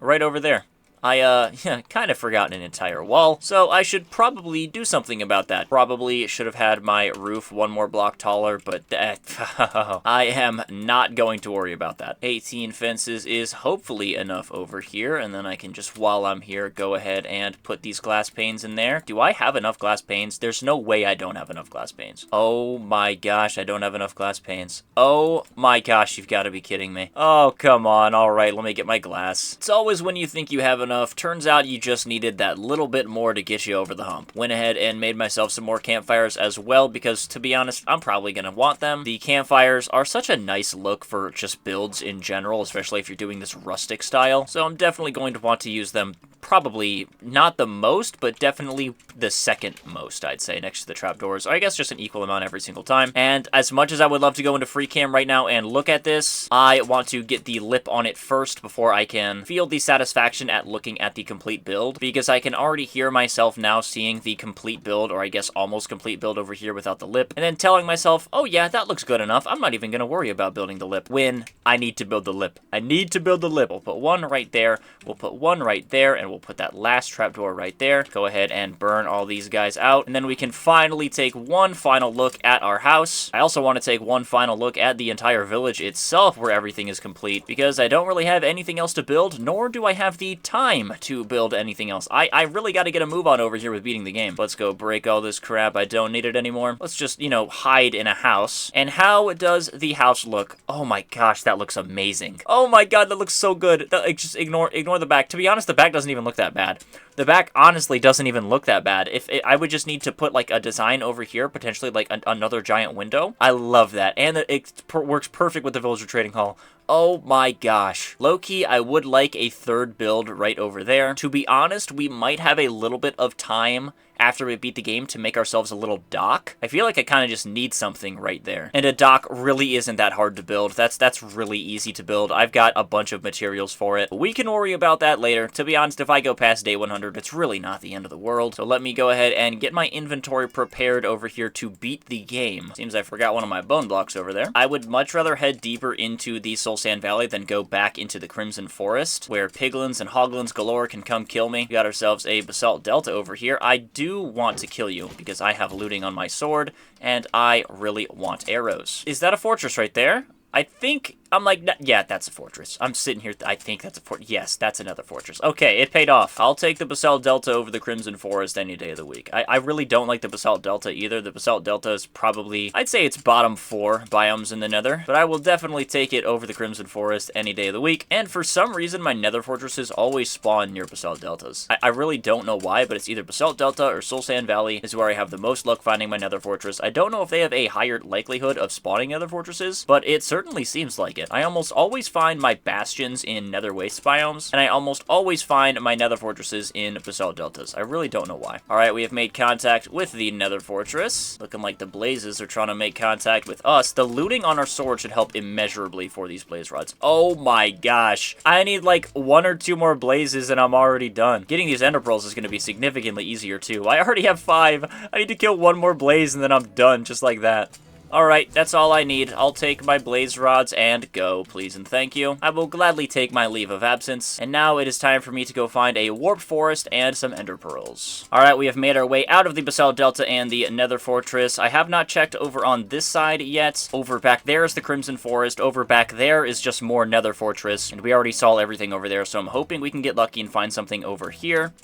right over there. I kind of forgotten an entire wall, so I should probably do something about that. Probably should have had my roof 1 more block taller, but I am not going to worry about that. 18 fences is hopefully enough over here, and then I can just, while I'm here, go ahead and put these glass panes in there. Do I have enough glass panes? There's no way I don't have enough glass panes. Oh my gosh, I don't have enough glass panes. Oh my gosh, you've got to be kidding me. Oh, come on. All right, let me get my glass. It's always when you think you have enough. Turns out you just needed that little bit more to get you over the hump. Went ahead and made myself some more campfires as well, because to be honest, I'm probably going to want them. The campfires are such a nice look for just builds in general, especially if you're doing this rustic style. So I'm definitely going to want to use them probably not the most, but definitely the second most, I'd say, next to the trapdoors. Or I guess just an equal amount every single time. And as much as I would love to go into free cam right now and look at this, I want to get the lip on it first before I can feel the satisfaction at looking at the complete build, because I can already hear myself now seeing the complete build, or I guess almost complete build over here without the lip, and then telling myself, oh yeah, that looks good enough. I'm not even going to worry about building the lip, when I need to build the lip. I need to build the lip. We'll put one right there, we'll put one right there, and we'll put that last trapdoor right there. Go ahead and burn all these guys out, and then we can finally take one final look at our house. I also want to take one final look at the entire village itself where everything is complete, because I don't really have anything else to build, nor do I have the time to build anything else. I really got to get a move on over here with beating the game. Let's go break all this crap. I don't need it anymore. Let's just, you know, hide in a house. And how does the house look? Oh my gosh, that looks amazing. Oh my god, that looks so good. Just ignore the back. To be honest, the back doesn't even look that bad. The back honestly doesn't even look that bad. I would just need to put like a design over here, potentially like another giant window. I love that. And it works perfect with the villager trading hall. Oh my gosh. Low-key, I would like a third build right over there. To be honest, we might have a little bit of time after we beat the game to make ourselves a little dock. I feel like I kind of just need something right there. And a dock really isn't that hard to build. That's really easy to build. I've got a bunch of materials for it. We can worry about that later. To be honest, if I go past day 100, it's really not the end of the world. So let me go ahead and get my inventory prepared over here to beat the game. Seems I forgot one of my bone blocks over there. I would much rather head deeper into the Soul Sand Valley than go back into the Crimson Forest, where piglins and hoglins galore can come kill me. We got ourselves a Basalt Delta over here. I do want to kill you because I have looting on my sword and I really want arrows. Is that a fortress right there? I think, I'm like, yeah, that's a fortress. I'm sitting here, I think that's a fortress. Yes, that's another fortress. Okay, it paid off. I'll take the Basalt Delta over the Crimson Forest any day of the week. I really don't like the Basalt Delta either. The Basalt Delta is probably, I'd say it's bottom 4 biomes in the Nether, but I will definitely take it over the Crimson Forest any day of the week. And for some reason, my Nether fortresses always spawn near Basalt Deltas. I really don't know why, but it's either Basalt Delta or Soul Sand Valley is where I have the most luck finding my Nether fortress. I don't know if they have a higher likelihood of spawning Nether fortresses, but it certainly seems like it. I almost always find my bastions in Nether Waste biomes, and I almost always find my Nether fortresses in Basalt Deltas. I really don't know why. Alright, we have made contact with the Nether fortress. Looking like the blazes are trying to make contact with us. The looting on our sword should help immeasurably for these blaze rods. Oh my gosh. I need like 1 or 2 more blazes and I'm already done. Getting these ender pearls is going to be significantly easier too. I already have 5. I need to kill 1 more blaze and then I'm done, just like that. Alright, that's all I need. I'll take my blaze rods and go, please and thank you. I will gladly take my leave of absence. And now it is time for me to go find a warp forest and some ender pearls. Alright, we have made our way out of the Basalt Delta and the Nether fortress. I have not checked over on this side yet. Over back there is the Crimson Forest. Over back there is just more Nether fortress. And we already saw everything over there, so I'm hoping we can get lucky and find something over here.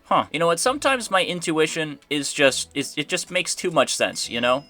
Huh. You know what, sometimes my intuition is just, it just makes too much sense, you know?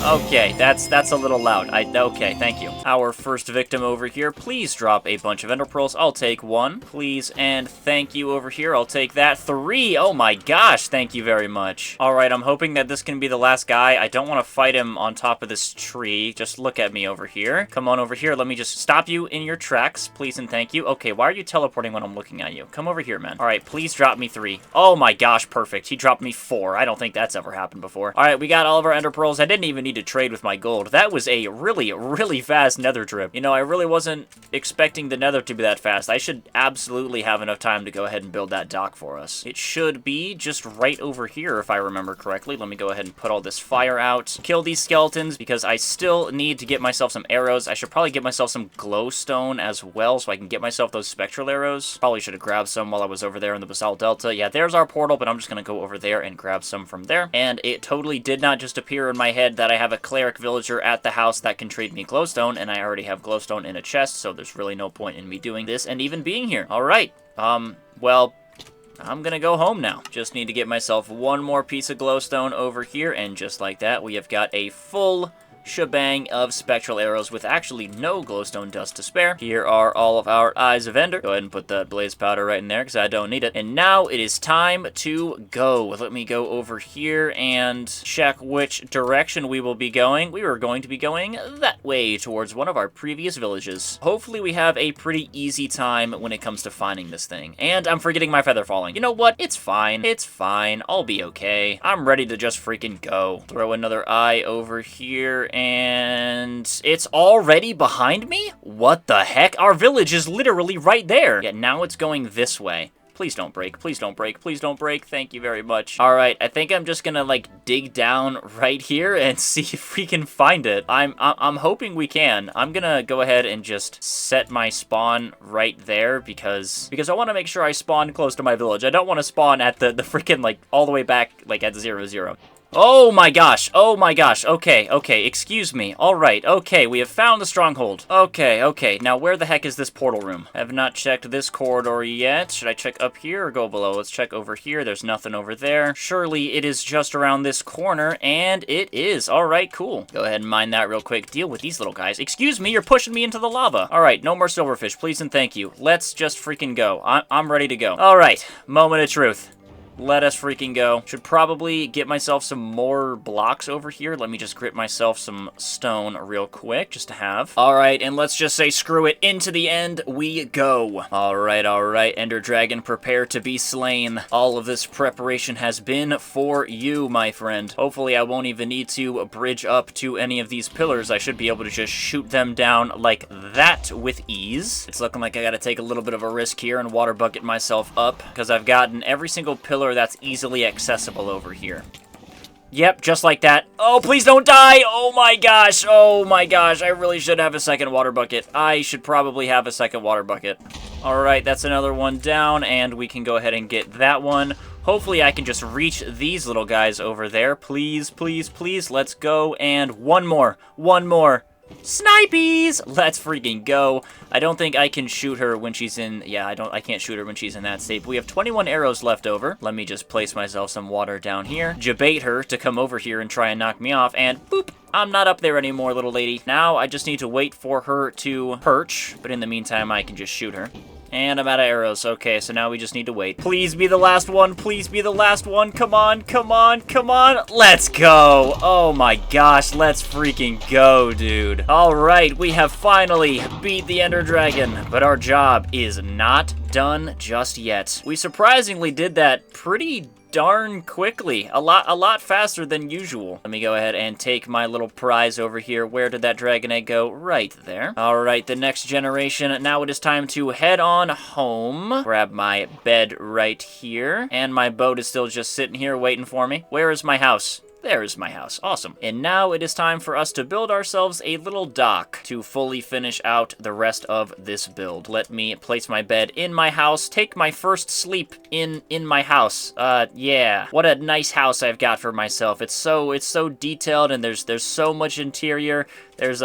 Okay, that's a little loud. Okay, thank you. Our first victim over here, please drop a bunch of ender pearls. I'll take 1. Please and thank you over here. I'll take that. 3. Oh my gosh, thank you very much. Alright, I'm hoping that this can be the last guy. I don't want to fight him on top of this tree. Just look at me over here. Come on over here. Let me just stop you in your tracks. Please and thank you. Okay, why are you teleporting when I'm looking at you? Come over here, man. Alright, please drop me 3. Oh my gosh, perfect. He dropped me 4. I don't think that's ever happened before. Alright, we got all of our ender pearls. I didn't even need to trade with my gold. That was a really fast nether trip. You know, I really wasn't expecting the nether to be that fast. I should absolutely have enough time to go ahead and build that dock for us. It should be just right over here if I remember correctly. Let me go ahead and put all this fire out. Kill these skeletons because I still need to get myself some arrows. I should probably get myself some glowstone as well so I can get myself those spectral arrows. Probably should have grabbed some while I was over there in the Basalt Delta. Yeah, there's our portal, but I'm just gonna go over there and grab some from there. And it totally did not just appear in my head that I have a cleric villager at the house that can trade me glowstone, and I already have glowstone in a chest, so there's really no point in me doing this and even being here. Alright, well, I'm gonna go home now. Just need to get myself 1 more piece of glowstone over here, and just like that, we have got a full shebang of spectral arrows with actually no glowstone dust to spare. Here are all of our Eyes of Ender. Go ahead and put the blaze powder right in there because I don't need it. And now it is time to go. Let me go over here and check which direction we will be going. We were going to be going that way towards one of our previous villages. Hopefully we have a pretty easy time when it comes to finding this thing. And I'm forgetting my feather falling. You know what? It's fine. It's fine. I'll be okay. I'm ready to just freaking go. Throw another eye over here and it's already behind me? What the heck? Our village is literally right there. Yeah, now it's going this way. Please don't break. Please don't break. Please don't break. Thank you very much. All right, I think I'm just gonna like dig down right here and see if we can find it. I'm hoping we can. I'm gonna go ahead and just set my spawn right there because I want to make sure I spawn close to my village. I don't want to spawn at the freaking like all the way back like at 0-0. Oh my gosh, oh my gosh, okay, excuse me, alright, okay, we have found the stronghold. Okay, now where the heck is this portal room? I have not checked this corridor yet. Should I check up here or go below? Let's check over here, there's nothing over there. Surely it is just around this corner, and it is, alright, cool. Go ahead and mine that real quick, deal with these little guys. Excuse me, you're pushing me into the lava. Alright, no more silverfish, please and thank you. Let's just freaking go. I'm ready to go. Alright, moment of truth. Let us freaking go. Should probably get myself some more blocks over here. Let me just grip myself some stone real quick, just to have. All right, and let's just say screw it. Into the end we go. All right. Ender Dragon, prepare to be slain. All of this preparation has been for you, my friend. Hopefully I won't even need to bridge up to any of these pillars. I should be able to just shoot them down like that with ease. It's looking like I gotta take a little bit of a risk here and water bucket myself up because I've gotten every single pillar that's easily accessible over here. Yep, just like that. Oh, please don't die! Oh my gosh, I really should have a second water bucket. I should probably have a second water bucket. Alright, that's another one down, and we can go ahead and get that one. Hopefully I can just reach these little guys over there. Please, let's go, and one more. Snipies! Let's freaking go. I don't think I can shoot her when she's in... Yeah, I can't shoot her when she's in that state. But we have 21 arrows left over. Let me just place myself some water down here. Debate her to come over here and try and knock me off. And boop! I'm not up there anymore, little lady. Now I just need to wait for her to perch. But in the meantime, I can just shoot her. And I'm out of arrows. Okay, so now we just need to wait. Please be the last one. Please be the last one. Come on. Let's go. Oh my gosh, let's freaking go, dude. All right, we have finally beat the Ender Dragon, but our job is not done just yet. We surprisingly did that pretty darn quickly. A lot faster than usual. Let me go ahead and take my little prize over here. Where did that dragon egg go? Right there. Alright, the next generation. Now it is time to head on home. Grab my bed right here. And my boat is still just sitting here waiting for me. Where is my house? There is my house. Awesome. And now it is time for us to build ourselves a little dock to fully finish out the rest of this build. Let me place my bed in my house, take my first sleep in my house. Yeah. What a nice house I've got for myself. It's so detailed and there's so much interior. There's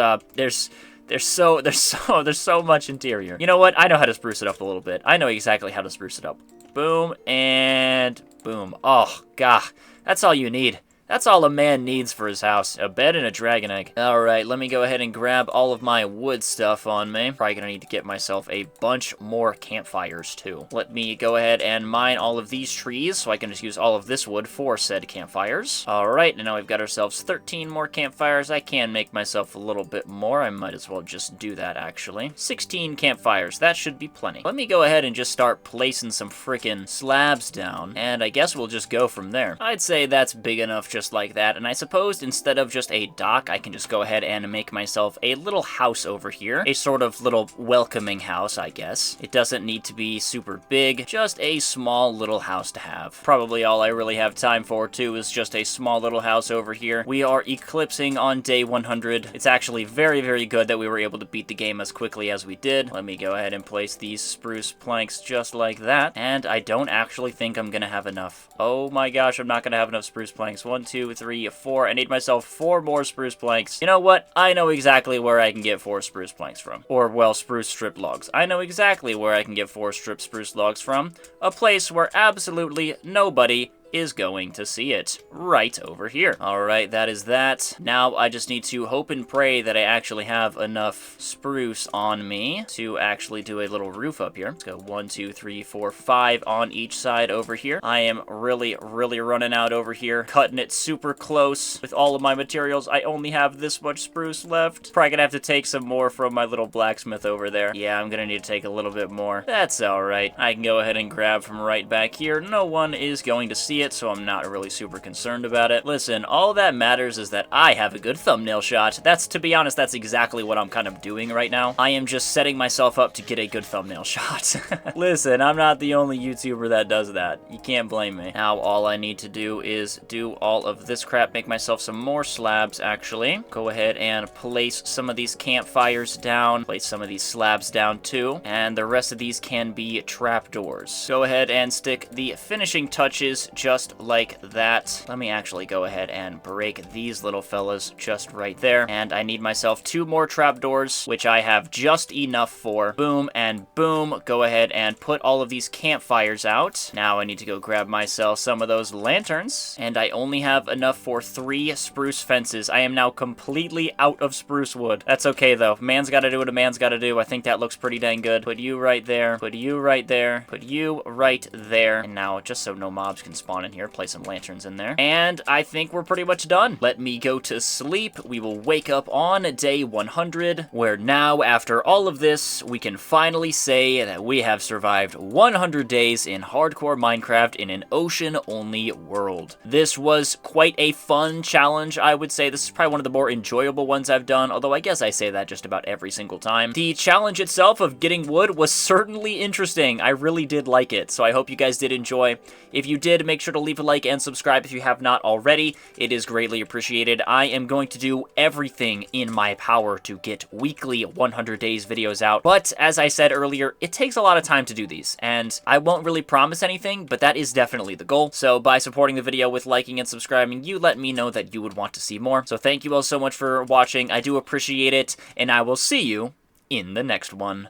so much interior. You know what? I know how to spruce it up a little bit. I know exactly how to spruce it up. Boom and boom. Oh, God. That's all you need. That's all a man needs for his house. A bed and a dragon egg. Alright, let me go ahead and grab all of my wood stuff on me. Probably gonna need to get myself a bunch more campfires, too. Let me go ahead and mine all of these trees, so I can just use all of this wood for said campfires. Alright, and now we've got ourselves 13 more campfires. I can make myself a little bit more. I might as well just do that, actually. 16 campfires. That should be plenty. Let me go ahead and just start placing some frickin' slabs down, and I guess we'll just go from there. I'd say that's big enough just like that, and I suppose instead of just a dock, I can just go ahead and make myself a little house over here. A sort of little welcoming house, I guess. It doesn't need to be super big, just a small little house to have. Probably all I really have time for, too, is just a small little house over here. We are eclipsing on day 100. It's actually very, very good that we were able to beat the game as quickly as we did. Let me go ahead and place these spruce planks just like that, and I don't actually think I'm gonna have enough. Oh my gosh, I'm not gonna have enough spruce planks. 1, 2, 3, 4. I need myself 4 more spruce planks. You know what? I know exactly where I can get 4 spruce planks from. Or, well, spruce strip logs. I know exactly where I can get 4 spruce logs from. A place where absolutely nobody is going to see it right over here. All right, that is that. Now I just need to hope and pray that I actually have enough spruce on me to actually do a little roof up here. Let's go 1, 2, 3, 4, 5 on each side over here. I am really running out over here, cutting it super close with all of my materials. I only have this much spruce left. Probably gonna have to take some more from my little blacksmith over there. Yeah, I'm gonna need to take a little bit more. That's all right. I can go ahead and grab from right back here. No one is going to see it, so I'm not really super concerned about it. Listen, all that matters is that I have a good thumbnail shot. That's, to be honest, that's exactly what I'm kind of doing right now. I am just setting myself up to get a good thumbnail shot. Listen, I'm not the only YouTuber that does that. You can't blame me. Now, all I need to do is do all of this crap, make myself some more slabs, actually. Go ahead and place some of these campfires down, place some of these slabs down too, and the rest of these can be trapdoors. Go ahead and stick the finishing touches just like that. Let me actually go ahead and break these little fellas just right there, and I need myself 2 more trapdoors, which I have just enough for. Boom and boom. Go ahead and put all of these campfires out. Now I need to go grab myself some of those lanterns, and I only have enough for 3 spruce fences. I am now completely out of spruce wood. That's okay though. Man's gotta do what a man's gotta do. I think that looks pretty dang good. Put you right there. Put you right there. Put you right there. And now, just so no mobs can spawn in here, place some lanterns in there. And I think we're pretty much done. Let me go to sleep. We will wake up on day 100, where now, after all of this, we can finally say that we have survived 100 days in hardcore Minecraft in an ocean-only world. This was quite a fun challenge, I would say. This is probably one of the more enjoyable ones I've done, although I guess I say that just about every single time. The challenge itself of getting wood was certainly interesting. I really did like it, so I hope you guys did enjoy. If you did, make sure to leave a like and subscribe if you have not already. It is greatly appreciated. I am going to do everything in my power to get weekly 100 days videos out, but as I said earlier, it takes a lot of time to do these, and I won't really promise anything, but that is definitely the goal. So by supporting the video with liking and subscribing, you let me know that you would want to see more. So thank you all so much for watching. I do appreciate it, and I will see you in the next one.